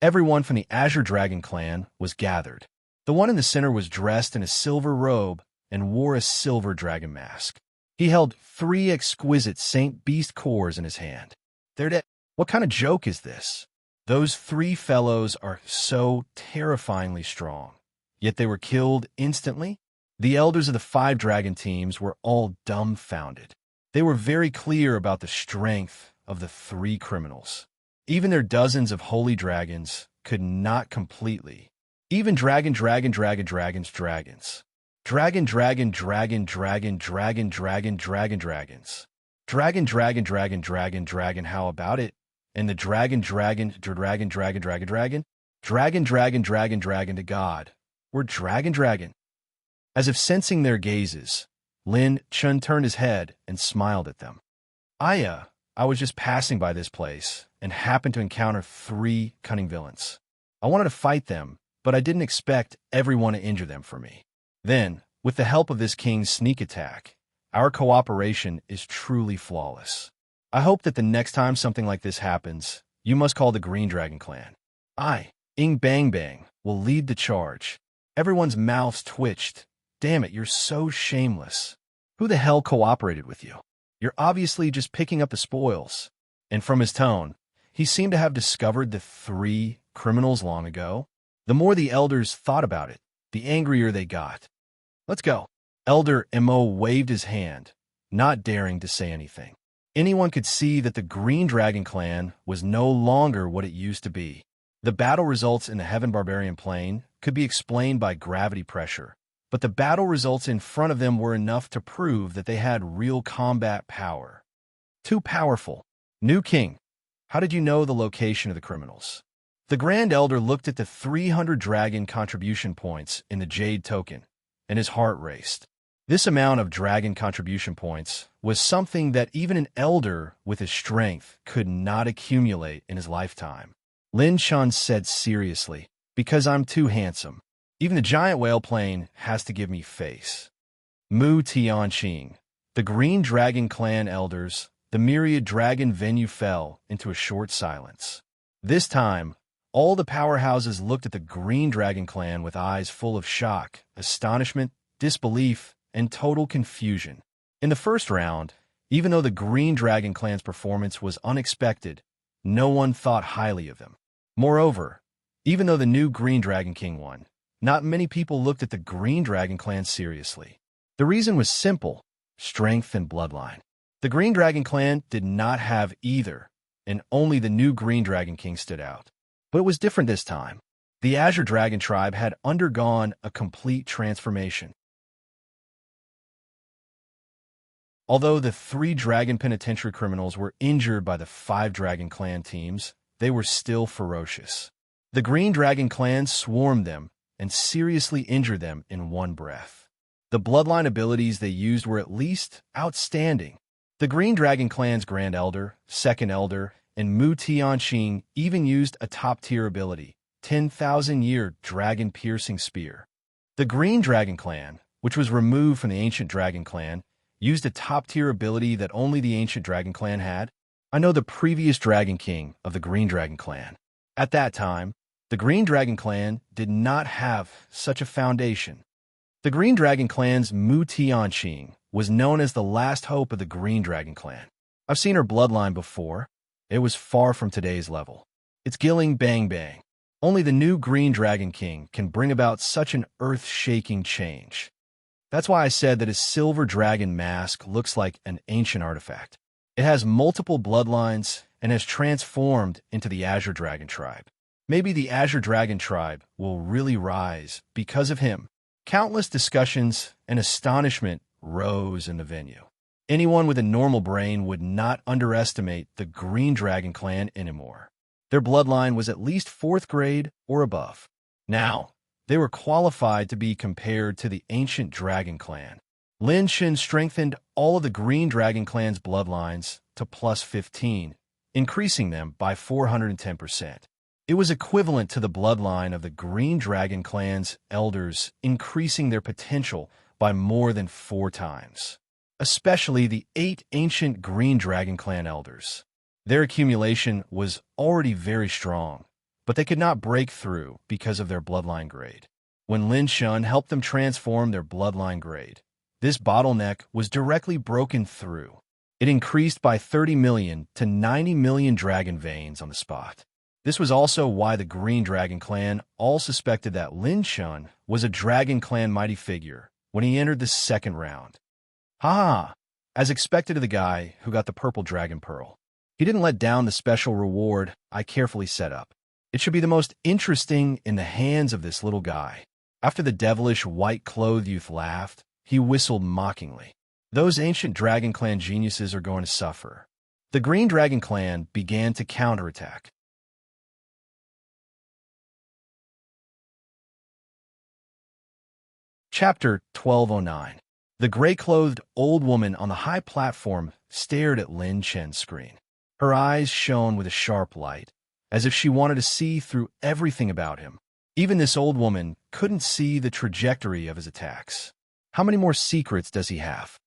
Everyone from the Azure Dragon clan was gathered. The one in the center was dressed in a silver robe and wore a silver dragon mask. He held 3 exquisite Saint Beast cores in his hand. They're dead. What kind of joke is this? Those 3 fellows are so terrifyingly strong, yet they were killed instantly? The elders of the 5 dragon teams were all dumbfounded. They were very clear about the strength of the 3 criminals. Even their dozens of holy dragons could not completely. Even dragons. Dragon, dragons. Dragon, dragons. How about it? And the dragon to God. We're dragon. As if sensing their gazes, Lin Chun turned his head and smiled at them. I was just passing by this place and happened to encounter 3 cunning villains. I wanted to fight them, but I didn't expect everyone to injure them for me. Then, with the help of this king's sneak attack, our cooperation is truly flawless. I hope that the next time something like this happens, you must call the Green Dragon clan. I, Ing Bang Bang, will lead the charge. Everyone's mouths twitched. Damn it, you're so shameless. Who the hell cooperated with you? You're obviously just picking up the spoils. And from his tone, he seemed to have discovered the 3 criminals long ago. The more the elders thought about it, the angrier they got. Let's go. Elder Mo waved his hand, not daring to say anything. Anyone could see that the Green Dragon clan was no longer what it used to be. The battle results in the Heaven Barbarian Plain could be explained by gravity pressure, but the battle results in front of them were enough to prove that they had real combat power. Too powerful. New King, how did you know the location of the criminals? The Grand Elder looked at the 300 dragon contribution points in the Jade token, and his heart raced. This amount of dragon contribution points was something that even an elder with his strength could not accumulate in his lifetime. Lin Chun said seriously, because I'm too handsome. Even the giant whale plane has to give me face. Mu Tianqing, the Green Dragon clan elders, the myriad dragon venue fell into a short silence. This time, all the powerhouses looked at the Green Dragon clan with eyes full of shock, astonishment, disbelief, and total confusion. In the first round, even though the Green Dragon clan's performance was unexpected, no one thought highly of them. Moreover, even though the new Green Dragon King won, not many people looked at the Green Dragon clan seriously. The reason was simple: strength and bloodline. The Green Dragon clan did not have either, and only the new Green Dragon King stood out. But it was different this time. The Azure Dragon tribe had undergone a complete transformation. Although the 3 dragon penitentiary criminals were injured by the 5 dragon clan teams, they were still ferocious. The Green Dragon clan swarmed them and seriously injured them in one breath. The bloodline abilities they used were at least outstanding. The Green Dragon clan's Grand Elder, Second Elder, and Mu Tianqing even used a top-tier ability, 10,000-year dragon-piercing spear. The Green Dragon clan, which was removed from the Ancient Dragon clan, used a top-tier ability that only the Ancient Dragon clan had. I know the previous Dragon King of the Green Dragon clan. At that time, the Green Dragon clan did not have such a foundation. The Green Dragon clan's Mu Tianqing was known as the last hope of the Green Dragon clan. I've seen her bloodline before. It was far from today's level. It's Gilling Bang Bang. Only the new Green Dragon King can bring about such an earth-shaking change. That's why I said that his silver dragon mask looks like an ancient artifact. It has multiple bloodlines and has transformed into the Azure Dragon tribe. Maybe the Azure Dragon tribe will really rise because of him. Countless discussions and astonishment rose in the venue. Anyone with a normal brain would not underestimate the Green Dragon clan anymore. Their bloodline was at least 4th grade or above. Now, they were qualified to be compared to the ancient Dragon clan. Lin Shen strengthened all of the Green Dragon clan's bloodlines to plus 15, increasing them by 410%. It was equivalent to the bloodline of the Green Dragon clan's elders, increasing their potential by more than 4 times. Especially the 8 ancient Green Dragon clan elders. Their accumulation was already very strong, but they could not break through because of their bloodline grade. When Lin Shen helped them transform their bloodline grade, this bottleneck was directly broken through. It increased by 30 million to 90 million dragon veins on the spot. This was also why the Green Dragon clan all suspected that Lin Shen was a Dragon clan mighty figure when he entered the 2nd round. Ha! As expected of the guy who got the purple dragon pearl. He didn't let down the special reward I carefully set up. It should be the most interesting in the hands of this little guy. After the devilish white-clothed youth laughed, he whistled mockingly. Those ancient Dragon clan geniuses are going to suffer. The Green Dragon clan began to counterattack. Chapter 1209. The gray-clothed old woman on the high platform stared at Lin Shen's screen. Her eyes shone with a sharp light, as if she wanted to see through everything about him. Even this old woman couldn't see the trajectory of his attacks. How many more secrets does he have?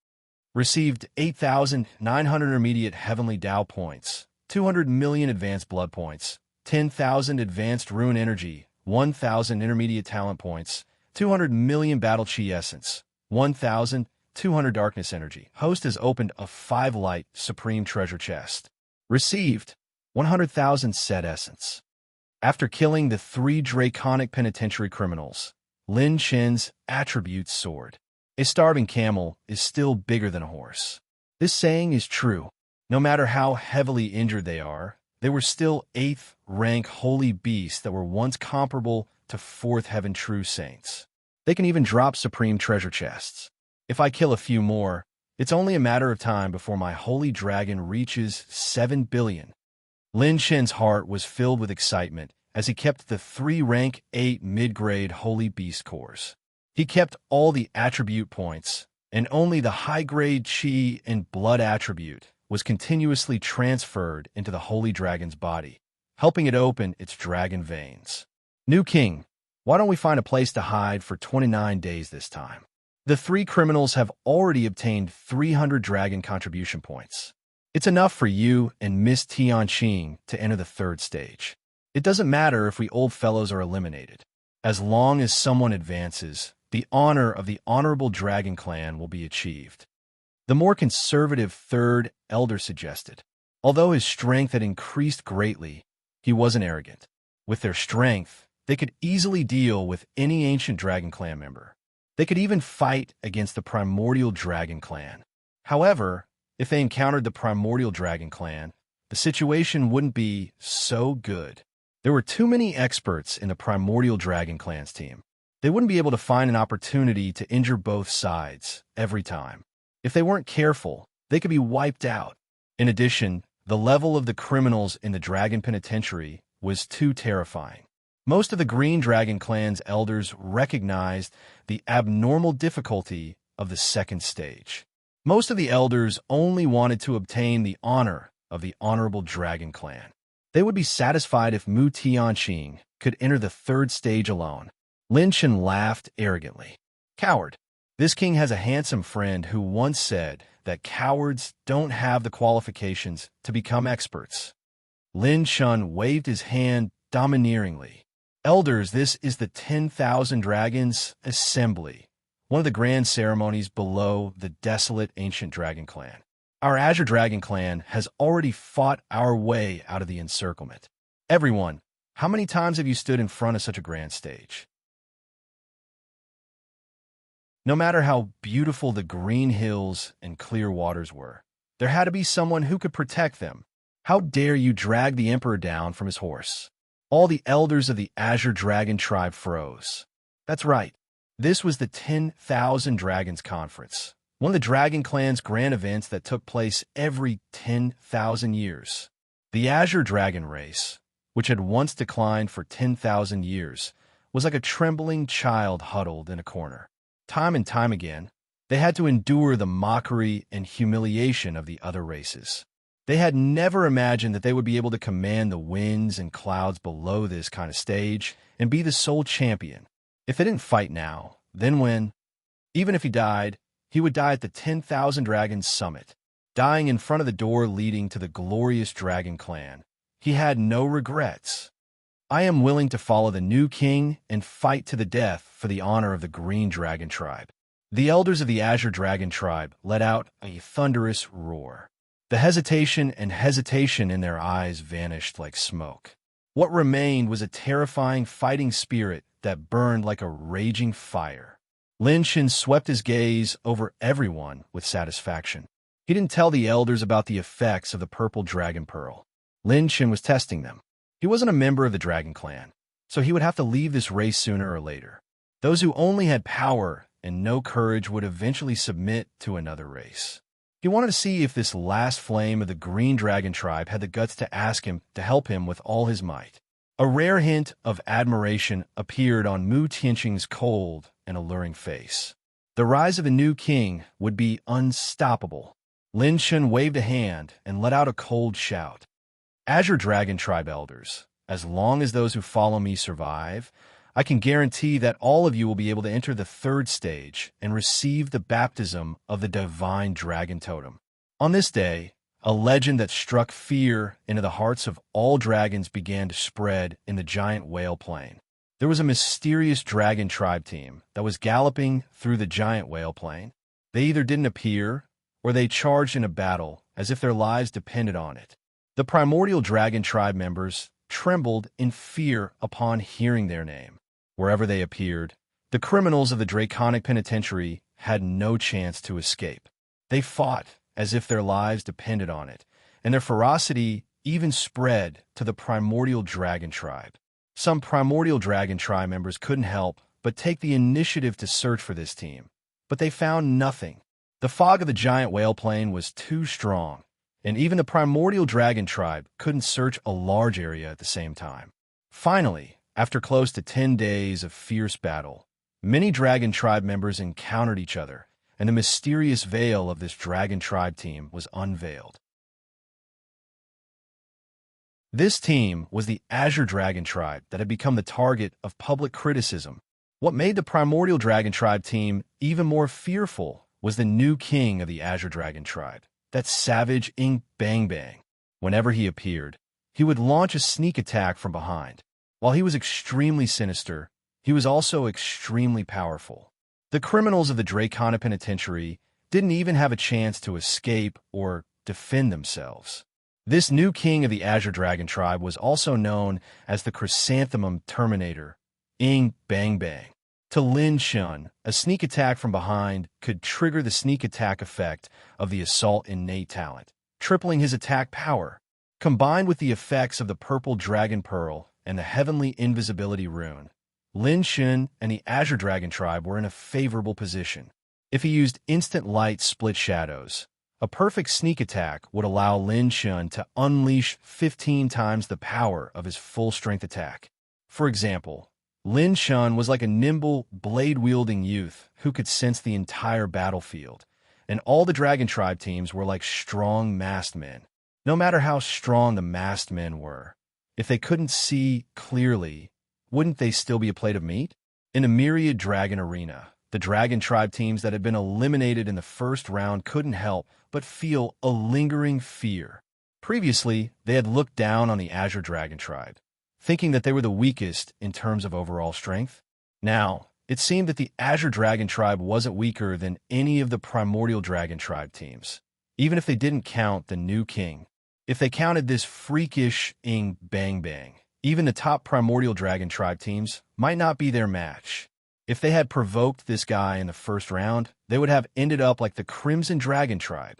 Received 8,900 intermediate heavenly Tao points, 200 million advanced blood points, 10,000 advanced rune energy, 1,000 intermediate talent points, 200 million battle chi essence, 1,200 darkness energy. Host has opened a 5 light supreme treasure chest. Received 100,000 set essence. After killing the 3 draconic penitentiary criminals, Lin Shen's attributes soared. A starving camel is still bigger than a horse. This saying is true. No matter how heavily injured they were still 8th rank holy beasts that were once comparable to 4th heaven true saints. They can even drop supreme treasure chests. If I kill a few more, it's only a matter of time before my holy dragon reaches 7 billion. Lin Shen's heart was filled with excitement as he kept the 3 rank 8 mid-grade holy beast cores. He kept all the attribute points, and only the high-grade chi and blood attribute was continuously transferred into the holy dragon's body, helping it open its dragon veins. New king, why don't we find a place to hide for 29 days this time? The 3 criminals have already obtained 300 dragon contribution points. It's enough for you and Miss Tianqing to enter the 3rd stage. It doesn't matter if we old fellows are eliminated. As long as someone advances, the honor of the Honorable Dragon Clan will be achieved. The more conservative 3rd elder suggested. Although his strength had increased greatly, he wasn't arrogant. With their strength, they could easily deal with any ancient Dragon Clan member. They could even fight against the Primordial Dragon Clan. However, if they encountered the Primordial Dragon Clan, the situation wouldn't be so good. There were too many experts in the Primordial Dragon Clan's team. They wouldn't be able to find an opportunity to injure both sides every time. If they weren't careful, they could be wiped out. In addition, the level of the criminals in the Dragon Penitentiary was too terrifying. Most of the Green Dragon Clan's elders recognized the abnormal difficulty of the 2nd stage. Most of the elders only wanted to obtain the honor of the Honorable Dragon Clan. They would be satisfied if Mu Tianqing could enter the 3rd stage alone. Lin Shen laughed arrogantly. Coward. This king has a handsome friend who once said that cowards don't have the qualifications to become experts. Lin Shen waved his hand domineeringly. Elders, this is the 10,000 Dragons Assembly, one of the grand ceremonies below the desolate ancient Dragon Clan. Our Azure Dragon Clan has already fought our way out of the encirclement. Everyone, how many times have you stood in front of such a grand stage? No matter how beautiful the green hills and clear waters were, there had to be someone who could protect them. How dare you drag the Emperor down from his horse? All the elders of the Azure Dragon tribe froze. That's right. This was the 10,000 Dragons Conference, one of the Dragon Clan's grand events that took place every 10,000 years. The Azure Dragon race, which had once declined for 10,000 years, was like a trembling child huddled in a corner. Time and time again, they had to endure the mockery and humiliation of the other races. They had never imagined that they would be able to command the winds and clouds below this kind of stage and be the sole champion. If they didn't fight now, then when? Even if he died, he would die at the 10,000 Dragons Summit, dying in front of the door leading to the glorious Dragon Clan. He had no regrets. I am willing to follow the new king and fight to the death for the honor of the Green Dragon tribe. The elders of the Azure Dragon tribe let out a thunderous roar. The hesitation in their eyes vanished like smoke. What remained was a terrifying fighting spirit that burned like a raging fire. Lin Shen swept his gaze over everyone with satisfaction. He didn't tell the elders about the effects of the purple dragon pearl. Lin Shen was testing them. He wasn't a member of the Dragon Clan, so he would have to leave this race sooner or later. Those who only had power and no courage would eventually submit to another race. He wanted to see if this last flame of the Green Dragon tribe had the guts to ask him to help him with all his might. A rare hint of admiration appeared on Mu Tianqing's cold and alluring face. The rise of a new king would be unstoppable. Lin Shen waved a hand and let out a cold shout. Azure Dragon tribe elders, as long as those who follow me survive, I can guarantee that all of you will be able to enter the third stage and receive the baptism of the divine dragon totem. On this day, a legend that struck fear into the hearts of all dragons began to spread in the giant whale plain. There was a mysterious dragon tribe team that was galloping through the giant whale plain. They either didn't appear, or they charged in a battle as if their lives depended on it. The primordial dragon tribe members trembled in fear upon hearing their name. Wherever they appeared, the criminals of the Draconic Penitentiary had no chance to escape. They fought as if their lives depended on it, and their ferocity even spread to the primordial dragon tribe. Some primordial dragon tribe members couldn't help but take the initiative to search for this team, but they found nothing. The fog of the giant whale plain was too strong, and even the primordial dragon tribe couldn't search a large area at the same time. Finally, after close to 10 days of fierce battle, many dragon tribe members encountered each other, and the mysterious veil of this dragon tribe team was unveiled. This team was the Azure Dragon tribe that had become the target of public criticism. What made the primordial dragon tribe team even more fearful was the new king of the Azure Dragon tribe, that savage Bang Bang. Whenever he appeared, he would launch a sneak attack from behind. While he was extremely sinister, he was also extremely powerful. The criminals of the Draconic Penitentiary didn't even have a chance to escape or defend themselves. This new king of the Azure Dragon tribe was also known as the Chrysanthemum Terminator, Bang Bang. To Lin Shen, a sneak attack from behind could trigger the sneak attack effect of the assault innate talent, tripling his attack power. Combined with the effects of the purple dragon pearl and the heavenly invisibility rune, Lin Shen and the Azure Dragon tribe were in a favorable position. If he used instant light split shadows, a perfect sneak attack would allow Lin Shen to unleash 15 times the power of his full-strength attack. For example, Lin Shen was like a nimble, blade-wielding youth who could sense the entire battlefield, and all the Dragon Tribe teams were like strong masked men. No matter how strong the masked men were, if they couldn't see clearly, wouldn't they still be a plate of meat? In a myriad dragon arena, the Dragon Tribe teams that had been eliminated in the first round couldn't help but feel a lingering fear. Previously, they had looked down on the Azure Dragon Tribe, thinking that they were the weakest in terms of overall strength. Now, it seemed that the Azure Dragon Tribe wasn't weaker than any of the Primordial Dragon Tribe teams, even if they didn't count the new king. If they counted this freakish Bang Bang, even the top Primordial Dragon Tribe teams might not be their match. If they had provoked this guy in the first round, they would have ended up like the Crimson Dragon Tribe.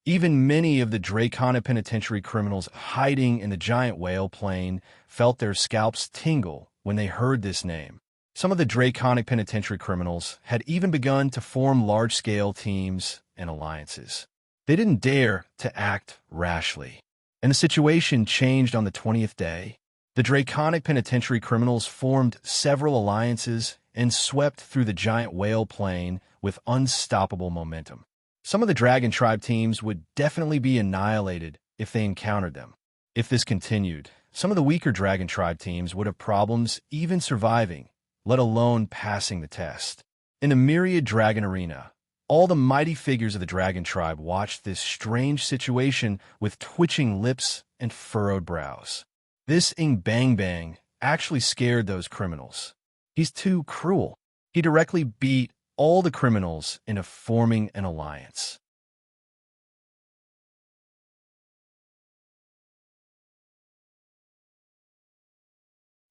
Even many of the Draconic penitentiary criminals hiding in the giant whale plane felt their scalps tingle when they heard this name. Some of the Draconic penitentiary criminals had even begun to form large-scale teams and alliances. They didn't dare to act rashly. And the situation changed on the 20th day. The Draconic penitentiary criminals formed several alliances and swept through the giant whale plane with unstoppable momentum. Some of the Dragon Tribe teams would definitely be annihilated if they encountered them. If this continued, some of the weaker Dragon Tribe teams would have problems even surviving, let alone passing the test. In the Myriad Dragon Arena, all the mighty figures of the Dragon Tribe watched this strange situation with twitching lips and furrowed brows. This Bang actually scared those criminals. He's too cruel. He directly beat all the criminals into forming an alliance.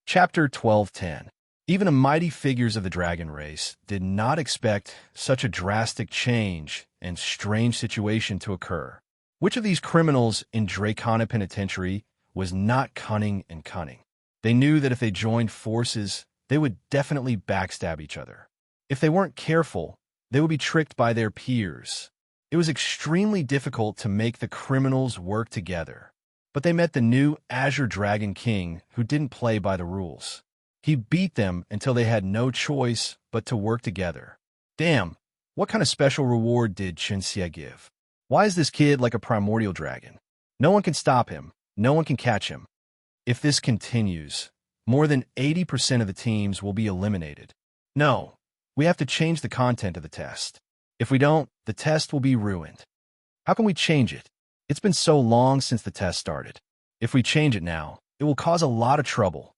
Chapter 12:10. Even the mighty figures of the dragon race did not expect such a drastic change and strange situation to occur. Which of these criminals in Draconic Penitentiary was not cunning and cunning? They knew that if they joined forces, they would definitely backstab each other. If they weren't careful, they would be tricked by their peers. It was extremely difficult to make the criminals work together. But they met the new Azure Dragon King who didn't play by the rules. He beat them until they had no choice but to work together. Damn, what kind of special reward did Chenxia give? Why is this kid like a primordial dragon? No one can stop him. No one can catch him. If this continues, more than 80% of the teams will be eliminated. No, we have to change the content of the test. If we don't, the test will be ruined. How can we change it? It's been so long since the test started. If we change it now, it will cause a lot of trouble.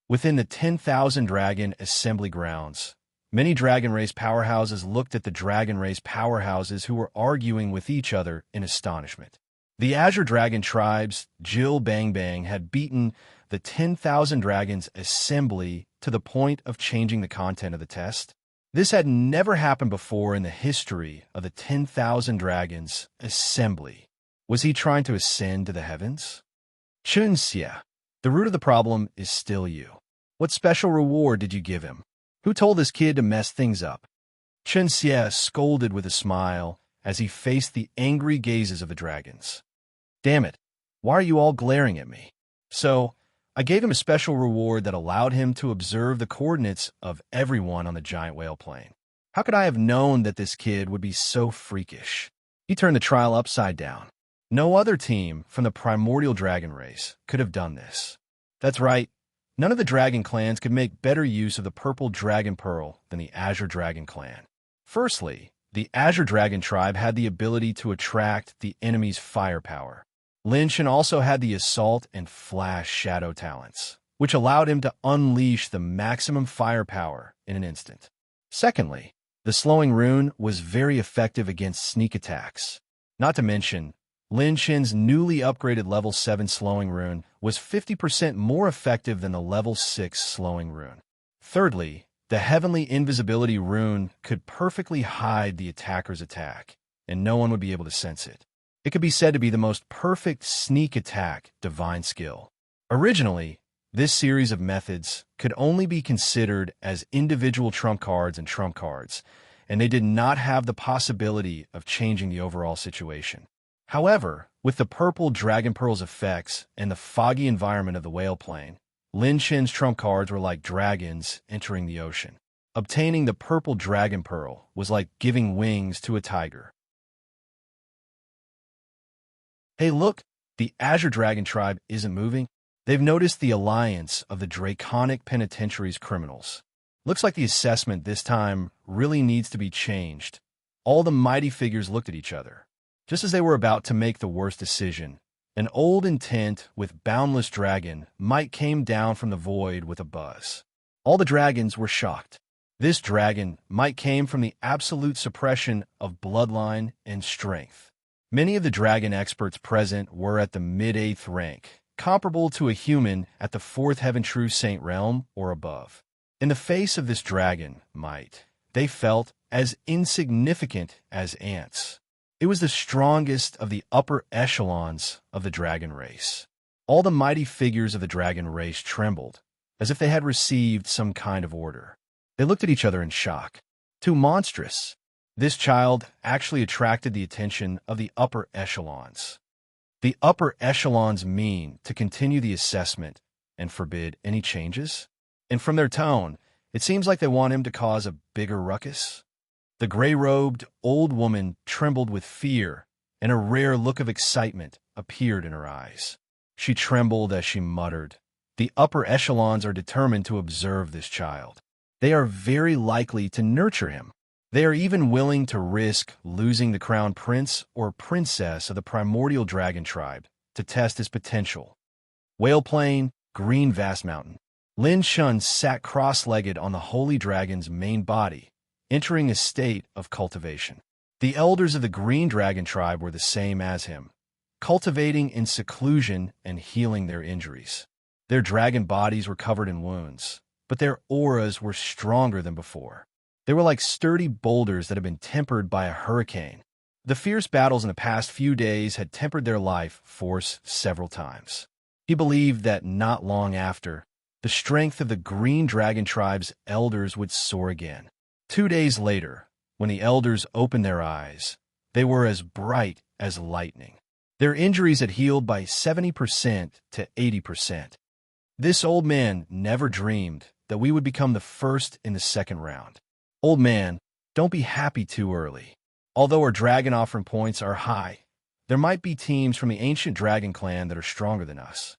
Within the 10,000 Dragon Assembly Grounds, many Dragon Race powerhouses looked at the Dragon Race powerhouses who were arguing with each other in astonishment. The Azure Dragon Tribe's Jill Bang had beaten the 10,000 Dragons Assembly to the point of changing the content of the test. This had never happened before in the history of the 10,000 Dragons Assembly. Was he trying to ascend to the heavens? Chenxia, the root of the problem is still you. What special reward did you give him? Who told this kid to mess things up? Chenxia scolded with a smile as he faced the angry gazes of the dragons. Damn it, why are you all glaring at me? So, I gave him a special reward that allowed him to observe the coordinates of everyone on the giant whale plane. How could I have known that this kid would be so freakish? He turned the trial upside down. No other team from the primordial dragon race could have done this. That's right, none of the dragon clans could make better use of the purple dragon pearl than the Azure Dragon clan. Firstly, the Azure Dragon tribe had the ability to attract the enemy's firepower. Lin Chen also had the assault and flash shadow talents, which allowed him to unleash the maximum firepower in an instant. Secondly, the slowing rune was very effective against sneak attacks. Not to mention, Lin Chen's newly upgraded level 7 slowing rune was 50% more effective than the level 6 slowing rune. Thirdly, the heavenly invisibility rune could perfectly hide the attacker's attack, and no one would be able to sense it. It could be said to be the most perfect sneak attack divine skill. Originally, this series of methods could only be considered as individual trump cards, and they did not have the possibility of changing the overall situation. However, with the purple Dragon Pearl's effects and the foggy environment of the whale plane, Lin Chen's trump cards were like dragons entering the ocean. Obtaining the purple Dragon Pearl was like giving wings to a tiger. Hey look, the Azure Dragon tribe isn't moving. They've noticed the alliance of the Draconic Penitentiary's criminals. Looks like the assessment this time really needs to be changed. All the mighty figures looked at each other. Just as they were about to make the worst decision, an old intent with boundless dragon might came down from the void with a buzz. All the dragons were shocked. This dragon might came from the absolute suppression of bloodline and strength. Many of the dragon experts present were at the mid-8th rank, comparable to a human at the 4th Heaven True Saint realm or above. In the face of this dragon might, they felt as insignificant as ants. It It was the strongest of the upper echelons of the dragon race. All the mighty figures of the dragon race trembled, as if they had received some kind of order. They looked at each other in shock. Too monstrous. This child actually attracted the attention of the upper echelons. The upper echelons mean to continue the assessment and forbid any changes. And from their tone, it seems like they want him to cause a bigger ruckus. The gray-robed old woman trembled with fear, and a rare look of excitement appeared in her eyes. She trembled as she muttered, "The upper echelons are determined to observe this child. They are very likely to nurture him. They are even willing to risk losing the crown prince or princess of the primordial dragon tribe to test his potential." Whale Plain, green vast mountain. Lin Shun sat cross-legged on the holy dragon's main body, entering a state of cultivation. The elders of the green dragon tribe were the same as him, cultivating in seclusion and healing their injuries. Their dragon bodies were covered in wounds, but their auras were stronger than before. They were like sturdy boulders that had been tempered by a hurricane. The fierce battles in the past few days had tempered their life force several times. He believed that not long after, the strength of the green dragon tribe's elders would soar again. 2 days later, when the elders opened their eyes, they were as bright as lightning. Their injuries had healed by 70% to 80%. This old man never dreamed that we would become the first in the second round. Old man, don't be happy too early. Although our dragon offering points are high, there might be teams from the ancient dragon clan that are stronger than us.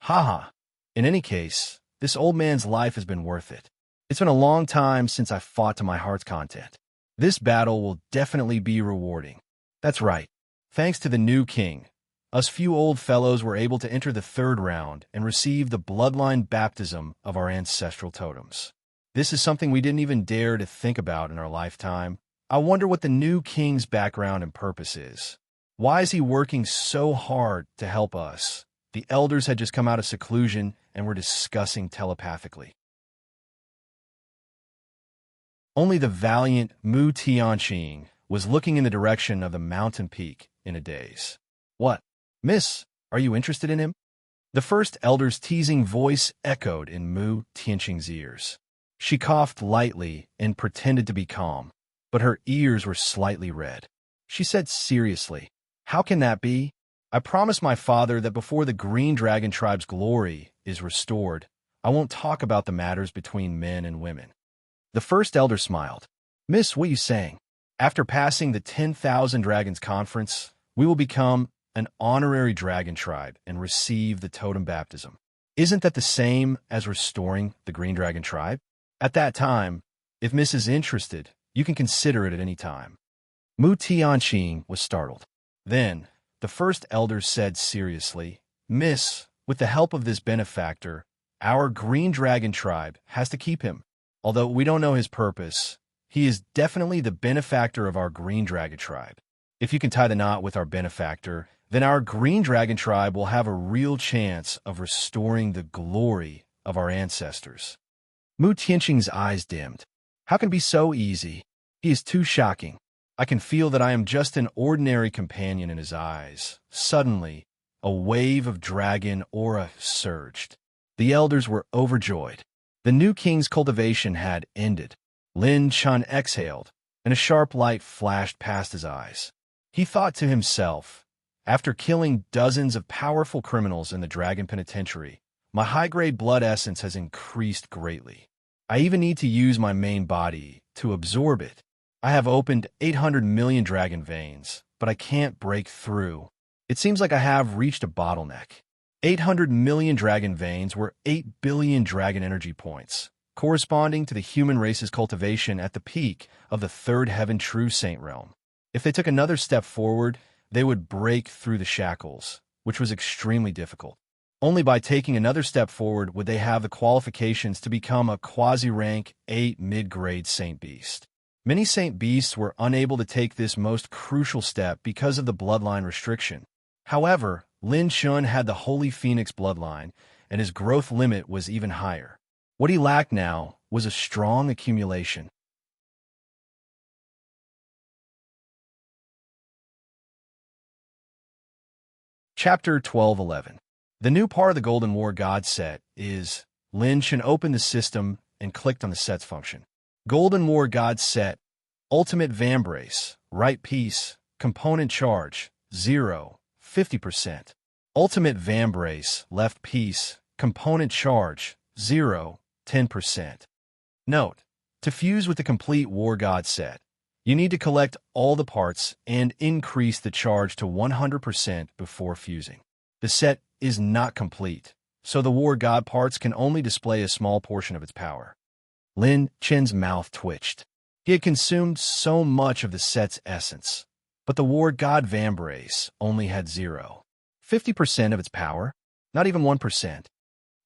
Haha. In any case, this old man's life has been worth it. It's been a long time since I fought to my heart's content. This battle will definitely be rewarding. That's right. Thanks to the new king, us few old fellows were able to enter the third round and receive the bloodline baptism of our ancestral totems. This is something we didn't even dare to think about in our lifetime. I wonder what the new king's background and purpose is. Why is he working so hard to help us? The elders had just come out of seclusion and were discussing telepathically. Only the valiant Mu Tianqing was looking in the direction of the mountain peak in a daze. "What? Miss, are you interested in him?" The first elder's teasing voice echoed in Mu Tianqing's ears. She coughed lightly and pretended to be calm, but her ears were slightly red. She said seriously, "How can that be? I promised my father that before the Green Dragon Tribe's glory is restored, I won't talk about the matters between men and women." The first elder smiled. "Miss, what are you saying? After passing the 10,000 Dragons Conference, we will become an honorary dragon tribe and receive the totem baptism. Isn't that the same as restoring the Green Dragon Tribe? At that time, if Miss is interested, you can consider it at any time." Mu Tianqing was startled. Then, the first elder said seriously, "Miss, with the help of this benefactor, our Green Dragon Tribe has to keep him. Although we don't know his purpose, he is definitely the benefactor of our Green Dragon Tribe. If you can tie the knot with our benefactor, then our Green Dragon Tribe will have a real chance of restoring the glory of our ancestors." Mu Tianqing's eyes dimmed. How can it be so easy? He is too shocking. I can feel that I am just an ordinary companion in his eyes. Suddenly, a wave of dragon aura surged. The elders were overjoyed. The new king's cultivation had ended. Lin Chun exhaled, and a sharp light flashed past his eyes. He thought to himself, "After killing dozens of powerful criminals in the Dragon Penitentiary, my high-grade blood essence has increased greatly. I even need to use my main body to absorb it. I have opened 800 million dragon veins, but I can't break through. It seems like I have reached a bottleneck." 800 million dragon veins were 8 billion dragon energy points, corresponding to the human race's cultivation at the peak of the third heaven true saint realm. If they took another step forward, they would break through the shackles, which was extremely difficult. Only by taking another step forward would they have the qualifications to become a quasi-rank 8 mid-grade saint beast. Many saint beasts were unable to take this most crucial step because of the bloodline restriction. However, Lin Shun had the Holy Phoenix bloodline, and his growth limit was even higher. What he lacked now was a strong accumulation. Chapter 12:11. The new part of the Golden War God set is Lin Shan opened the system and clicked on the sets function. Golden War God set, Ultimate Vambrace, Right Piece, Component Charge, 0, 50%. Ultimate Vambrace, Left Piece, Component Charge, 0, 10%. Note: to fuse with the complete War God set, you need to collect all the parts and increase the charge to 100% before fusing. The set is not complete, so the War God parts can only display a small portion of its power. Lin Chen's mouth twitched. He had consumed so much of the set's essence, but the War God Vambrace only had 0, 50% of its power, not even 1%.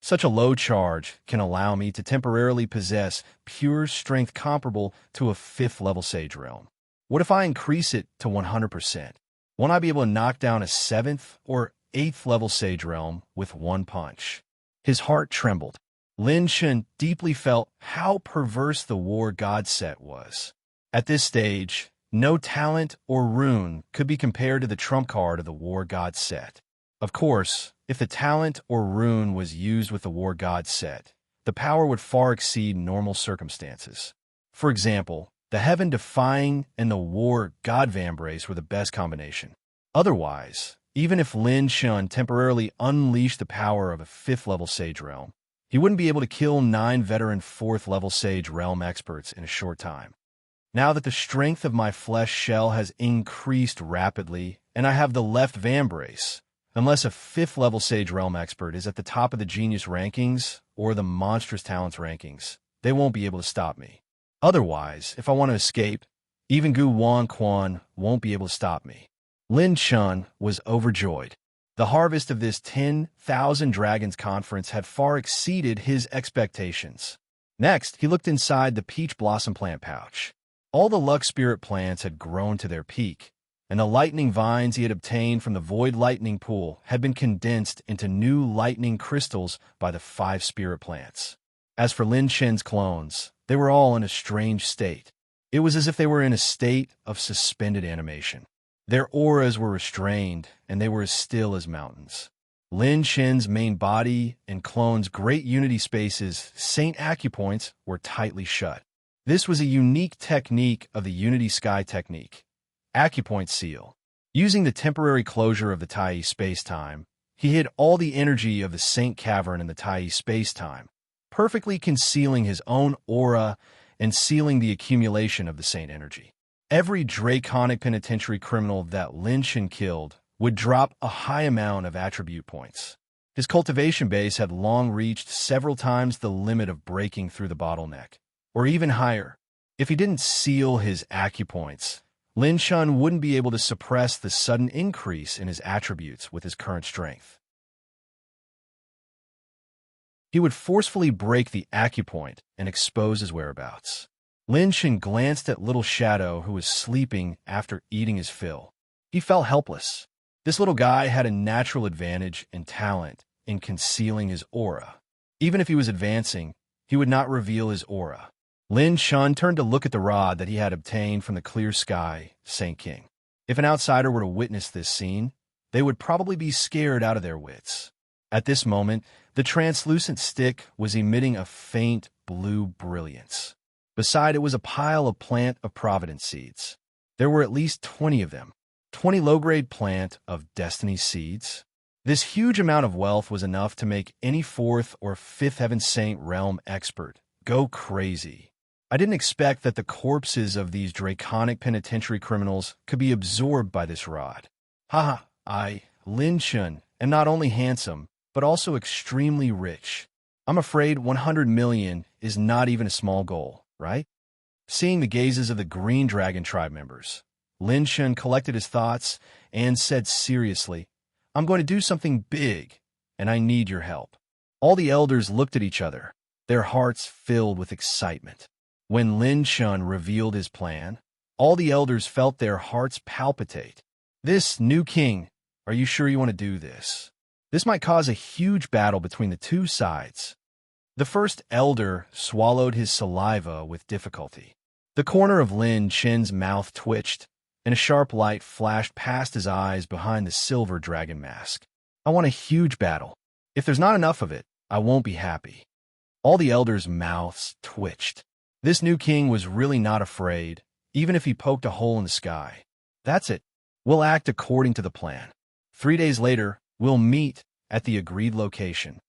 Such a low charge can allow me to temporarily possess pure strength comparable to a 5th level Sage Realm. What if I increase it to 100%? Won't I be able to knock down a 7th or 8th level Sage Realm with one punch? His heart trembled. Lin Shan deeply felt how perverse the War God set was. At this stage, no talent or rune could be compared to the trump card of the War God set. Of course, if the talent or rune was used with the War God set, the power would far exceed normal circumstances. For example, the Heaven Defying and the War God Vambrace were the best combination. Otherwise, even if Lin Shan temporarily unleashed the power of a 5th level Sage Realm, he wouldn't be able to kill 9 veteran 4th level Sage Realm experts in a short time. Now that the strength of my flesh shell has increased rapidly and I have the left Vambrace, unless a 5th level Sage Realm expert is at the top of the Genius rankings or the Monstrous Talents rankings, they won't be able to stop me. Otherwise, if I want to escape, even Gu Wan Quan won't be able to stop me. Lin Shan was overjoyed. The harvest of this 10,000 Dragons conference had far exceeded his expectations. Next, he looked inside the Peach Blossom plant pouch. All the Luck Spirit plants had grown to their peak, and the lightning vines he had obtained from the Void Lightning Pool had been condensed into new lightning crystals by the 5 spirit plants. As for Lin Shen's clones, they were all in a strange state. It was as if they were in a state of suspended animation. Their auras were restrained, and they were as still as mountains. Lin Shen's main body and clones' great unity spaces, Saint Acupoints, were tightly shut. This was a unique technique of the Unity Sky technique. Acupoint Seal. Using the temporary closure of the Tai space-time, he hid all the energy of the Saint Cavern in the Tai space-time, perfectly concealing his own aura and sealing the accumulation of the Saint energy. Every draconic penitentiary criminal that Lin Shan killed would drop a high amount of attribute points. His cultivation base had long reached several times the limit of breaking through the bottleneck, or even higher. If he didn't seal his acupoints, Lin Shan wouldn't be able to suppress the sudden increase in his attributes with his current strength. He would forcefully break the acupoint and expose his whereabouts. Lin Shan glanced at Little Shadow, who was sleeping after eating his fill. He felt helpless. This little guy had a natural advantage and talent in concealing his aura. Even if he was advancing, he would not reveal his aura. Lin Shan turned to look at the rod that he had obtained from the clear sky, Saint King. If an outsider were to witness this scene, they would probably be scared out of their wits. At this moment, the translucent stick was emitting a faint blue brilliance. Beside it was a pile of Plant of Providence seeds. There were at least 20 of them. 20 low-grade Plant of Destiny seeds. This huge amount of wealth was enough to make any 4th or 5th Heaven Saint realm expert go crazy. I didn't expect that the corpses of these draconic penitentiary criminals could be absorbed by this rod. Lin Shan, am not only handsome, but also extremely rich. I'm afraid 100 million is not even a small goal, right? Seeing the gazes of the Green Dragon tribe members, Lin Shan collected his thoughts and said seriously, I'm going to do something big, and I need your help. All the elders looked at each other, their hearts filled with excitement. When Lin Shan revealed his plan, all the elders felt their hearts palpitate. This new king, are you sure you want to do this? This might cause a huge battle between the two sides. The first elder swallowed his saliva with difficulty. The corner of Lin Shan's mouth twitched, and a sharp light flashed past his eyes behind the silver dragon mask. I want a huge battle. If there's not enough of it, I won't be happy. All the elders' mouths twitched. This new king was really not afraid, even if he poked a hole in the sky. That's it. We'll act according to the plan. 3 days later, we'll meet at the agreed location.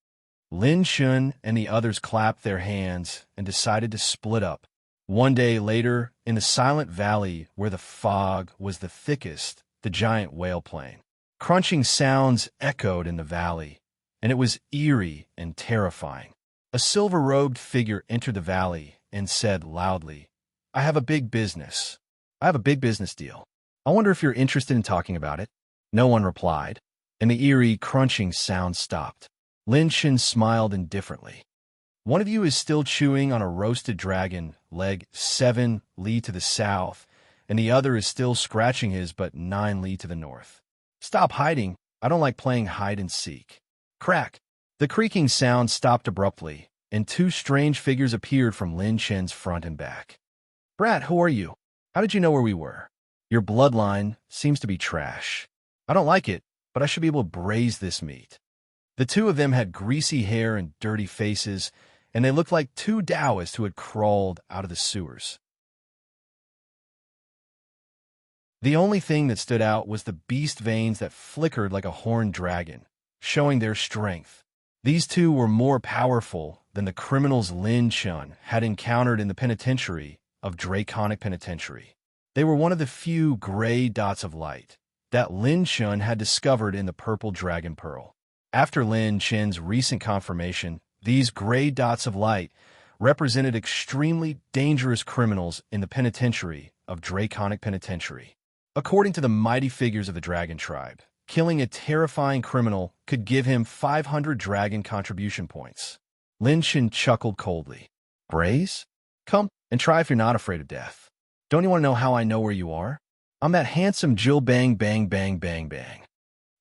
Lin Shun and the others clapped their hands and decided to split up. 1 day later, in the silent valley where the fog was the thickest, the giant whale plain. Crunching sounds echoed in the valley, and it was eerie and terrifying. A silver-robed figure entered the valley and said loudly, I have a big business. I have a big business deal. I wonder if you're interested in talking about it. No one replied, and the eerie, crunching sound stopped. Lin Shin smiled indifferently. One of you is still chewing on a roasted dragon leg 7 li to the south, and the other is still scratching his butt 9 li to the north. Stop hiding. I don't like playing hide and seek. Crack. The creaking sound stopped abruptly, and 2 strange figures appeared from Lin Shin's front and back. Brat, who are you? How did you know where we were? Your bloodline seems to be trash. I don't like it, but I should be able to braise this meat. The 2 of them had greasy hair and dirty faces, and they looked like 2 Taoists who had crawled out of the sewers. The only thing that stood out was the beast veins that flickered like a horned dragon, showing their strength. These 2 were more powerful than the criminals Lin Chun had encountered in the penitentiary of Draconic Penitentiary. They were one of the few gray dots of light that Lin Chun had discovered in the purple dragon pearl. After Lin Chin's recent confirmation, these gray dots of light represented extremely dangerous criminals in the penitentiary of Draconic Penitentiary. According to the mighty figures of the dragon tribe, killing a terrifying criminal could give him 500 dragon contribution points. Lin Chin chuckled coldly. Braze? Come and try if you're not afraid of death. Don't you want to know how I know where you are? I'm that handsome Jill Bang Bang Bang Bang Bang.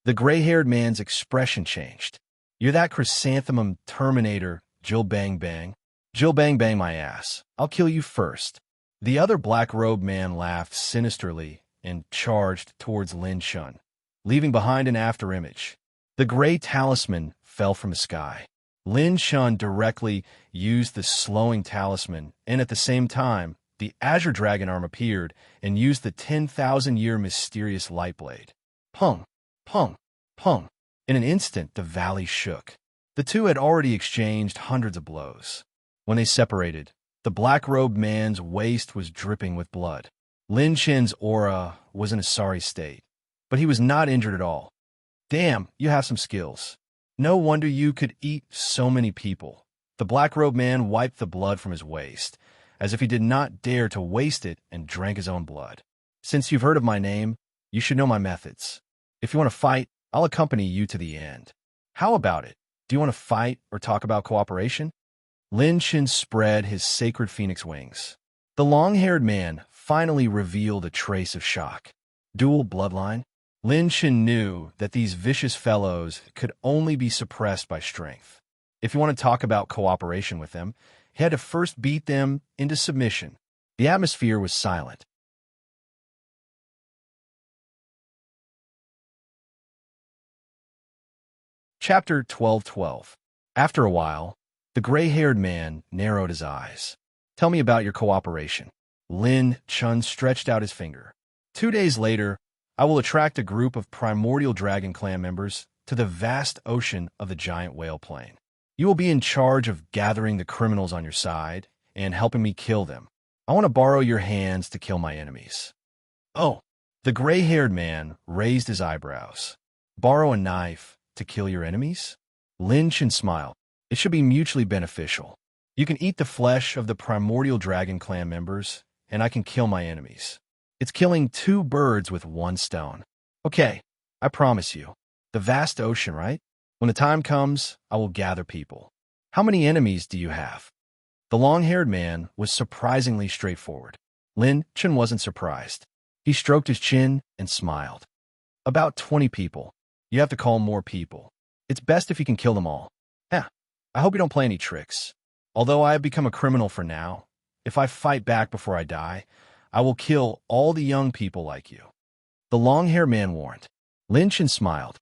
The gray-haired man's expression changed. You're that chrysanthemum Terminator, Jill Bang Bang. Jill Bang Bang my ass. I'll kill you first. The other black-robed man laughed sinisterly and charged towards Lin Shun, leaving behind an afterimage. The gray talisman fell from the sky. Lin Shun directly used the slowing talisman, and at the same time, the Azure Dragon arm appeared and used the 10,000-year mysterious light blade. Pung, pung, pung. In an instant, the valley shook. The 2 had already exchanged hundreds of blows. When they separated, the black-robed man's waist was dripping with blood. Lin Chin's aura was in a sorry state, but he was not injured at all. Damn, you have some skills. No wonder you could eat so many people. The black-robed man wiped the blood from his waist, as if he did not dare to waste it, and drank his own blood. Since you've heard of my name, you should know my methods. If you want to fight, I'll accompany you to the end. How about it? Do you want to fight or talk about cooperation? Lin Chin spread his sacred phoenix wings. The long-haired man finally revealed a trace of shock. Dual bloodline? Lin Chin knew that these vicious fellows could only be suppressed by strength. If you want to talk about cooperation with them, he had to first beat them into submission. The atmosphere was silent. Chapter 12:12. After a while, the gray-haired man narrowed his eyes. Tell me about your cooperation. Lin Chun stretched out his finger. 2 days later, I will attract a group of primordial dragon clan members to the vast ocean of the giant whale plain. You will be in charge of gathering the criminals on your side and helping me kill them. I want to borrow your hands to kill my enemies. Oh, the gray-haired man raised his eyebrows. Borrow a knife to kill your enemies? Lin Chin smiled. It should be mutually beneficial. You can eat the flesh of the primordial dragon clan members, and I can kill my enemies. It's killing 2 birds with 1 stone. Okay, I promise you. The vast ocean, right? When the time comes, I will gather people. How many enemies do you have? The long-haired man was surprisingly straightforward. Lin Chin wasn't surprised. He stroked his chin and smiled. About 20 people. You have to call more people. It's best if you can kill them all. Yeah, I hope you don't play any tricks. Although I have become a criminal for now, if I fight back before I die, I will kill all the young people like you. The long-haired man warned. Lin Chen smiled.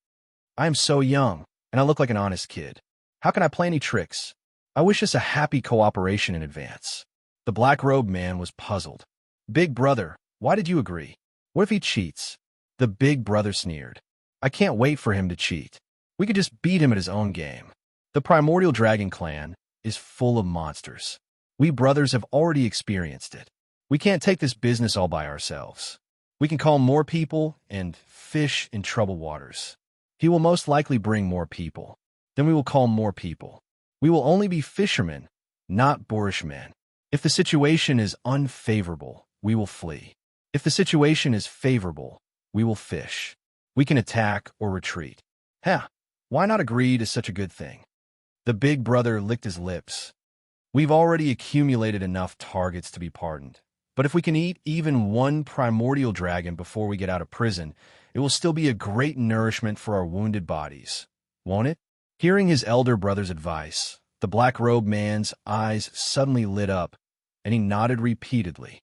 I am so young, and I look like an honest kid. How can I play any tricks? I wish us a happy cooperation in advance. The black-robed man was puzzled. Big brother, why did you agree? What if he cheats? The big brother sneered. I can't wait for him to cheat. We could just beat him at his own game. The primordial dragon clan is full of monsters. We brothers have already experienced it. We can't take this business all by ourselves. We can call more people and fish in troubled waters. He will most likely bring more people. Then we will call more people. We will only be fishermen, not boorish men. If the situation is unfavorable, we will flee. If the situation is favorable, we will fish. We can attack or retreat. Why not agree to such a good thing? The big brother licked his lips. We've already accumulated enough targets to be pardoned. But if we can eat even one primordial dragon before we get out of prison, it will still be a great nourishment for our wounded bodies. Won't it? Hearing his elder brother's advice, the black-robed man's eyes suddenly lit up, and he nodded repeatedly.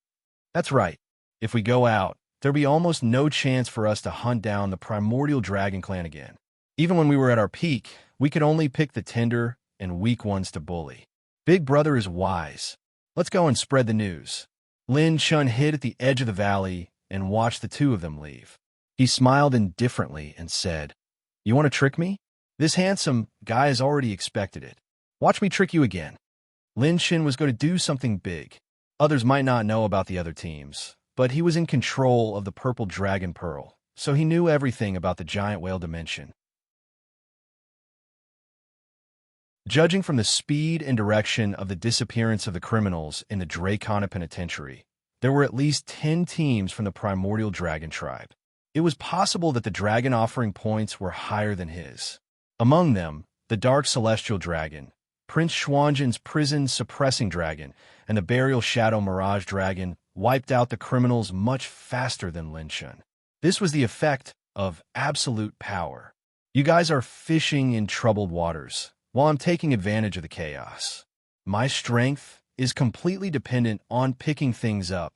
That's right. If we go out, there'll be almost no chance for us to hunt down the primordial dragon clan again. Even when we were at our peak, we could only pick the tender and weak ones to bully. Big brother is wise. Let's go and spread the news. Lin Chun hid at the edge of the valley and watched the two of them leave. He smiled indifferently and said, You want to trick me? This handsome guy has already expected it. Watch me trick you again. Lin Shin was going to do something big. Others might not know about the other teams, but he was in control of the purple dragon pearl, so he knew everything about the giant whale dimension. Judging from the speed and direction of the disappearance of the criminals in the Draconic Penitentiary, there were at least 10 teams from the primordial dragon tribe. It was possible that the dragon offering points were higher than his. Among them, the dark celestial dragon, Prince Xuanzhen's prison-suppressing dragon, and the burial shadow mirage dragon wiped out the criminals much faster than Lin Chun. This was the effect of absolute power. You guys are fishing in troubled waters, while I'm taking advantage of the chaos. My strength is completely dependent on picking things up.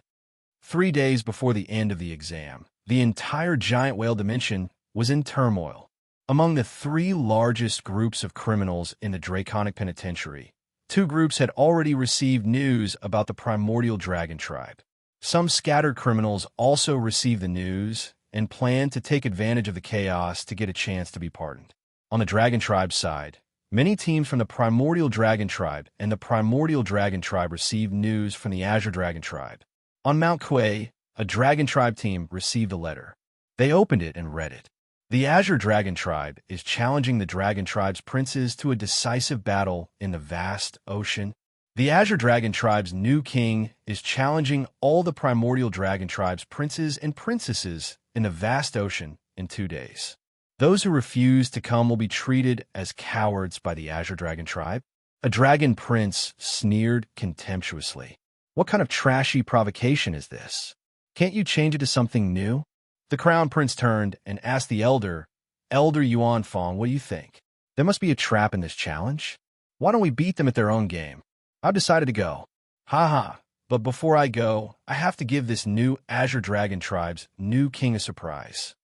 3 days before the end of the exam, the entire giant whale dimension was in turmoil. Among the 3 largest groups of criminals in the Draconic Penitentiary, 2 groups had already received news about the primordial dragon tribe. Some scattered criminals also received the news and planned to take advantage of the chaos to get a chance to be pardoned. On the dragon tribe side, many teams from the Primordial Dragon Tribe and the Primordial Dragon Tribe received news from the Azure Dragon Tribe. On Mount Kuei, a Dragon Tribe team received a letter. They opened it and read it. The Azure Dragon Tribe is challenging the Dragon Tribe's princes to a decisive battle in the vast ocean. The Azure Dragon Tribe's new king is challenging all the Primordial Dragon Tribe's princes and princesses in the vast ocean in 2 days. Those who refuse to come will be treated as cowards by the Azure Dragon Tribe. A dragon prince sneered contemptuously. What kind of trashy provocation is this? Can't you change it to something new? The crown prince turned and asked the Elder Yuan Fong, what do you think? There must be a trap in this challenge. Why don't we beat them at their own game? I've decided to go. But before I go, I have to give this new Azure Dragon Tribe's new king a surprise.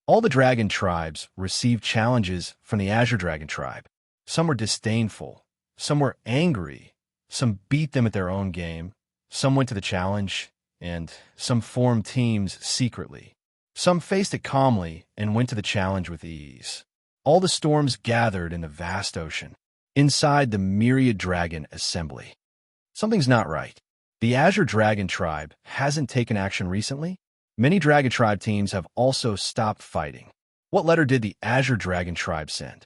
All the dragon tribes received challenges from the Azure Dragon Tribe. Some were disdainful, some were angry, some beat them at their own game, some went to the challenge, and some formed teams secretly. Some faced it calmly and went to the challenge with ease. All the storms gathered in the vast ocean, inside the myriad dragon assembly. Something's not right. The Azure Dragon Tribe hasn't taken action recently. Many Dragon Tribe teams have also stopped fighting. What letter did the Azure Dragon Tribe send?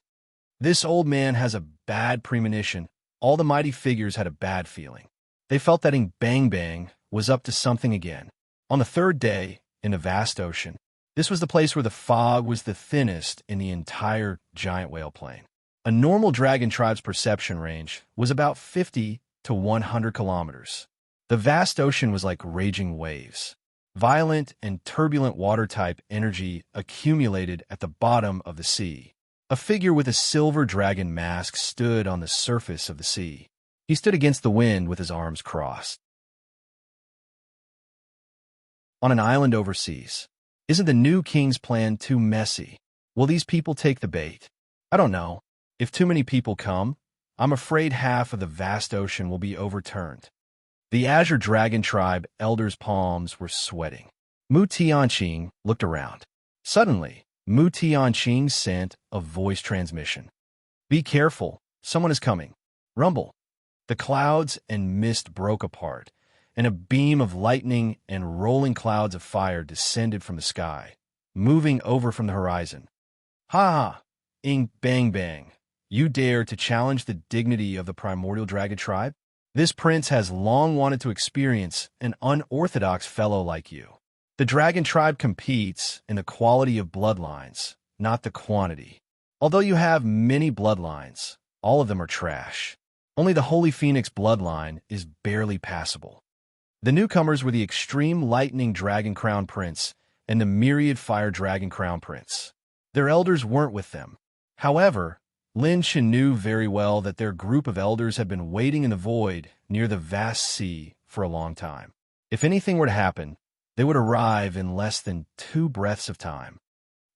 This old man has a bad premonition. All the mighty figures had a bad feeling. They felt that Bang Bang was up to something again. On the 3rd day, in the vast ocean, this was the place where the fog was the thinnest in the entire giant whale plain. A normal Dragon Tribe's perception range was about 50 to 100 kilometers. The vast ocean was like raging waves. Violent and turbulent water-type energy accumulated at the bottom of the sea. A figure with a silver dragon mask stood on the surface of the sea. He stood against the wind with his arms crossed. on an island overseas. Isn't the new king's plan too messy? Will these people take the bait? I don't know. If too many people come, I'm afraid half of the vast ocean will be overturned. The Azure Dragon tribe elders' palms were sweating. Mu Tianqing looked around. Suddenly, Mu Tianqing sent a voice transmission. Be careful, someone is coming. Rumble. The clouds and mist broke apart, and a beam of lightning and rolling clouds of fire descended from the sky, moving over from the horizon. Ha ha! Ing bang bang. You dare to challenge the dignity of the primordial dragon tribe? This prince has long wanted to experience an unorthodox fellow like you. The dragon tribe competes in the quality of bloodlines, not the quantity. Although you have many bloodlines, all of them are trash. Only the Holy Phoenix bloodline is barely passable. The newcomers were the extreme lightning dragon crown prince and the myriad fire dragon crown prince. Their elders weren't with them. However, Lin Shen knew very well that their group of elders had been waiting in the void near the vast sea for a long time. If anything were to happen, they would arrive in less than 2 breaths of time.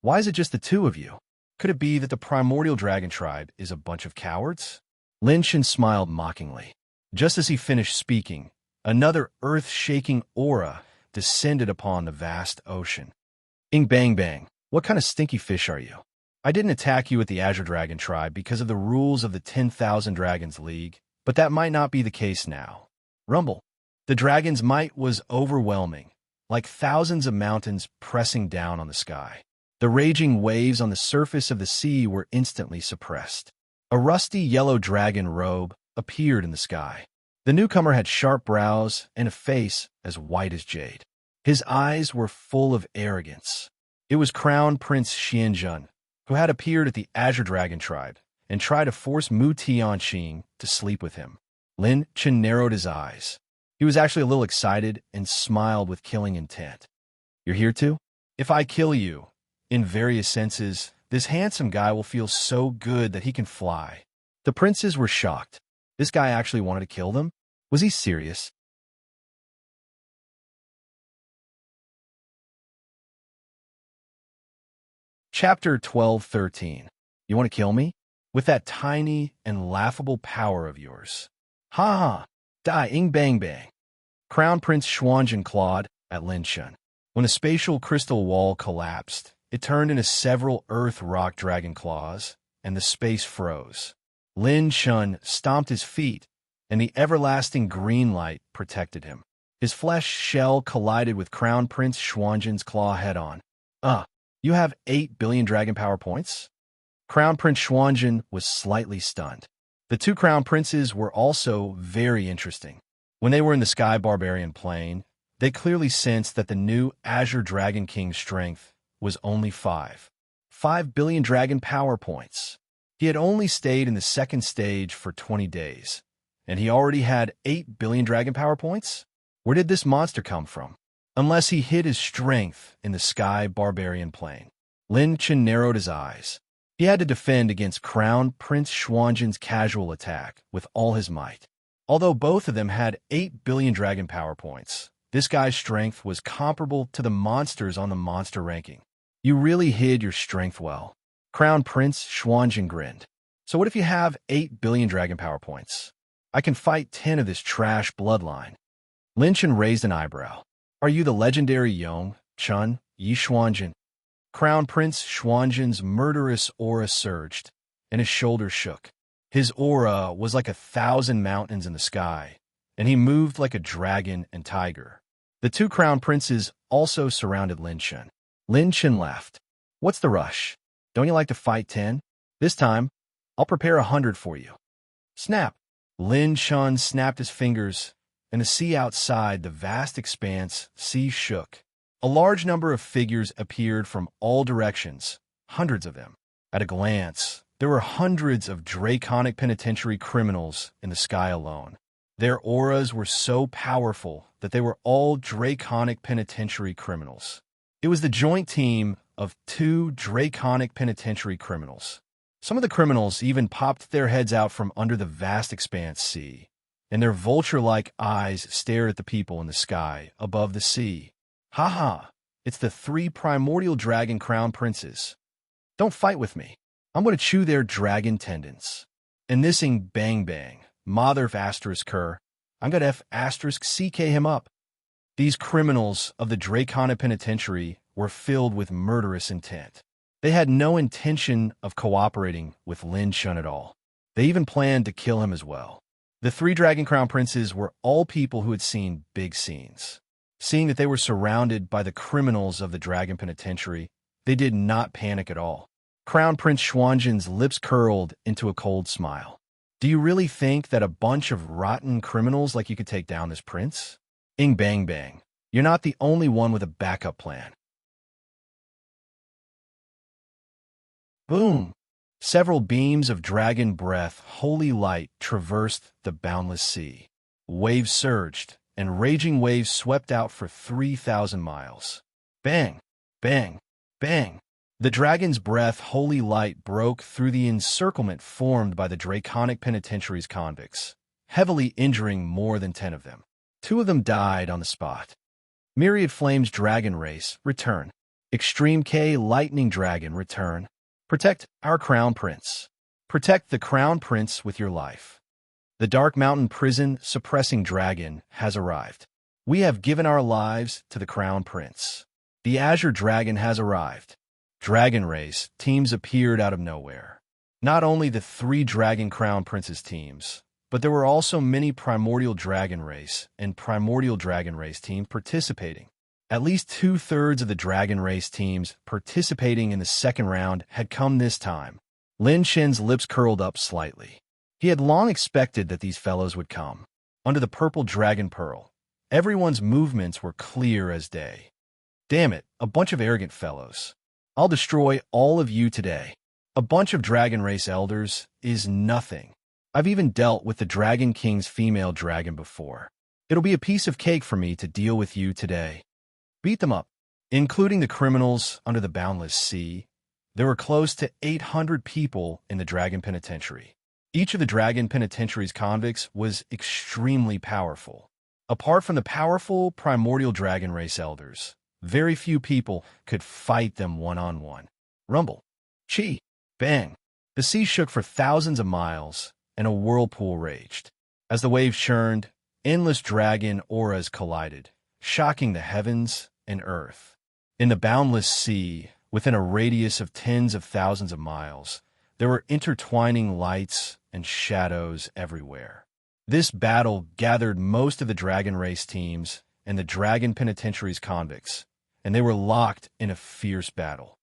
Why is it just the two of you? Could it be that the primordial dragon tribe is a bunch of cowards? Lin Shen smiled mockingly. Just as he finished speaking, another earth-shaking aura descended upon the vast ocean. Ing bang bang, what kind of stinky fish are you? I didn't attack you at the Azure Dragon tribe because of the rules of the 10,000 Dragons League, but that might not be the case now. Rumble. The dragon's might was overwhelming, like thousands of mountains pressing down on the sky. The raging waves on the surface of the sea were instantly suppressed. A rusty yellow dragon robe appeared in the sky. The newcomer had sharp brows and a face as white as jade. His eyes were full of arrogance. It was Crown Prince Xianzhen, who had appeared at the Azure Dragon tribe and tried to force Mu Tianqing to sleep with him. Lin Chen narrowed his eyes. He was actually a little excited and smiled with killing intent. You're here too? If I kill you, in various senses, this handsome guy will feel so good that he can fly. The princes were shocked. This guy actually wanted to kill them? Was he serious? Chapter 12:13. You want to kill me? With that tiny and laughable power of yours. Ha ha! Die ing bang bang. Crown Prince Xuanzhen clawed at Lin Shen. When the spatial crystal wall collapsed, it turned into several earth rock dragon claws, and the space froze. Lin Shen stomped his feet, and the everlasting green light protected him. His flesh shell collided with Crown Prince Xuanzhen's claw head-on. You have 8 billion dragon power points? Crown Prince Xuanzhen was slightly stunned. The two crown princes were also very interesting. When they were in the Sky Barbarian Plain, they clearly sensed that the new Azure Dragon King's strength was only 5 billion dragon power points. He had only stayed in the second stage for 20 days, and he already had 8 billion dragon power points? Where did this monster come from? Unless he hid his strength in the Sky Barbarian Plain. Lin Chen narrowed his eyes. He had to defend against Crown Prince Xuanzhen's casual attack with all his might. Although both of them had 8 billion dragon power points, this guy's strength was comparable to the monsters on the monster ranking. You really hid your strength well. Crown Prince Xuanzhen grinned. So what if you have 8 billion dragon power points? I can fight 10 of this trash bloodline. Lin Chen raised an eyebrow. Are you the legendary Yong, Chun, Yi Xuanzhen? Crown Prince Xuanzhen's murderous aura surged, and his shoulders shook. His aura was like 1,000 mountains in the sky, and he moved like a dragon and tiger. The two crown princes also surrounded Lin Chen. Lin Chen laughed. What's the rush? Don't you like to fight 10? This time, I'll prepare 100 for you. Snap! Lin Chen snapped his fingers, and the sea outside the vast expanse sea shook. A large number of figures appeared from all directions, hundreds of them. At a glance, there were hundreds of draconic penitentiary criminals in the sky alone. Their auras were so powerful that they were all draconic penitentiary criminals. It was the joint team of 2 draconic penitentiary criminals. Some of the criminals even popped their heads out from under the vast expanse sea, and their vulture-like eyes stared at the people in the sky above the sea. Haha, it's the three primordial dragon crown princes. Don't fight with me. I'm going to chew their dragon tendons. And this ing bang bang, mother of asterisk her, I'm going to F asterisk CK him up. These criminals of the Draconic Penitentiary were filled with murderous intent. They had no intention of cooperating with Lin Shun at all. They even planned to kill him as well. The three Dragon Crown Princes were all people who had seen big scenes. Seeing that they were surrounded by the criminals of the Dragon Penitentiary, they did not panic at all. Crown Prince Xuanzhen's lips curled into a cold smile. Do you really think that a bunch of rotten criminals like you could take down this prince? Ing bang bang. You're not the only one with a backup plan. Boom! Several beams of dragon breath, holy light, traversed the boundless sea. Waves surged, and raging waves swept out for 3,000 miles. Bang! Bang! Bang! The dragon's breath, holy light, broke through the encirclement formed by the Draconic Penitentiary's convicts, heavily injuring more than 10 of them. 2 of them died on the spot. Myriad Flames Dragon Race, return. Extreme K Lightning Dragon, return. Protect our Crown Prince. Protect the Crown Prince with your life. The Dark Mountain Prison Suppressing Dragon has arrived. We have given our lives to the Crown Prince. The Azure Dragon has arrived. Dragon Race teams appeared out of nowhere. Not only the 3 Dragon Crown Princes teams, but there were also many Primordial Dragon Race and Primordial Dragon Race teams participating. At least 2/3 of the Dragon Race teams participating in the second round had come this time. Lin Shen's lips curled up slightly. He had long expected that these fellows would come. Under the purple dragon pearl, everyone's movements were clear as day. Damn it, a bunch of arrogant fellows. I'll destroy all of you today. A bunch of Dragon Race elders is nothing. I've even dealt with the Dragon King's female dragon before. It'll be a piece of cake for me to deal with you today. Beat them up. Including the criminals under the boundless sea, there were close to 800 people in the Dragon Penitentiary. Each of the Dragon Penitentiary's convicts was extremely powerful. Apart from the powerful Primordial Dragon Race elders, very few people could fight them one-on-one. Rumble. Chi. Bang. The sea shook for thousands of miles, and a whirlpool raged. As the waves churned, endless dragon auras collided, shocking the heavens and earth. In the boundless sea, within a radius of tens of thousands of miles, there were intertwining lights and shadows everywhere. This battle gathered most of the Dragon Race teams and the Dragon Penitentiary's convicts, and they were locked in a fierce battle.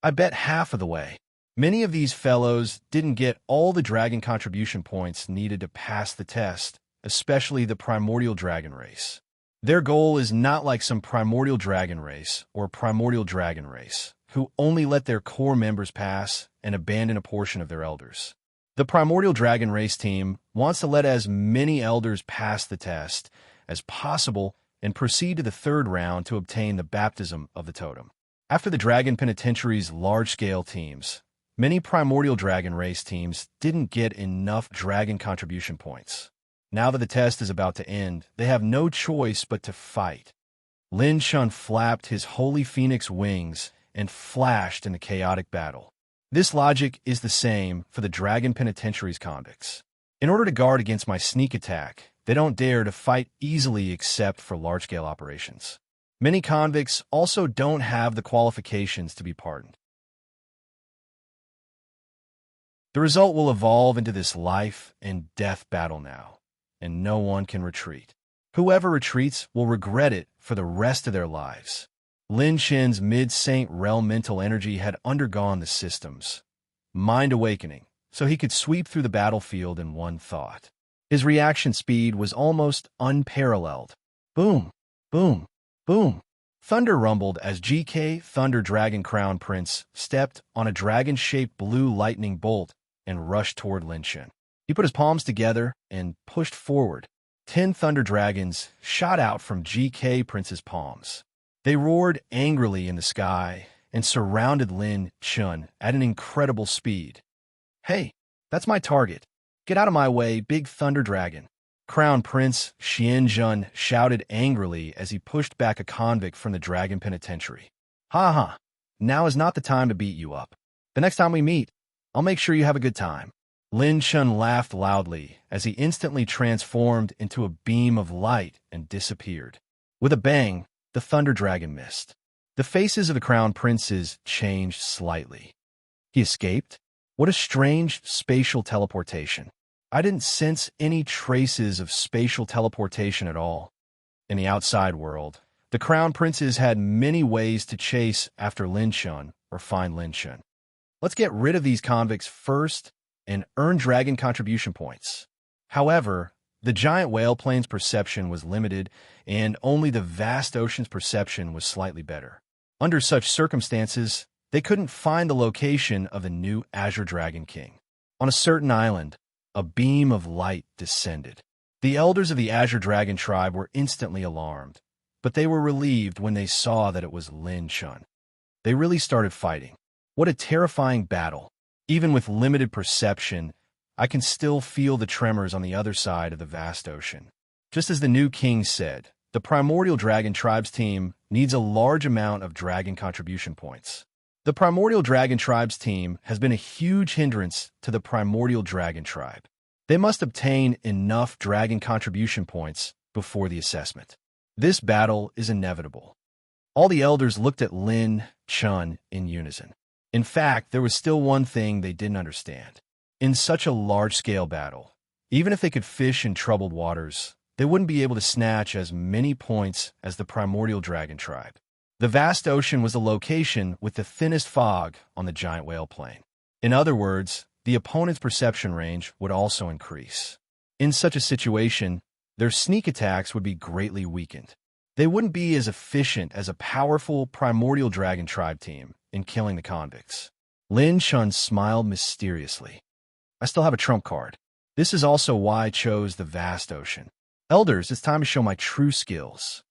I bet half of the way. Many of these fellows didn't get all the dragon contribution points needed to pass the test, especially the Primordial Dragon Race. Their goal is not like some Primordial Dragon Race or Primordial Dragon Race, who only let their core members pass and abandon a portion of their elders. The Primordial Dragon Race team wants to let as many elders pass the test as possible and proceed to the third round to obtain the baptism of the totem. After the Dragon Penitentiary's large-scale teams, many Primordial Dragon Race teams didn't get enough dragon contribution points. Now that the test is about to end, they have no choice but to fight. Lin Shun flapped his holy phoenix wings and flashed in a chaotic battle. This logic is the same for the Dragon Penitentiary's convicts. In order to guard against my sneak attack, they don't dare to fight easily except for large-scale operations. Many convicts also don't have the qualifications to be pardoned. The result will evolve into this life and death battle now, and no one can retreat. Whoever retreats will regret it for the rest of their lives. Lin Shen's mid-Saint realm mental energy had undergone the systems, mind awakening, so he could sweep through the battlefield in one thought. His reaction speed was almost unparalleled. Boom, boom, boom. Thunder rumbled as GK Thunder Dragon Crown Prince stepped on a dragon-shaped blue lightning bolt and rushed toward Lin Shen. He put his palms together and pushed forward. 10 thunder dragons shot out from GK Prince's palms. They roared angrily in the sky and surrounded Lin Shen at an incredible speed. Hey, that's my target. Get out of my way, big thunder dragon. Crown Prince Xianjun shouted angrily as he pushed back a convict from the dragon penitentiary. Ha ha, now is not the time to beat you up. The next time we meet, I'll make sure you have a good time. Lin Chun laughed loudly as he instantly transformed into a beam of light and disappeared. With a bang, the Thunder Dragon missed. The faces of the Crown Princes changed slightly. He escaped? What a strange spatial teleportation. I didn't sense any traces of spatial teleportation at all. In the outside world, the Crown Princes had many ways to chase after Lin Chun or find Lin Chun. Let's get rid of these convicts first and earn dragon contribution points. However, the giant whale plane's perception was limited, and only the vast ocean's perception was slightly better. Under such circumstances, they couldn't find the location of the new Azure Dragon King. On a certain island, a beam of light descended. The elders of the Azure Dragon tribe were instantly alarmed, but they were relieved when they saw that it was Lin Chun. They really started fighting. What a terrifying battle. Even with limited perception, I can still feel the tremors on the other side of the vast ocean. Just as the new king said, the Primordial Dragon Tribes team needs a large amount of dragon contribution points. The Primordial Dragon Tribes team has been a huge hindrance to the Primordial Dragon Tribe. They must obtain enough dragon contribution points before the assessment. This battle is inevitable. All the elders looked at Lin Chun in unison. In fact, there was still one thing they didn't understand. In such a large-scale battle, even if they could fish in troubled waters, they wouldn't be able to snatch as many points as the Primordial Dragon Tribe. The vast ocean was the location with the thinnest fog on the giant whale plain. In other words, the opponent's perception range would also increase. In such a situation, their sneak attacks would be greatly weakened. They wouldn't be as efficient as a powerful Primordial Dragon Tribe team in killing the convicts. Lin Chun smiled mysteriously. I still have a trump card. This is also why I chose the vast ocean. Elders, it's time to show my true skills.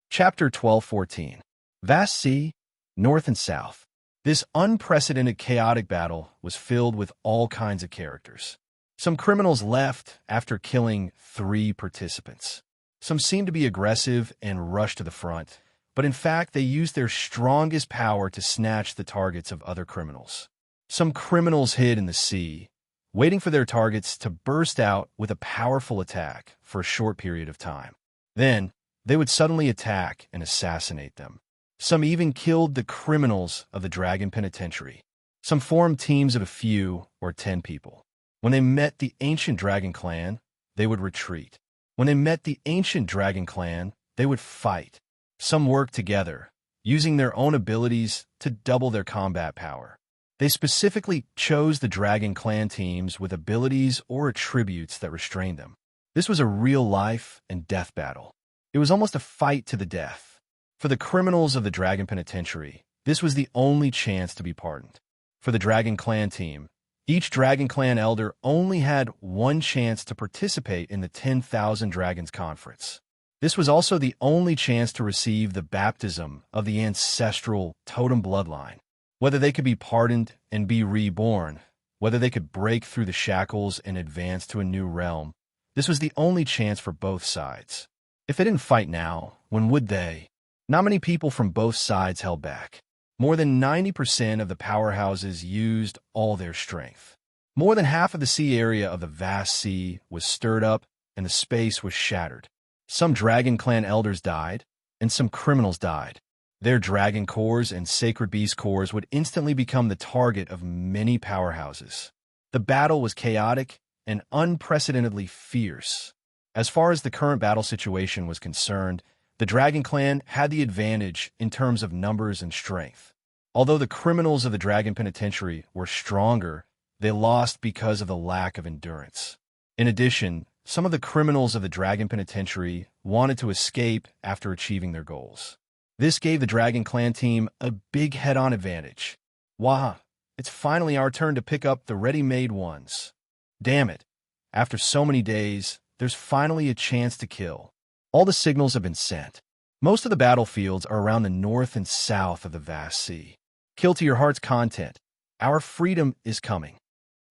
Chapter 12:14. Vast Sea, North and South. This unprecedented chaotic battle was filled with all kinds of characters. Some criminals left after killing 3 participants. Some seemed to be aggressive and rushed to the front, but in fact they used their strongest power to snatch the targets of other criminals. Some criminals hid in the sea, waiting for their targets to burst out with a powerful attack for a short period of time. Then, they would suddenly attack and assassinate them. Some even killed the criminals of the Dragon Penitentiary. Some formed teams of a few or 10 people. When they met the ancient Dragon Clan, they would retreat. When they met the ancient Dragon Clan, they would fight. Some worked together, using their own abilities to double their combat power. They specifically chose the Dragon Clan teams with abilities or attributes that restrained them. This was a real life and death battle. It was almost a fight to the death. For the criminals of the Dragon Penitentiary, this was the only chance to be pardoned. For the Dragon Clan team, each Dragon Clan elder only had one chance to participate in the 10,000 Dragons Conference. This was also the only chance to receive the baptism of the ancestral totem bloodline. Whether they could be pardoned and be reborn, whether they could break through the shackles and advance to a new realm, this was the only chance for both sides. If they didn't fight now, when would they? Not many people from both sides held back. More than 90% of the powerhouses used all their strength. More than half of the sea area of the vast sea was stirred up and the space was shattered. Some Dragon Clan elders died, and some criminals died. Their Dragon Cores and Sacred Beast Cores would instantly become the target of many powerhouses. The battle was chaotic and unprecedentedly fierce. As far as the current battle situation was concerned, the Dragon Clan had the advantage in terms of numbers and strength. Although the criminals of the Dragon Penitentiary were stronger, they lost because of the lack of endurance. In addition, some of the criminals of the Dragon Penitentiary wanted to escape after achieving their goals. This gave the Dragon Clan team a big head-on advantage. Wah! It's finally our turn to pick up the ready-made ones. Damn it. After so many days, there's finally a chance to kill. All the signals have been sent. Most of the battlefields are around the north and south of the vast sea. Kill to your heart's content. Our freedom is coming.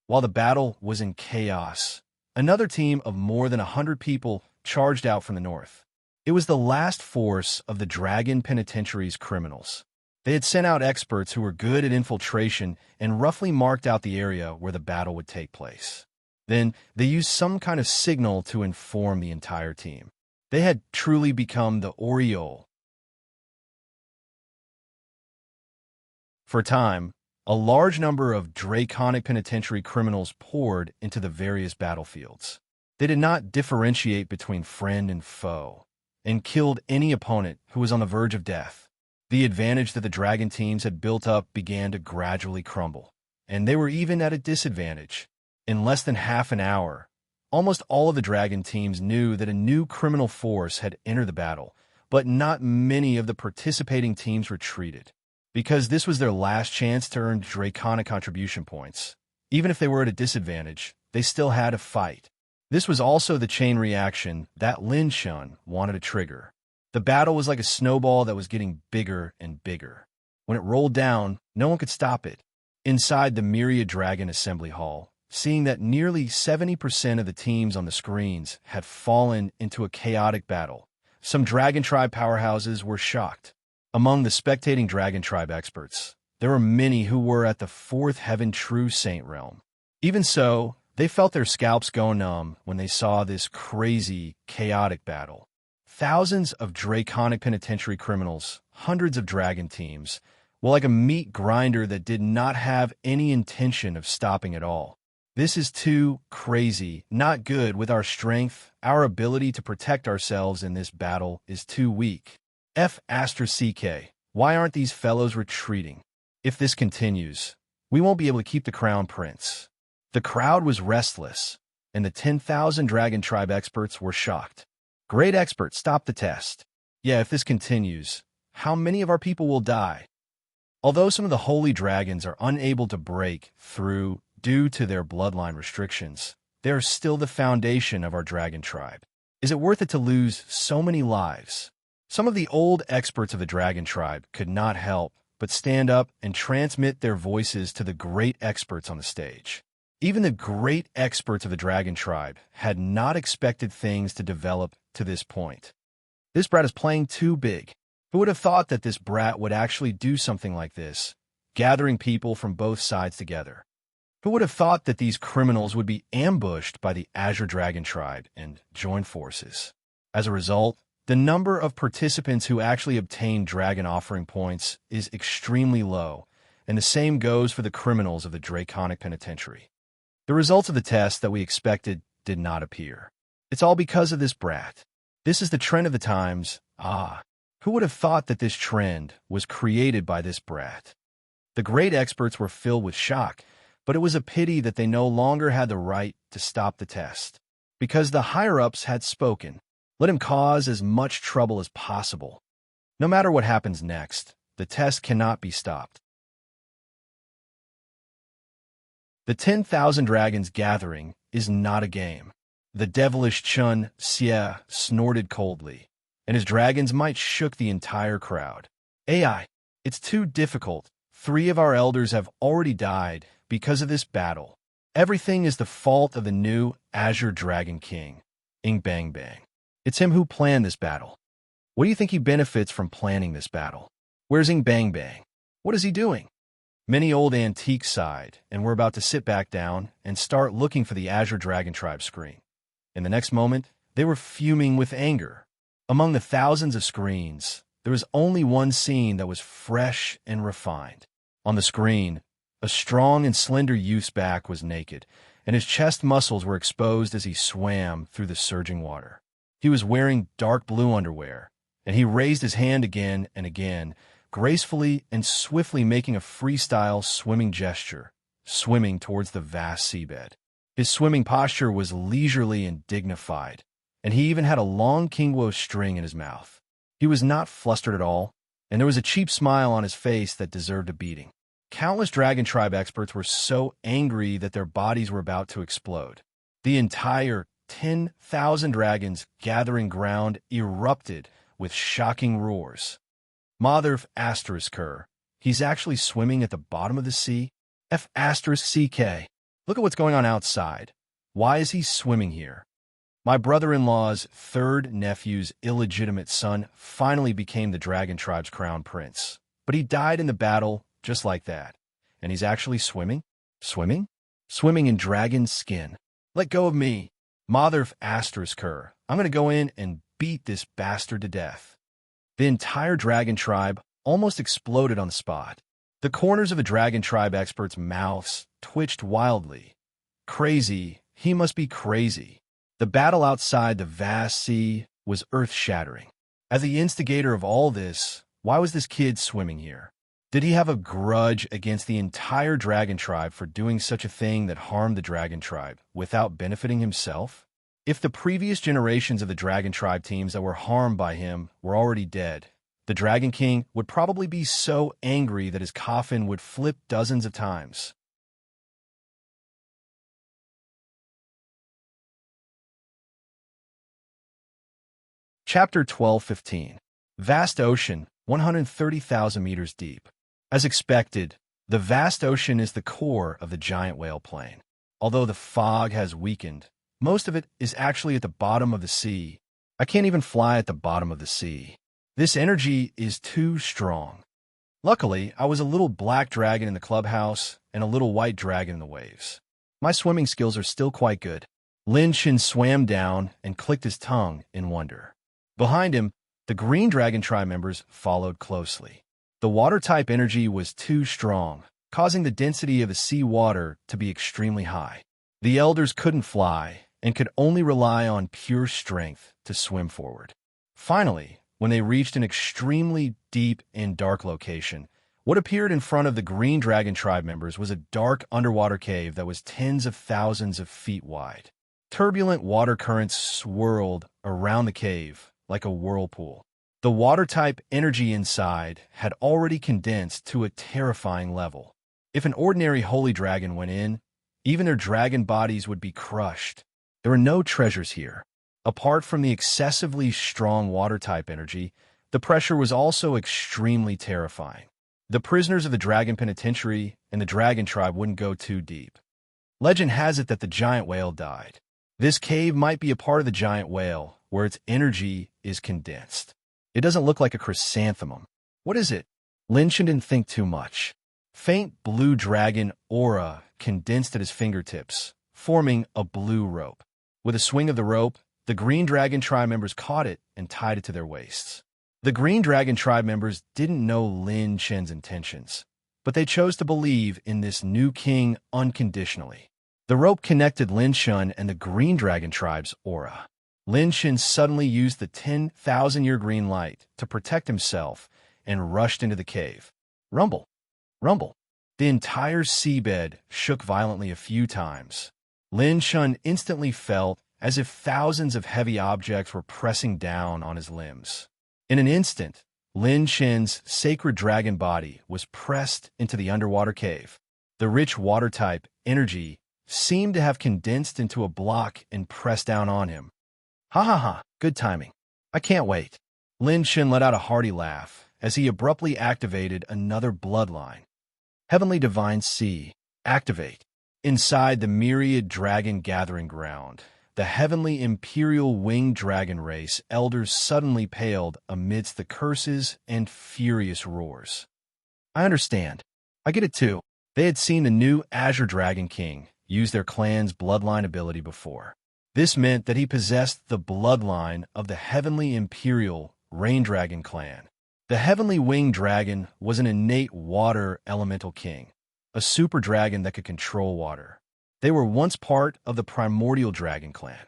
While the battle was in chaos, another team of more than 100 people charged out from the north. It was the last force of the Dragon Penitentiary's criminals. They had sent out experts who were good at infiltration and roughly marked out the area where the battle would take place. Then, they used some kind of signal to inform the entire team. They had truly become the Oriole. For a time, a large number of draconic penitentiary criminals poured into the various battlefields. They did not differentiate between friend and foe, and killed any opponent who was on the verge of death. The advantage that the dragon teams had built up began to gradually crumble, and they were even at a disadvantage. In less than half an hour, almost all of the dragon teams knew that a new criminal force had entered the battle, but not many of the participating teams retreated, because this was their last chance to earn draconic contribution points. Even if they were at a disadvantage, they still had to fight. This was also the chain reaction that Lin Shun wanted to trigger. The battle was like a snowball that was getting bigger and bigger. When it rolled down, no one could stop it. Inside the Myriad Dragon Assembly Hall, seeing that nearly 70% of the teams on the screens had fallen into a chaotic battle, some Dragon Tribe powerhouses were shocked. Among the spectating Dragon Tribe experts, there were many who were at the Fourth Heaven True Saint realm. Even so, they felt their scalps go numb when they saw this crazy, chaotic battle. Thousands of draconic penitentiary criminals, hundreds of dragon teams, were like a meat grinder that did not have any intention of stopping at all. This is too crazy, not good with our strength. Our ability to protect ourselves in this battle is too weak. CK, why aren't these fellows retreating? If this continues, we won't be able to keep the crown prince. The crowd was restless, and the 10,000 Dragon Tribe experts were shocked. Great expert, stop the test. Yeah, if this continues, how many of our people will die? Although some of the holy dragons are unable to break through due to their bloodline restrictions, they are still the foundation of our Dragon Tribe. Is it worth it to lose so many lives? Some of the old experts of the Dragon Tribe could not help but stand up and transmit their voices to the great experts on the stage. Even the great experts of the Dragon Tribe had not expected things to develop to this point. This brat is playing too big. Who would have thought that this brat would actually do something like this, gathering people from both sides together? Who would have thought that these criminals would be ambushed by the Azure Dragon Tribe and join forces? As a result, the number of participants who actually obtain dragon offering points is extremely low, and the same goes for the criminals of the Draconic Penitentiary. The results of the test that we expected did not appear. It's all because of this brat. This is the trend of the times. Who would have thought that this trend was created by this brat? The great experts were filled with shock, but it was a pity that they no longer had the right to stop the test. Because the higher-ups had spoken. Let him cause as much trouble as possible. No matter what happens next, the test cannot be stopped. The 10,000 Dragons gathering is not a game. The devilish Chun Xie snorted coldly, and his dragons might shook the entire crowd. AI, it's too difficult. 3 of our elders have already died because of this battle. Everything is the fault of the new Azure Dragon King, Bang. It's him who planned this battle. What do you think he benefits from planning this battle? Where's Bang? What is he doing? Many old antiques sighed and were about to sit back down and start looking for the Azure Dragon Tribe screen. In the next moment, they were fuming with anger. Among the thousands of screens, there was only one scene that was fresh and refined. On the screen, a strong and slender youth's back was naked, and his chest muscles were exposed as he swam through the surging water. He was wearing dark blue underwear, and he raised his hand again and again, gracefully and swiftly making a freestyle swimming gesture, swimming towards the vast seabed. His swimming posture was leisurely and dignified, and he even had a long Kingwo string in his mouth. He was not flustered at all, and there was a cheap smile on his face that deserved a beating. Countless Dragon Tribe experts were so angry that their bodies were about to explode. The entire 10,000 dragons gathering ground erupted with shocking roars. Mother he's actually swimming at the bottom of the sea? F***CK. Look at what's going on outside. Why is he swimming here? My brother-in-law's third nephew's illegitimate son finally became the dragon tribe's crown prince. But he died in the battle just like that. And he's actually swimming? Swimming? Swimming in dragon skin. Let go of me. Mother of Asterisker. I'm going to go in and beat this bastard to death. The entire dragon tribe almost exploded on the spot. The corners of a dragon tribe expert's mouths twitched wildly. Crazy. He must be crazy. The battle outside the vast sea was earth-shattering. As the instigator of all this, why was this kid swimming here? Did he have a grudge against the entire dragon tribe for doing such a thing that harmed the dragon tribe without benefiting himself? If the previous generations of the dragon tribe teams that were harmed by him were already dead, the Dragon King would probably be so angry that his coffin would flip dozens of times. Chapter 12:15. Vast Ocean, 130,000 meters deep. As expected, the vast ocean is the core of the giant whale plain. Although the fog has weakened, most of it is actually at the bottom of the sea. I can't even fly at the bottom of the sea. This energy is too strong. Luckily, I was a little black dragon in the clubhouse and a little white dragon in the waves. My swimming skills are still quite good. Lin Shin swam down and clicked his tongue in wonder. Behind him, the green dragon tribe members followed closely. The water-type energy was too strong, causing the density of the sea water to be extremely high. The elders couldn't fly and could only rely on pure strength to swim forward. Finally, when they reached an extremely deep and dark location, what appeared in front of the green dragon tribe members was a dark underwater cave that was tens of thousands of feet wide. Turbulent water currents swirled around the cave like a whirlpool. The water-type energy inside had already condensed to a terrifying level. If an ordinary holy dragon went in, even their dragon bodies would be crushed. There were no treasures here. Apart from the excessively strong water-type energy, the pressure was also extremely terrifying. The prisoners of the dragon penitentiary and the dragon tribe wouldn't go too deep. Legend has it that the giant whale died. This cave might be a part of the giant whale, where its energy is condensed. It doesn't look like a chrysanthemum. What is it? Lin Shin didn't think too much. Faint blue dragon aura condensed at his fingertips, forming a blue rope. With a swing of the rope, the green dragon tribe members caught it and tied it to their waists. The green dragon tribe members didn't know Lin Shin's intentions, but they chose to believe in this new king unconditionally. The rope connected Lin Shin and the green dragon tribe's aura. Lin Shin suddenly used the 10,000-year green light to protect himself and rushed into the cave. Rumble! Rumble! The entire seabed shook violently a few times. Lin Shin instantly felt as if thousands of heavy objects were pressing down on his limbs. In an instant, Lin Shin's sacred dragon body was pressed into the underwater cave. The rich water-type energy seemed to have condensed into a block and pressed down on him. Ha ha ha, good timing. I can't wait. Lin Shin let out a hearty laugh as he abruptly activated another bloodline. Heavenly Divine Sea, activate. Inside the myriad dragon gathering ground, the heavenly imperial winged dragon race elders suddenly paled amidst the curses and furious roars. I understand. I get it too. They had seen the new Azure Dragon King use their clan's bloodline ability before. This meant that he possessed the bloodline of the heavenly imperial Rain Dragon clan. The heavenly winged dragon was an innate water elemental king, a super dragon that could control water. They were once part of the primordial dragon clan.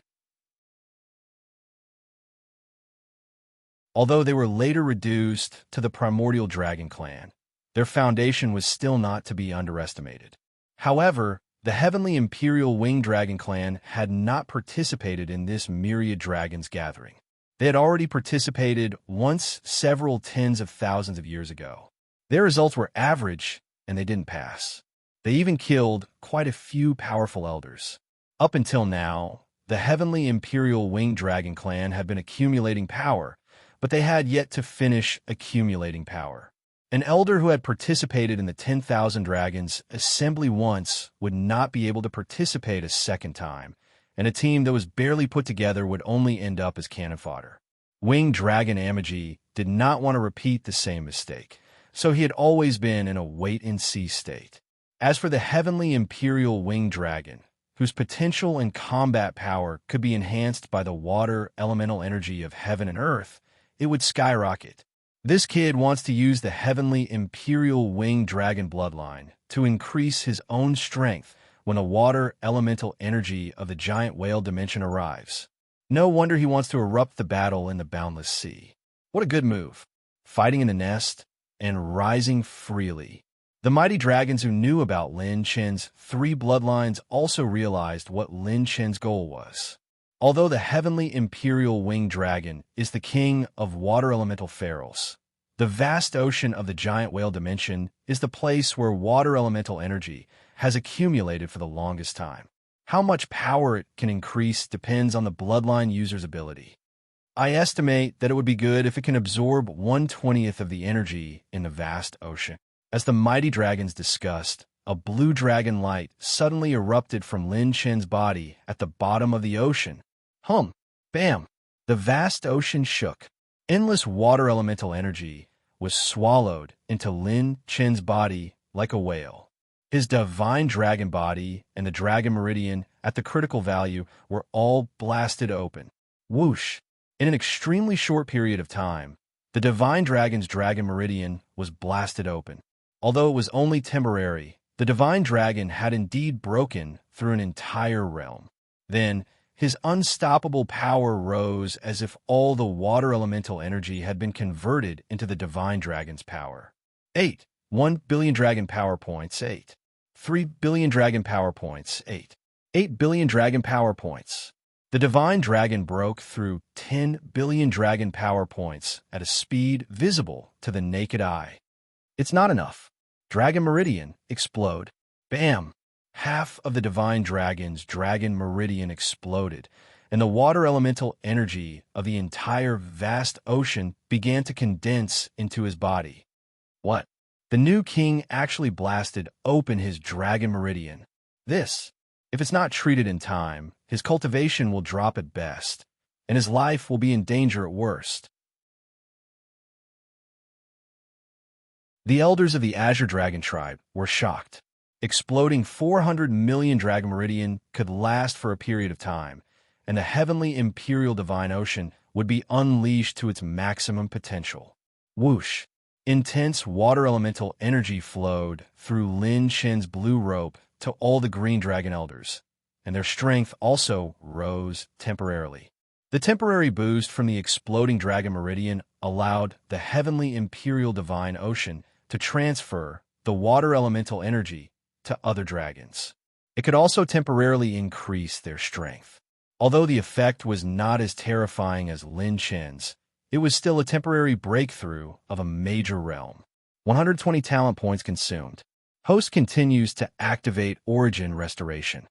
Although they were later reduced to the primordial dragon clan, their foundation was still not to be underestimated. However, the heavenly imperial winged dragon clan had not participated in this myriad dragons gathering. They had already participated once several tens of thousands of years ago. Their results were average, and they didn't pass. They even killed quite a few powerful elders. Up until now, the heavenly imperial winged dragon clan had been accumulating power, but they had yet to finish accumulating power. An elder who had participated in the 10,000 Dragons assembly once would not be able to participate a second time, and a team that was barely put together would only end up as cannon fodder. Winged Dragon Amagi did not want to repeat the same mistake, so he had always been in a wait-and-see state. As for the heavenly Imperial Winged Dragon, whose potential and combat power could be enhanced by the water elemental energy of heaven and earth, it would skyrocket. This kid wants to use the heavenly Imperial Winged Dragon bloodline to increase his own strength when the water elemental energy of the giant whale dimension arrives. No wonder he wants to erupt the battle in the boundless sea. What a good move. Fighting in the nest and rising freely. The mighty dragons who knew about Lin Chen's 3 bloodlines also realized what Lin Chen's goal was. Although the heavenly Imperial Winged Dragon is the king of water elemental pharaohs, the vast ocean of the giant whale dimension is the place where water elemental energy has accumulated for the longest time. How much power it can increase depends on the bloodline user's ability. I estimate that it would be good if it can absorb 1/20th of the energy in the vast ocean. As the mighty dragons discussed, a blue dragon light suddenly erupted from Lin Chen's body at the bottom of the ocean. Hum! Bam! The vast ocean shook. Endless water elemental energy was swallowed into Lin Chen's body like a whale. His divine dragon body and the dragon meridian at the critical value were all blasted open. Whoosh! In an extremely short period of time, the divine dragon's dragon meridian was blasted open. Although it was only temporary, the divine dragon had indeed broken through an entire realm. Then, his unstoppable power rose as if all the water elemental energy had been converted into the divine dragon's power. 8. 1 billion dragon power points. 8. 3 billion dragon power points. 8. 8 billion dragon power points. The divine dragon broke through 10 billion dragon power points at a speed visible to the naked eye. It's not enough. Dragon meridian, explode. Bam! Half of the divine dragon's dragon meridian exploded, and the water elemental energy of the entire vast ocean began to condense into his body. What? The new king actually blasted open his dragon meridian. This, if it's not treated in time, his cultivation will drop at best, and his life will be in danger at worst. The elders of the Azure Dragon tribe were shocked. Exploding 400 million Dragon Meridian could last for a period of time, and the heavenly Imperial Divine Ocean would be unleashed to its maximum potential. Whoosh! Intense water elemental energy flowed through Lin Chen's blue rope to all the Green Dragon Elders, and their strength also rose temporarily. The temporary boost from the exploding Dragon Meridian allowed the heavenly Imperial Divine Ocean to transfer the water elemental energy to other dragons. It could also temporarily increase their strength. Although the effect was not as terrifying as Lin Chen's, it was still a temporary breakthrough of a major realm. 120 talent points consumed. Host continues to activate Origin Restoration.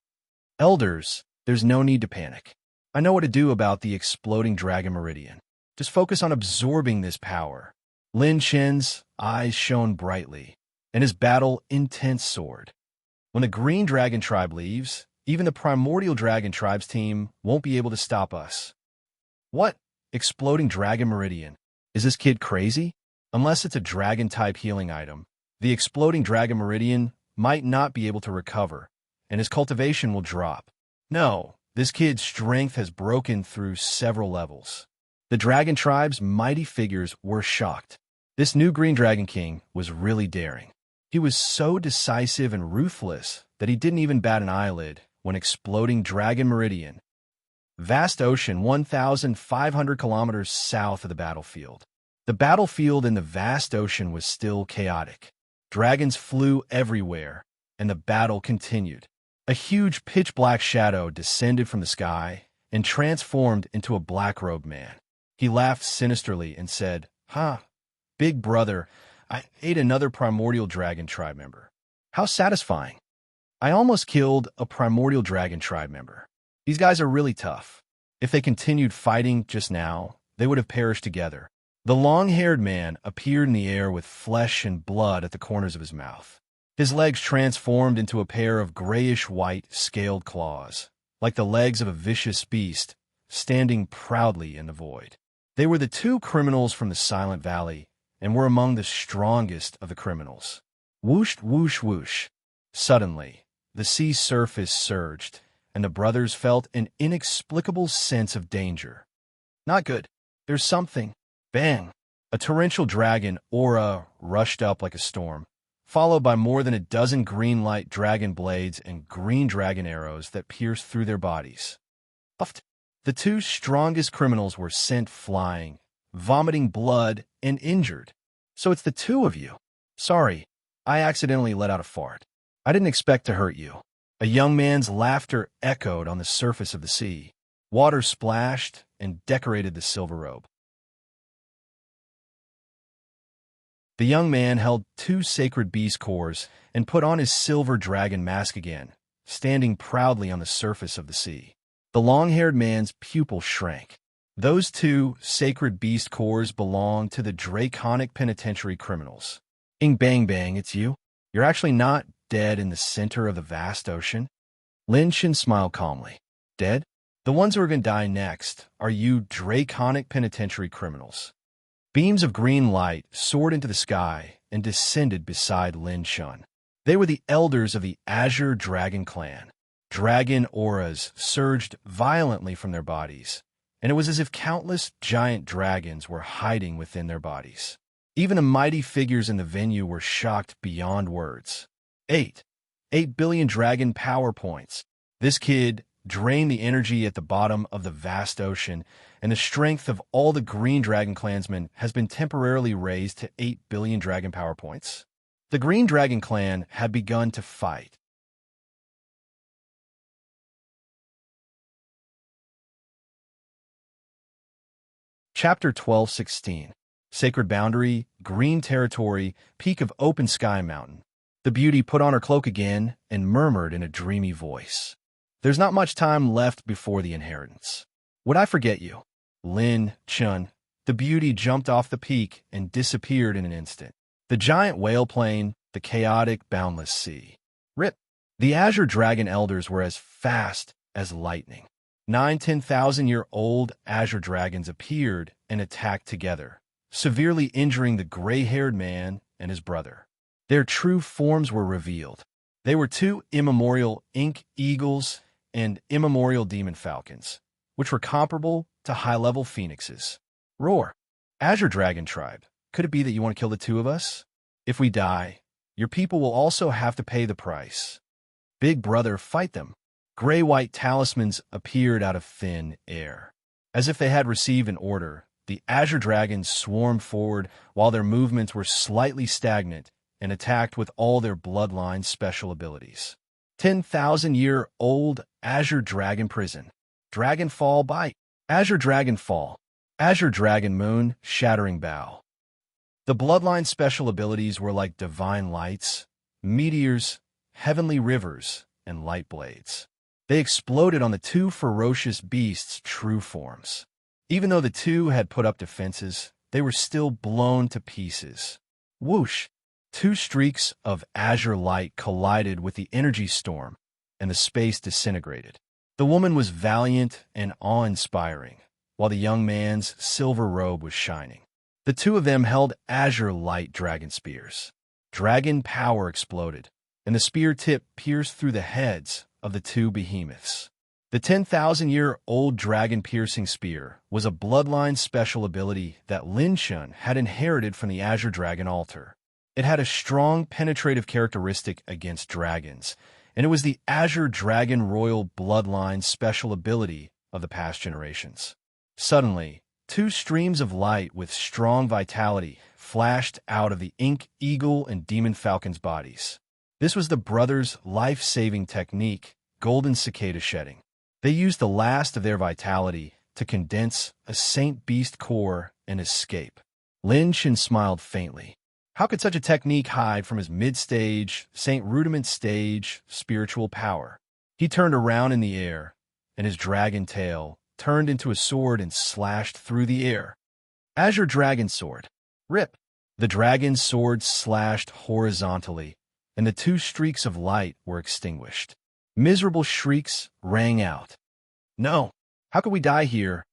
Elders, there's no need to panic. I know what to do about the exploding Dragon Meridian. Just focus on absorbing this power. Lin Chen's eyes shone brightly, and his battle intense soared. When the Green Dragon tribe leaves, even the Primordial Dragon tribe's team won't be able to stop us. What? Exploding Dragon Meridian. Is this kid crazy? Unless it's a dragon-type healing item, the exploding Dragon Meridian might not be able to recover, and his cultivation will drop. No, this kid's strength has broken through several levels. The Dragon tribe's mighty figures were shocked. This new Green Dragon King was really daring. He was so decisive and ruthless that he didn't even bat an eyelid when exploding Dragon Meridian. Vast ocean 1,500 kilometers south of the battlefield. The battlefield in the vast ocean was still chaotic. Dragons flew everywhere, and the battle continued. A huge pitch-black shadow descended from the sky and transformed into a black-robed man. He laughed sinisterly and said, Big brother, I ate another Primordial Dragon tribe member. How satisfying. I almost killed a Primordial Dragon tribe member. These guys are really tough. If they continued fighting just now, they would have perished together. The long-haired man appeared in the air with flesh and blood at the corners of his mouth. His legs transformed into a pair of grayish-white scaled claws, like the legs of a vicious beast, standing proudly in the void. They were the two criminals from the Silent Valley, and were among the strongest of the criminals. Whoosh, whoosh, whoosh. Suddenly, the sea surface surged, and the brothers felt an inexplicable sense of danger. Not good. There's something. Bang! A torrential dragon aura rushed up like a storm, followed by more than a dozen green light dragon blades and green dragon arrows that pierced through their bodies. Puffed. The two strongest criminals were sent flying, vomiting blood and injured. So it's the two of you. Sorry, I accidentally let out a fart. I didn't expect to hurt you. A young man's laughter echoed on the surface of the sea. Water splashed and decorated the silver robe. The young man held two sacred beast cores and put on his silver dragon mask again, standing proudly on the surface of the sea. The long-haired man's pupil shrank. Those two sacred beast cores belong to the draconic penitentiary criminals. Bang bang, it's you? You're actually not dead in the center of the vast ocean? Lin Shin smiled calmly. Dead? The ones who are going to die next are you draconic penitentiary criminals. Beams of green light soared into the sky and descended beside Lin Shun. They were the elders of the Azure Dragon clan. Dragon auras surged violently from their bodies, and it was as if countless giant dragons were hiding within their bodies. Even the mighty figures in the venue were shocked beyond words. 8 billion dragon power points. This kid drained the energy at the bottom of the vast ocean, and the strength of all the Green Dragon clansmen has been temporarily raised to 8 billion dragon power points. The Green Dragon clan had begun to fight. Chapter 12:16. Sacred Boundary, Green Territory, Peak of Open Sky Mountain. The beauty put on her cloak again and murmured in a dreamy voice. There's not much time left before the inheritance. Would I forget you? Lin Chun. The beauty jumped off the peak and disappeared in an instant. The giant whale plain, the chaotic, boundless sea. Rip. The Azure Dragon elders were as fast as lightning. 10,000-year-old Azure Dragons appeared and attacked together, severely injuring the gray-haired man and his brother. Their true forms were revealed. They were two immemorial ink eagles and immemorial demon falcons, which were comparable to high-level phoenixes. Roar. Azure Dragon tribe, could it be that you want to kill the two of us? If we die, your people will also have to pay the price. Big brother, fight them. Gray-white talismans appeared out of thin air. As if they had received an order, the Azure Dragons swarmed forward while their movements were slightly stagnant and attacked with all their bloodline special abilities. 10,000-year-old Azure Dragon Prison. Dragon Fall Bite. Azure Dragon Fall. Azure Dragon Moon, Shattering Bow. The bloodline special abilities were like divine lights, meteors, heavenly rivers, and light blades. They exploded on the two ferocious beasts' true forms. Even though the two had put up defenses, they were still blown to pieces. Whoosh! Two streaks of azure light collided with the energy storm, and the space disintegrated. The woman was valiant and awe-inspiring, while the young man's silver robe was shining. The two of them held azure light dragon spears. Dragon power exploded, and the spear tip pierced through the heads of the two behemoths. The 10,000-year-old dragon-piercing spear was a bloodline special ability that Lin Shun had inherited from the Azure Dragon altar. It had a strong penetrative characteristic against dragons, and it was the Azure Dragon Royal Bloodline special ability of the past generations. Suddenly, two streams of light with strong vitality flashed out of the Ink Eagle and Demon Falcon's bodies. This was the brothers' life-saving technique, Golden Cicada Shedding. They used the last of their vitality to condense a Saint Beast core and escape. Lin Shin smiled faintly. How could such a technique hide from his mid-stage, Saint Rudiment stage spiritual power? He turned around in the air, and his dragon tail turned into a sword and slashed through the air. Azure Dragon Sword. Rip. The dragon's sword slashed horizontally, and the two streaks of light were extinguished. Miserable shrieks rang out. No! How could we die here?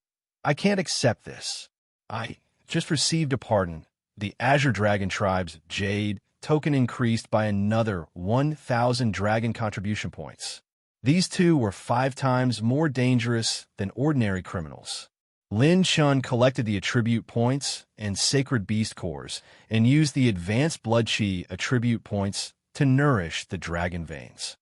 I can't accept this. I just received a pardon. The Azure Dragon Tribe's Jade token increased by another 1,000 dragon contribution points. These two were 5 times more dangerous than ordinary criminals. Lin Chun collected the attribute points and sacred beast cores and used the advanced blood chi attribute points to nourish the dragon veins.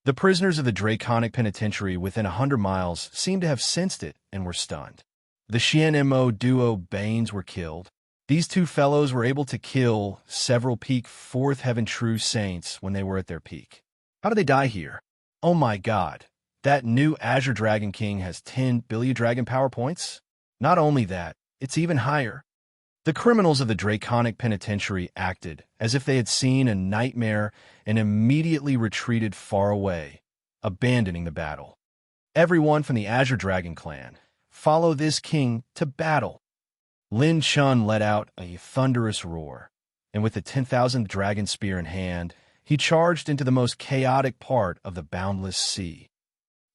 The prisoners of the Draconic Penitentiary within 100 miles seemed to have sensed it and were stunned. The Xian Mo duo Banes were killed. These two fellows were able to kill several peak 4th Heaven True Saints when they were at their peak. How did they die here? Oh my god, that new Azure Dragon King has 10 billion dragon power points? Not only that, it's even higher. The criminals of the Draconic Penitentiary acted as if they had seen a nightmare and immediately retreated far away, abandoning the battle. Everyone from the Azure Dragon clan, follow this king to battle. Lin Chun let out a thunderous roar, and with the 10,000th dragon spear in hand, he charged into the most chaotic part of the boundless sea.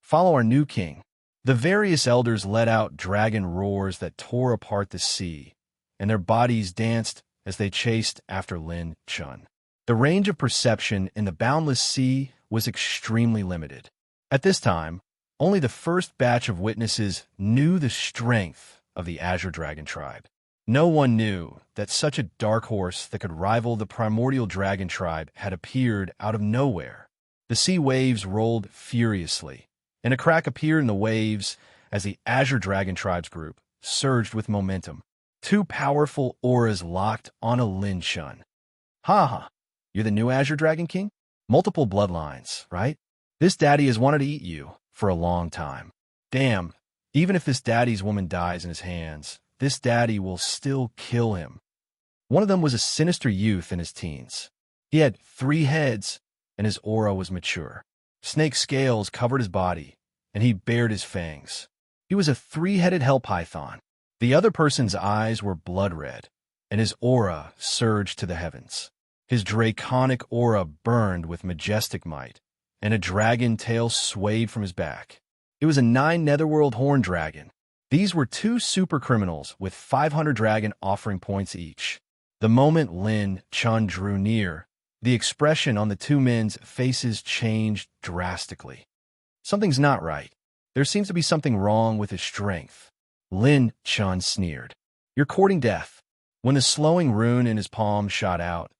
Follow our new king. The various elders let out dragon roars that tore apart the sea, and their bodies danced as they chased after Lin Chun. The range of perception in the boundless sea was extremely limited. At this time, only the first batch of witnesses knew the strength of the Azure Dragon Tribe. No one knew that such a dark horse that could rival the Primordial Dragon Tribe had appeared out of nowhere. The sea waves rolled furiously, and a crack appeared in the waves as the Azure Dragon Tribe's group surged with momentum. 2 powerful auras locked on a Lin Chun. Ha! You're the new Azure Dragon King? Multiple bloodlines, right? This daddy has wanted to eat you for a long time. Damn, even if this daddy's woman dies in his hands, this daddy will still kill him. One of them was a sinister youth in his teens. He had 3 heads, and his aura was mature. Snake scales covered his body, and he bared his fangs. He was a 3-headed hell python. The other person's eyes were blood red, and his aura surged to the heavens. His draconic aura burned with majestic might, and a dragon tail swayed from his back. It was a 9 netherworld horn dragon. These were 2 super criminals with 500 dragon offering points each. The moment Lin Chun drew near, the expression on the 2 men's faces changed drastically. Something's not right. There seems to be something wrong with his strength. Lin Chun sneered. You're courting death. When the slowing rune in his palm shot out,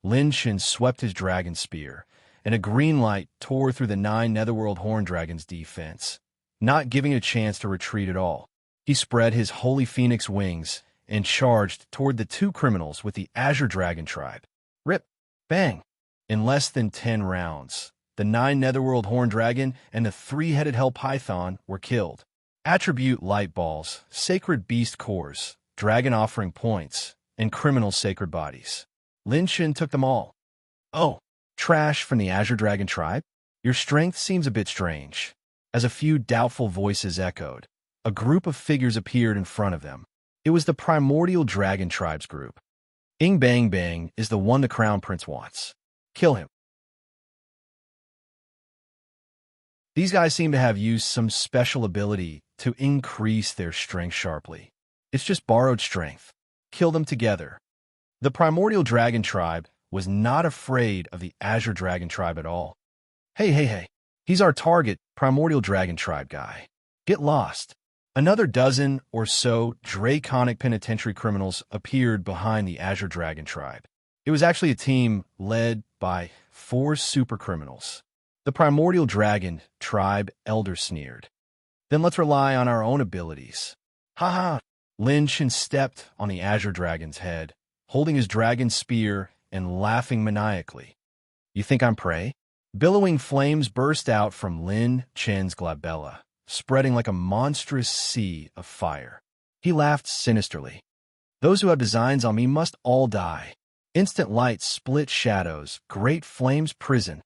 Lin Chun swept his dragon spear, and a green light tore through the 9 netherworld horn dragon's defense, not giving it a chance to retreat at all. He spread his holy phoenix wings and charged toward the 2 criminals with the Azure Dragon Tribe. Rip! Bang! In less than 10 rounds, the 9 netherworld horn dragon and the 3-headed hell python were killed. Attribute light balls, sacred beast cores, dragon offering points, and criminal sacred bodies. Lin Chun took them all. Oh, trash from the Azure Dragon Tribe? Your strength seems a bit strange. As a few doubtful voices echoed, a group of figures appeared in front of them. It was the Primordial Dragon Tribe's group. Ing Bang Bang is the one the Crown Prince wants. Kill him. These guys seem to have used some special ability to increase their strength sharply. It's just borrowed strength. Kill them together. The Primordial Dragon Tribe was not afraid of the Azure Dragon Tribe at all. Hey. He's our target, Primordial Dragon Tribe guy. Get lost. Another dozen or so Draconic Penitentiary criminals appeared behind the Azure Dragon Tribe. It was actually a team led by 4 super criminals. The Primordial Dragon Tribe elder sneered. Then let's rely on our own abilities. Ha! Lin Chun stepped on the Azure Dragon's head, holding his dragon spear and laughing maniacally. You think I'm prey? Billowing flames burst out from Lin Chun's glabella, spreading like a monstrous sea of fire. He laughed sinisterly. Those who have designs on me must all die. Instant light split shadows, great flames prison.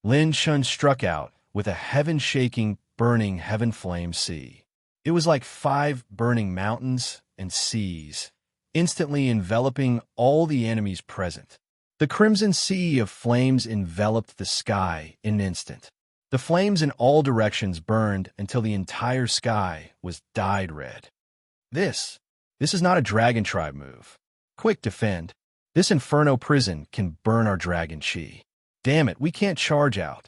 Lin Chun struck out with a heaven-shaking, burning heaven flame sea. It was like 5 burning mountains and seas, instantly enveloping all the enemies present. The crimson sea of flames enveloped the sky in an instant. The flames in all directions burned until the entire sky was dyed red. This is not a dragon tribe move. Quick, defend. This inferno prison can burn our dragon chi. Damn it, we can't charge out.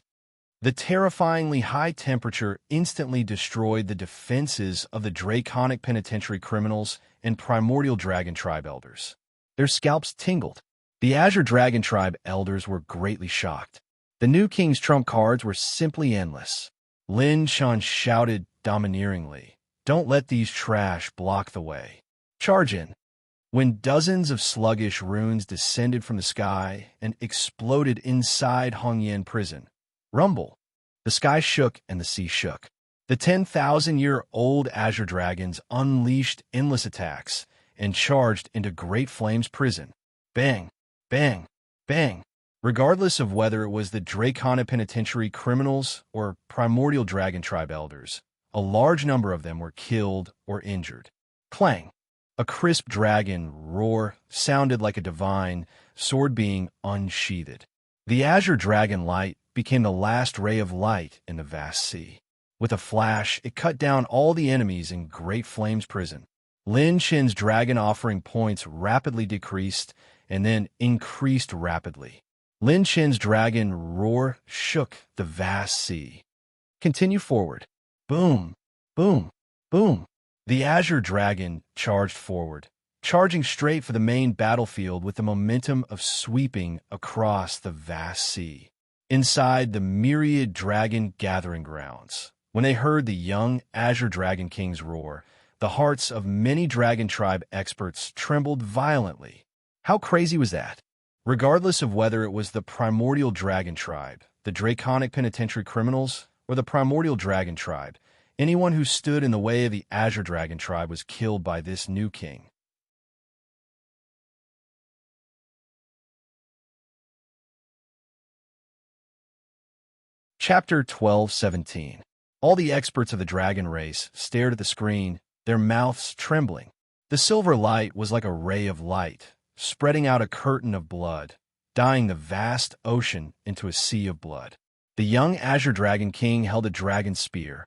The terrifyingly high temperature instantly destroyed the defenses of the draconic penitentiary criminals and primordial dragon tribe elders. Their scalps tingled. The Azure Dragon tribe elders were greatly shocked. The new king's trump cards were simply endless. Lin Shan shouted domineeringly, "Don't let these trash block the way. Charge in." When dozens of sluggish runes descended from the sky and exploded inside Hongyan prison, rumble. The sky shook and the sea shook. The 10,000-year-old Azure Dragons unleashed endless attacks and charged into Great Flame's prison. Bang, bang, bang. Regardless of whether it was the Draconic Penitentiary criminals or primordial dragon tribe elders, a large number of them were killed or injured. Clang! A crisp dragon roar sounded like a divine sword being unsheathed. The Azure Dragon light became the last ray of light in the vast sea. With a flash, it cut down all the enemies in Great Flame's prison. Lin Shin's dragon offering points rapidly decreased and then increased rapidly. Lin Shin's dragon roar shook the vast sea. Continue forward. Boom, boom, boom. The Azure Dragon charged forward, charging straight for the main battlefield with the momentum of sweeping across the vast sea. Inside the myriad dragon gathering grounds, when they heard the young Azure Dragon King's roar, the hearts of many Dragon Tribe experts trembled violently. How crazy was that? Regardless of whether it was the Primordial Dragon Tribe, the Draconic Penitentiary criminals, or the Primordial Dragon Tribe, anyone who stood in the way of the Azure Dragon Tribe was killed by this new king. Chapter 12:17. All the experts of the dragon race stared at the screen, their mouths trembling. The silver light was like a ray of light, spreading out a curtain of blood, dyeing the vast ocean into a sea of blood. The young Azure Dragon King held a dragon spear,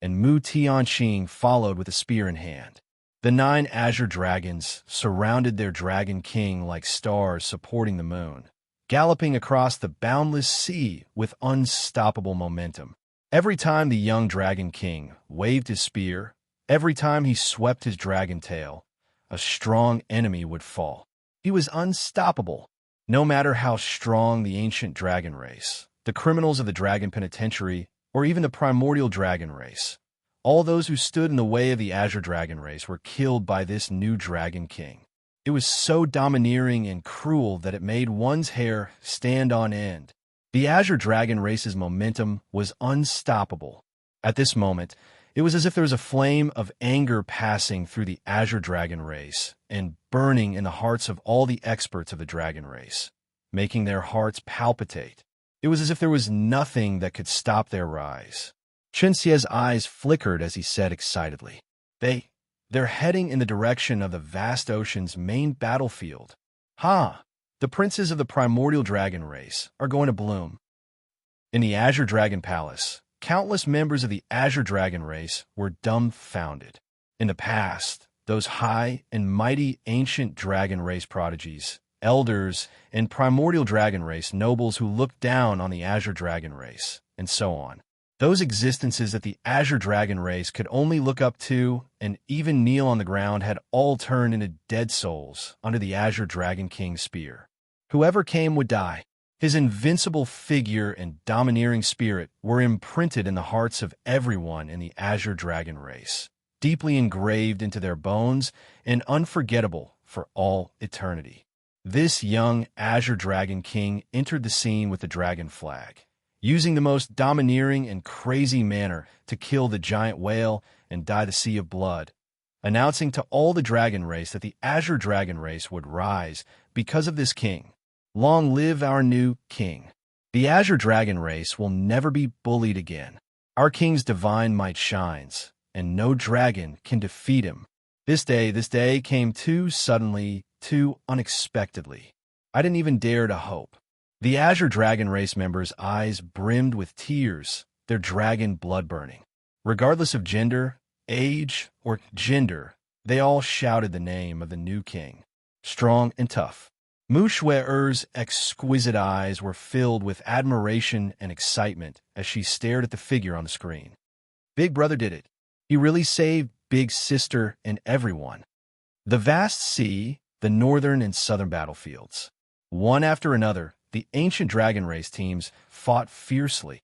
and Mu Tianxing followed with a spear in hand. The 9 Azure Dragons surrounded their Dragon King like stars supporting the moon, galloping across the boundless sea with unstoppable momentum. Every time the young Dragon King waved his spear, every time he swept his dragon tail, a strong enemy would fall. He was unstoppable. No matter how strong the ancient dragon race, the criminals of the Dragon Penitentiary, or even the primordial dragon race, all those who stood in the way of the Azure Dragon race were killed by this new Dragon King. It was so domineering and cruel that it made one's hair stand on end. The Azure Dragon race's momentum was unstoppable. At this moment, it was as if there was a flame of anger passing through the Azure Dragon race and burning in the hearts of all the experts of the dragon race, making their hearts palpitate. It was as if there was nothing that could stop their rise. Chen Xie's eyes flickered as he said excitedly, They're heading in the direction of the vast ocean's main battlefield. Ha! The princes of the primordial dragon race are going to bloom. In the Azure Dragon Palace, countless members of the Azure Dragon race were dumbfounded. In the past, those high and mighty ancient dragon race prodigies, elders, and primordial dragon race nobles who looked down on the Azure Dragon race, and so on. Those existences that the Azure Dragon race could only look up to and even kneel on the ground had all turned into dead souls under the Azure Dragon King's spear. Whoever came would die. His invincible figure and domineering spirit were imprinted in the hearts of everyone in the Azure Dragon race, deeply engraved into their bones and unforgettable for all eternity. This young Azure Dragon King entered the scene with the dragon flag, using the most domineering and crazy manner to kill the giant whale and dye the sea of blood, announcing to all the dragon race that the Azure Dragon race would rise because of this king. Long live our new king. The Azure Dragon race will never be bullied again. Our king's divine might shines, and no dragon can defeat him. This day came too suddenly, too unexpectedly. I didn't even dare to hope. The Azure Dragon Race members' eyes brimmed with tears, their dragon blood burning. Regardless of gender, age, or gender, they all shouted the name of the new king, strong and tough. Mushwe'er's exquisite eyes were filled with admiration and excitement as she stared at the figure on the screen. Big Brother did it. He really saved Big Sister and everyone. The vast sea, the northern and southern battlefields. One after another, the ancient dragon race teams fought fiercely.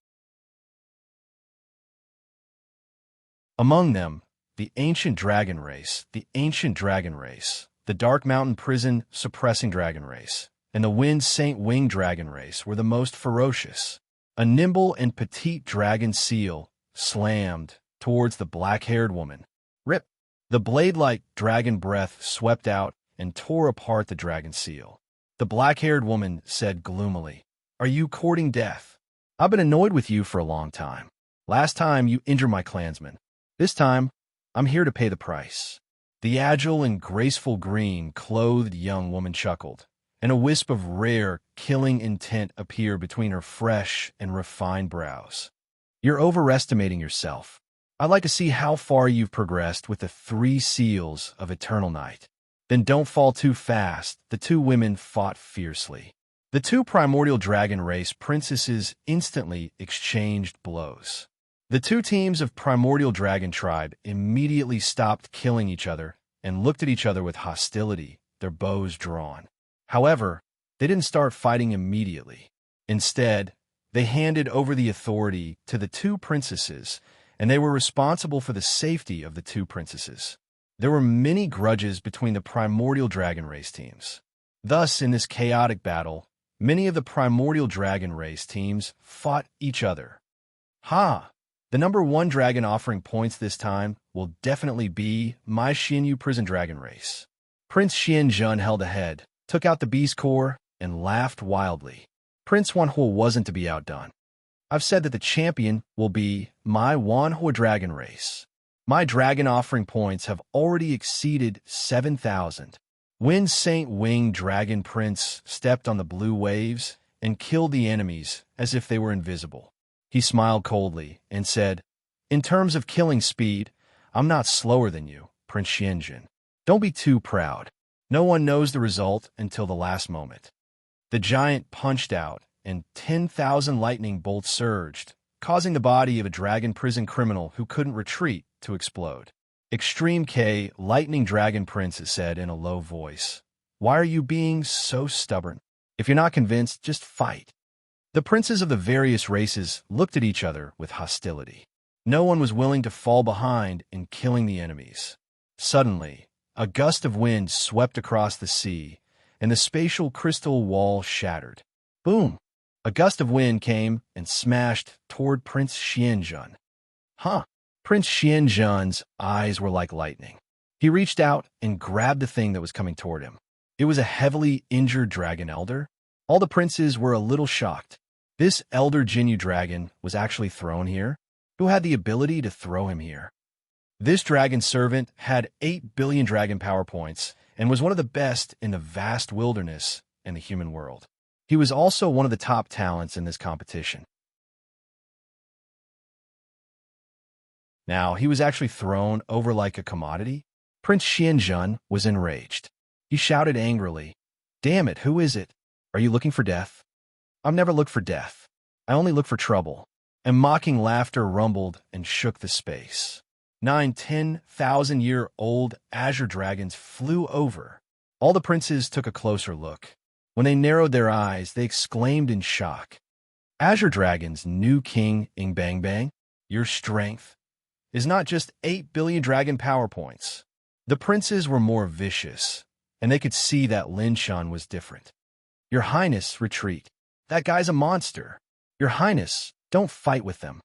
Among them, the ancient dragon race, the Dark Mountain Prison suppressing dragon race, and the Wind Saint Wing dragon race were the most ferocious. A nimble and petite dragon seal slammed towards the black-haired woman. Rip! The blade-like dragon breath swept out and tore apart the dragon seal. The black-haired woman said gloomily, "Are you courting death? I've been annoyed with you for a long time. Last time you injured my clansmen. This time, I'm here to pay the price." The agile and graceful green-clothed young woman chuckled, and a wisp of rare, killing intent appeared between her fresh and refined brows. "You're overestimating yourself. I'd like to see how far you've progressed with the 3 seals of eternal night. Then don't fall too fast." The two women fought fiercely. The 2 primordial dragon race princesses instantly exchanged blows. The 2 teams of primordial dragon tribe immediately stopped killing each other and looked at each other with hostility, their bows drawn. However, they didn't start fighting immediately. Instead, they handed over the authority to the 2 princesses, and they were responsible for the safety of the 2 princesses. There were many grudges between the primordial dragon race teams. Thus, in this chaotic battle, many of the primordial dragon race teams fought each other. The number 1 dragon offering points this time will definitely be my Xianyu prison dragon race. Prince Xianjun held ahead, took out the beast core, and laughed wildly. Prince Wanhua wasn't to be outdone. I've said that the champion will be my Wanhua dragon race. My dragon offering points have already exceeded 7,000. Wind Saint Wing Dragon Prince stepped on the blue waves and killed the enemies as if they were invisible. He smiled coldly and said, "In terms of killing speed, I'm not slower than you, Prince Xianjun. Don't be too proud. No one knows the result until the last moment." The giant punched out, and 10,000 lightning bolts surged, causing the body of a dragon prison criminal who couldn't retreat to explode. Extreme K, Lightning Dragon Prince said in a low voice, "Why are you being so stubborn? If you're not convinced, just fight." The princes of the various races looked at each other with hostility. No one was willing to fall behind in killing the enemies. Suddenly, a gust of wind swept across the sea, and the spatial crystal wall shattered. Boom! A gust of wind came and smashed toward Prince Xianjun. Prince Xianjun's eyes were like lightning. He reached out and grabbed the thing that was coming toward him. It was a heavily injured dragon elder. All the princes were a little shocked. This elder Jinyu dragon was actually thrown here? Who had the ability to throw him here? This dragon servant had 8 billion dragon power points and was one of the best in the vast wilderness and the human world. He was also one of the top talents in this competition. Now, he was actually thrown over like a commodity. Prince Xianjun was enraged. He shouted angrily, "Damn it, who is it? Are you looking for death? I've never looked for death. I only look for trouble." And mocking laughter rumbled and shook the space. 10,000-year-old azure dragons flew over. All the princes took a closer look. When they narrowed their eyes, they exclaimed in shock, "Azure Dragon's new king, Bang, your strength is not just 8 billion dragon power points." The princes were more vicious, and they could see that Lin Shan was different. "Your Highness, retreat. That guy's a monster. Your Highness, don't fight with them."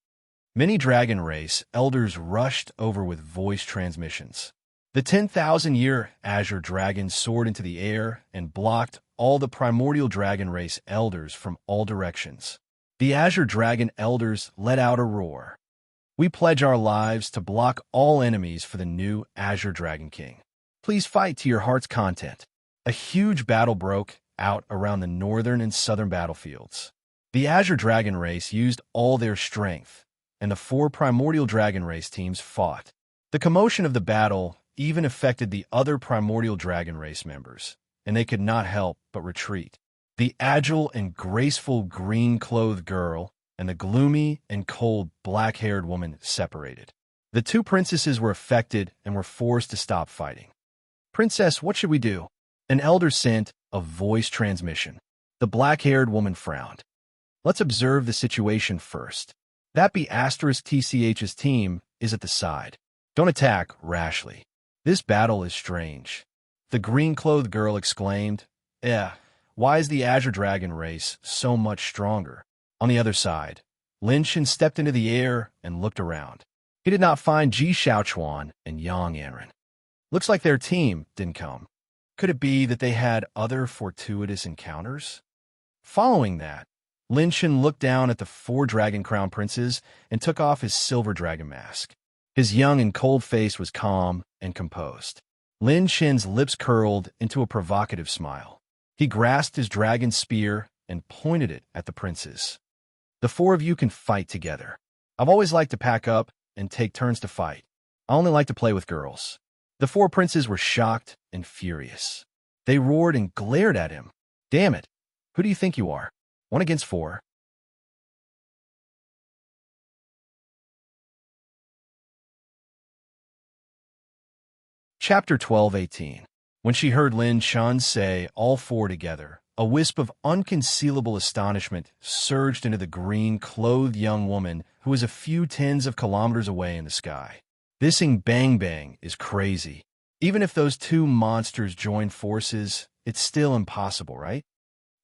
Many dragon race elders rushed over with voice transmissions. The 10,000-year azure dragon soared into the air and blocked all the primordial dragon race elders from all directions. The azure dragon elders let out a roar. We pledge our lives to block all enemies for the new Azure Dragon King. Please fight to your heart's content. A huge battle broke out around the northern and southern battlefields. The Azure Dragon race used all their strength, and the 4 primordial dragon race teams fought. The commotion of the battle even affected the other primordial dragon race members, and they could not help but retreat. The agile and graceful green-clothed girl and the gloomy and cold black-haired woman separated. The 2 princesses were affected and were forced to stop fighting. "Princess, what should we do?" An elder sent a voice transmission. The black-haired woman frowned. "Let's observe the situation first. That be *TCH's team is at the side. Don't attack rashly. This battle is strange." The green-clothed girl exclaimed, why is the Azure Dragon race so much stronger?" On the other side, Lin Shen stepped into the air and looked around. He did not find Ji Xiaochuan and Yang Yanren. Looks like their team didn't come. Could it be that they had other fortuitous encounters? Following that, Lin Shen looked down at the 4 Dragon Crown Princes and took off his silver dragon mask. His young and cold face was calm and composed. Lin Shen's lips curled into a provocative smile. He grasped his dragon spear and pointed it at the princes. "The 4 of you can fight together. I've always liked to pack up and take turns to fight. I only like to play with girls." The 4 princes were shocked and furious. They roared and glared at him. "Damn it! Who do you think you are? 1 against 4. Chapter 12:18. When she heard Lin Shan say all 4 together, a wisp of unconcealable astonishment surged into the green-clothed young woman who was a few tens of kilometers away in the sky. "This Bang Bang is crazy. Even if those 2 monsters join forces, it's still impossible, right?"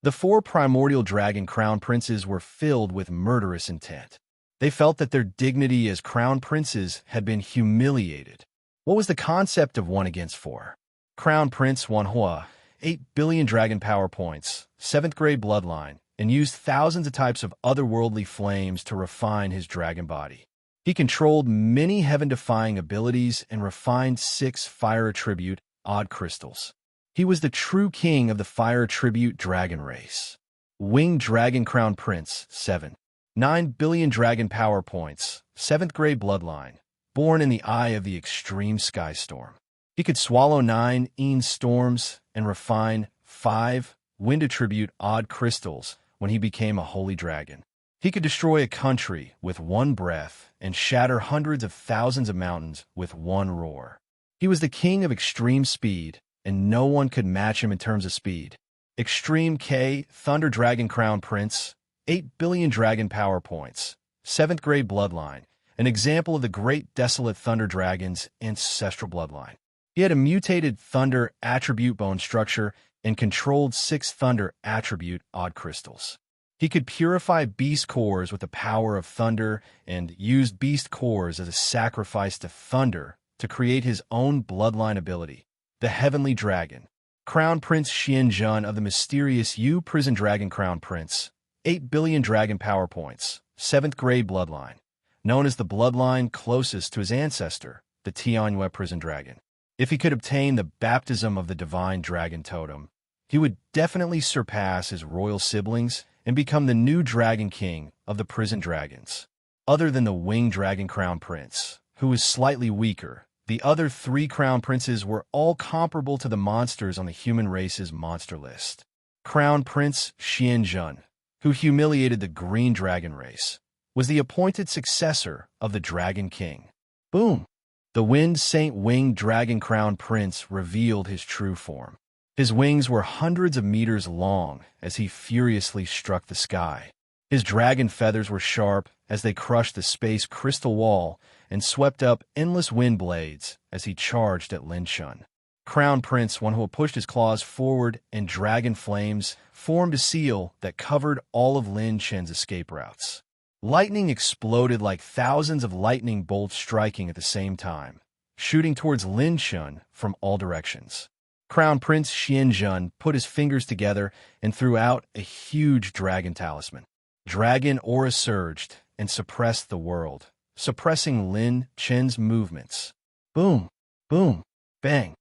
The 4 primordial dragon crown princes were filled with murderous intent. They felt that their dignity as crown princes had been humiliated. What was the concept of 1 against 4? Crown Prince Wanhua, 8 billion dragon power points, 7th grade bloodline, and used thousands of types of otherworldly flames to refine his dragon body. He controlled many heaven-defying abilities and refined 6 fire attribute odd crystals. He was the true king of the fire attribute dragon race. Winged Dragon Crown Prince, 7. 9 billion dragon power points, 7th grade bloodline, born in the eye of the extreme sky storm. He could swallow 9 storms and refine 5 wind attribute odd crystals when he became a holy dragon. He could destroy a country with 1 breath and shatter hundreds of thousands of mountains with 1 roar. He was the king of extreme speed, and no one could match him in terms of speed. Extreme K, Thunder Dragon Crown Prince, 8 billion dragon power points, 7th grade bloodline, an example of the great desolate thunder dragon's ancestral bloodline. He had a mutated thunder attribute bone structure and controlled 6 thunder attribute odd crystals. He could purify beast cores with the power of thunder and used beast cores as a sacrifice to thunder to create his own bloodline ability, the Heavenly Dragon. Crown Prince Xianjun of the mysterious Yu Prison Dragon Crown Prince, 8 billion dragon power points, 7th grade bloodline, known as the bloodline closest to his ancestor, the Tianyue Prison Dragon. If he could obtain the baptism of the divine dragon totem, he would definitely surpass his royal siblings and become the new Dragon King of the Prison Dragons. Other than the Winged Dragon Crown Prince, who was slightly weaker, the other 3 Crown Princes were all comparable to the monsters on the human race's monster list. Crown Prince Xianjun, who humiliated the Green Dragon race, was the appointed successor of the Dragon King. Boom! The Wind Saint Winged Dragon Crown Prince revealed his true form. His wings were hundreds of meters long as he furiously struck the sky. His dragon feathers were sharp as they crushed the space crystal wall and swept up endless wind blades as he charged at Lin Shun. Crown Prince Wanhua pushed his claws forward and dragon flames formed a seal that covered all of Lin Shen's escape routes. Lightning exploded like thousands of lightning bolts striking at the same time, shooting towards Lin Shun from all directions. Crown Prince Xianjun put his fingers together and threw out a huge dragon talisman. Dragon aura surged and suppressed the world, suppressing Lin Chen's movements. Boom, boom, bang.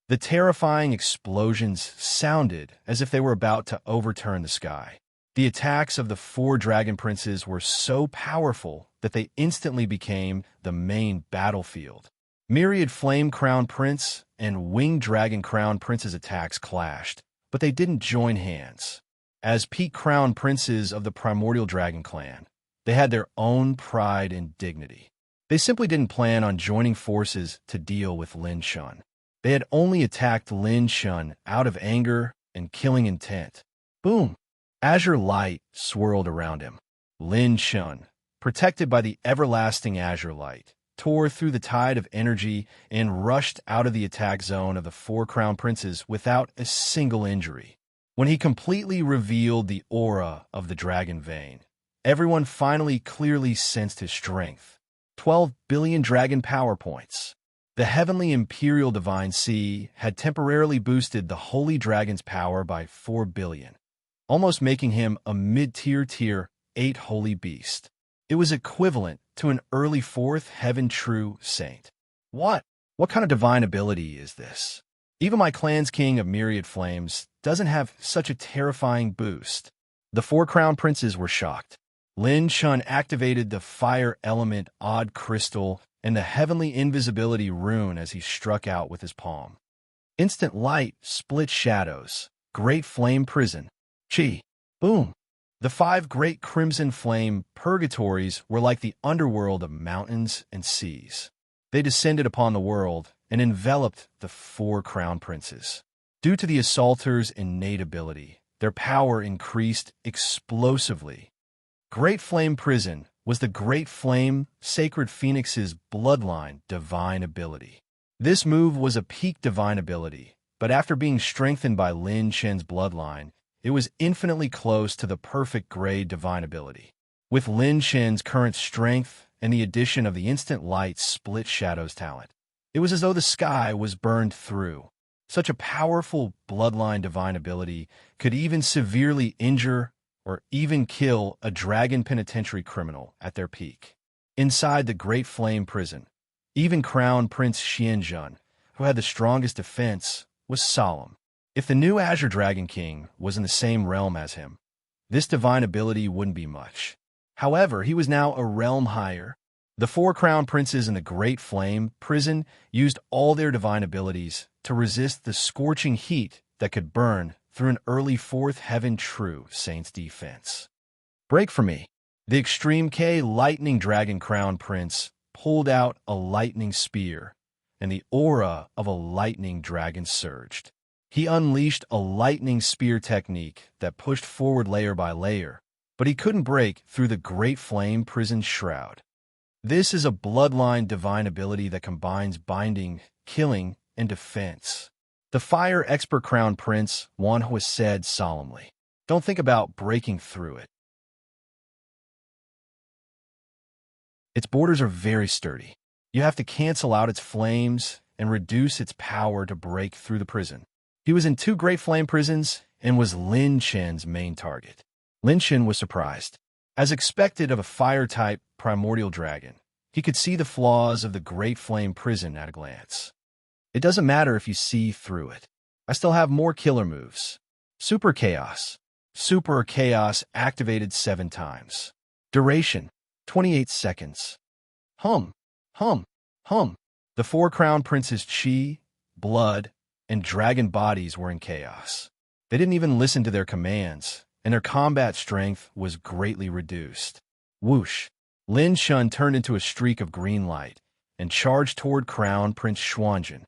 The terrifying explosions sounded as if they were about to overturn the sky. The attacks of the four dragon princes were so powerful that they instantly became the main battlefield. Myriad Flame Crown Prince and Winged Dragon Crown Prince's attacks clashed, but they didn't join hands. As peak crown princes of the primordial dragon clan, they had their own pride and dignity. They simply didn't plan on joining forces to deal with Lin Shun. They had only attacked Lin Shun out of anger and killing intent. Boom! Azure light swirled around him. Lin Shun, protected by the everlasting azure light, tore through the tide of energy and rushed out of the attack zone of the four crown princes without a single injury. When he completely revealed the aura of the dragon vein, everyone finally clearly sensed his strength. 12 billion dragon power points. The heavenly imperial divine sea had temporarily boosted the holy dragon's power by 4 billion, almost making him a mid-tier tier 8 holy beast. It was equivalent to an early 4th heaven true saint. What kind of divine ability is this? Even my clan's king of myriad flames doesn't have such a terrifying boost. The four crown princes were shocked. Lin Shun activated the fire element odd crystal and the heavenly invisibility rune as he struck out with his palm. Instant light split shadows. Great flame prison. Chi. Boom. The 5 great crimson flame purgatories were like the underworld of mountains and seas. They descended upon the world and enveloped the four crown princes. Due to the assaulters' innate ability, their power increased explosively. Great Flame Prison was the Great Flame Sacred Phoenix's bloodline divine ability. This move was a peak divine ability, but after being strengthened by Lin Chen's bloodline, it was infinitely close to the perfect grade divine ability. With Lin Chen's current strength and the addition of the instant light split shadows talent, it was as though the sky was burned through. Such a powerful bloodline divine ability could even severely injure or even kill a dragon penitentiary criminal at their peak. Inside the Great Flame Prison, even Crown Prince Xianzhen, who had the strongest defense, was solemn. If the new Azure Dragon King was in the same realm as him, this divine ability wouldn't be much. However, he was now a realm higher. The four crown princes in the Great Flame Prison used all their divine abilities to resist the scorching heat that could burn through an early 4th Heaven True Saint's defense. Break for me. The Extreme K Lightning Dragon Crown Prince pulled out a lightning spear, and the aura of a lightning dragon surged. He unleashed a lightning spear technique that pushed forward layer by layer, but he couldn't break through the Great Flame Prison shroud. This is a bloodline divine ability that combines binding, killing, and defense. The Fire Expert Crown Prince Wanhua said solemnly, "Don't think about breaking through it. Its borders are very sturdy. You have to cancel out its flames and reduce its power to break through the prison." He was in 2 Great Flame Prisons and was Lin Chen's main target. Lin Chen was surprised. As expected of a fire-type primordial dragon, he could see the flaws of the Great Flame Prison at a glance. It doesn't matter if you see through it. I still have more killer moves. Super Chaos. Super Chaos activated 7 times. Duration, 28 seconds. Hum, hum, hum. The 4 crown princes' chi, blood, and dragon bodies were in chaos. They didn't even listen to their commands, and their combat strength was greatly reduced. Whoosh! Lin Shun turned into a streak of green light and charged toward Crown Prince Xuanzhen.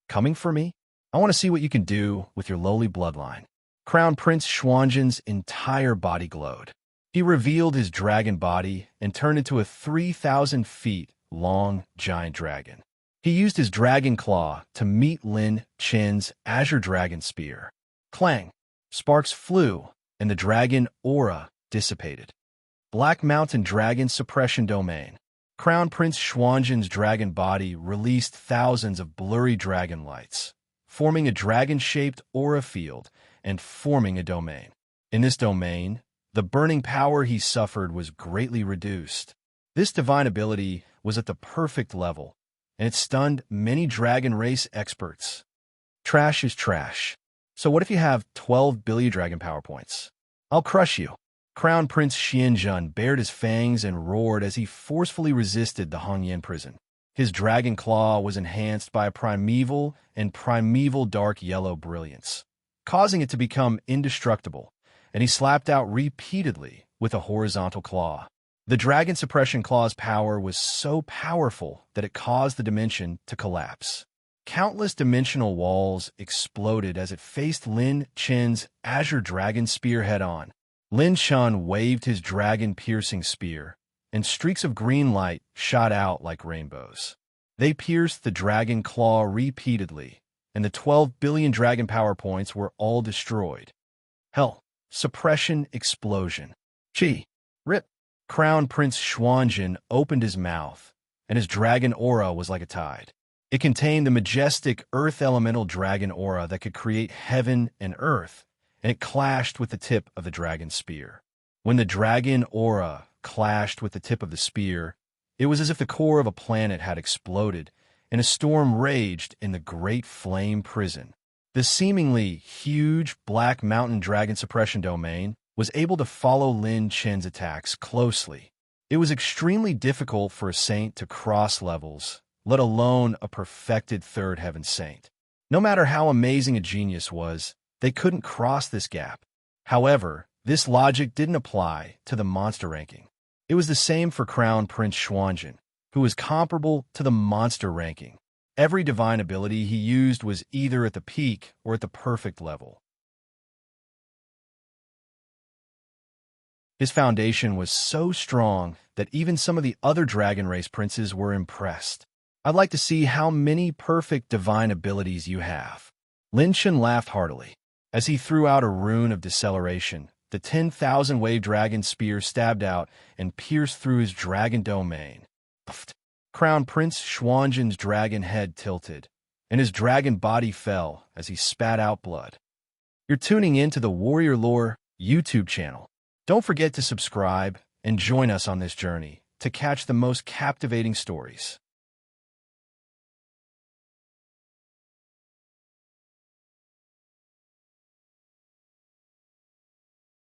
Coming for me? I want to see what you can do with your lowly bloodline. Crown Prince Xuanzhen's entire body glowed. He revealed his dragon body and turned into a 3,000 feet long giant dragon. He used his dragon claw to meet Lin Chen's Azure Dragon Spear. Clang! Sparks flew, and the dragon aura dissipated. Black Mountain Dragon Suppression Domain. Crown Prince Xuanzhen's dragon body released thousands of blurry dragon lights, forming a dragon-shaped aura field and forming a domain. In this domain, The burning power he suffered was greatly reduced. This divine ability was at the perfect level, and it stunned many dragon race experts. Trash is trash. So what if you have 12 billion dragon power points? I'll crush you. Crown Prince Xianjun bared his fangs and roared as he forcefully resisted the Hongyan prison. His dragon claw was enhanced by a primeval dark yellow brilliance, causing it to become indestructible, and he slapped out repeatedly with a horizontal claw. The dragon suppression claw's power was so powerful that it caused the dimension to collapse. Countless dimensional walls exploded as it faced Lin Chen's azure dragon spear head-on. Lin Chen waved his dragon-piercing spear, and streaks of green light shot out like rainbows. They pierced the dragon claw repeatedly, and the 12 billion dragon power points were all destroyed. Hell, suppression explosion. Chi, rip. Crown Prince Xuanjin opened his mouth, and his dragon aura was like a tide. It contained the majestic earth elemental dragon aura that could create heaven and earth, and it clashed with the tip of the dragon spear. When the dragon aura clashed with the tip of the spear, it was as if the core of a planet had exploded, and a storm raged in the great flame prison. The seemingly huge black mountain dragon suppression domain was able to follow Lin Chen's attacks closely. It was extremely difficult for a saint to cross levels, let alone a perfected third heaven saint. No matter how amazing a genius was, they couldn't cross this gap. However, this logic didn't apply to the monster ranking. It was the same for Crown Prince Xuanjin, who was comparable to the monster ranking. Every divine ability he used was either at the peak or at the perfect level. His foundation was so strong that even some of the other dragon race princes were impressed. I'd like to see how many perfect divine abilities you have. Lin Chen laughed heartily. As he threw out a rune of deceleration, the 10,000 wave dragon spear stabbed out and pierced through his dragon domain. Crown Prince Xuanjin's dragon head tilted, and his dragon body fell as he spat out blood. You're tuning in to the Warrior Lore YouTube channel. Don't forget to subscribe and join us on this journey to catch the most captivating stories.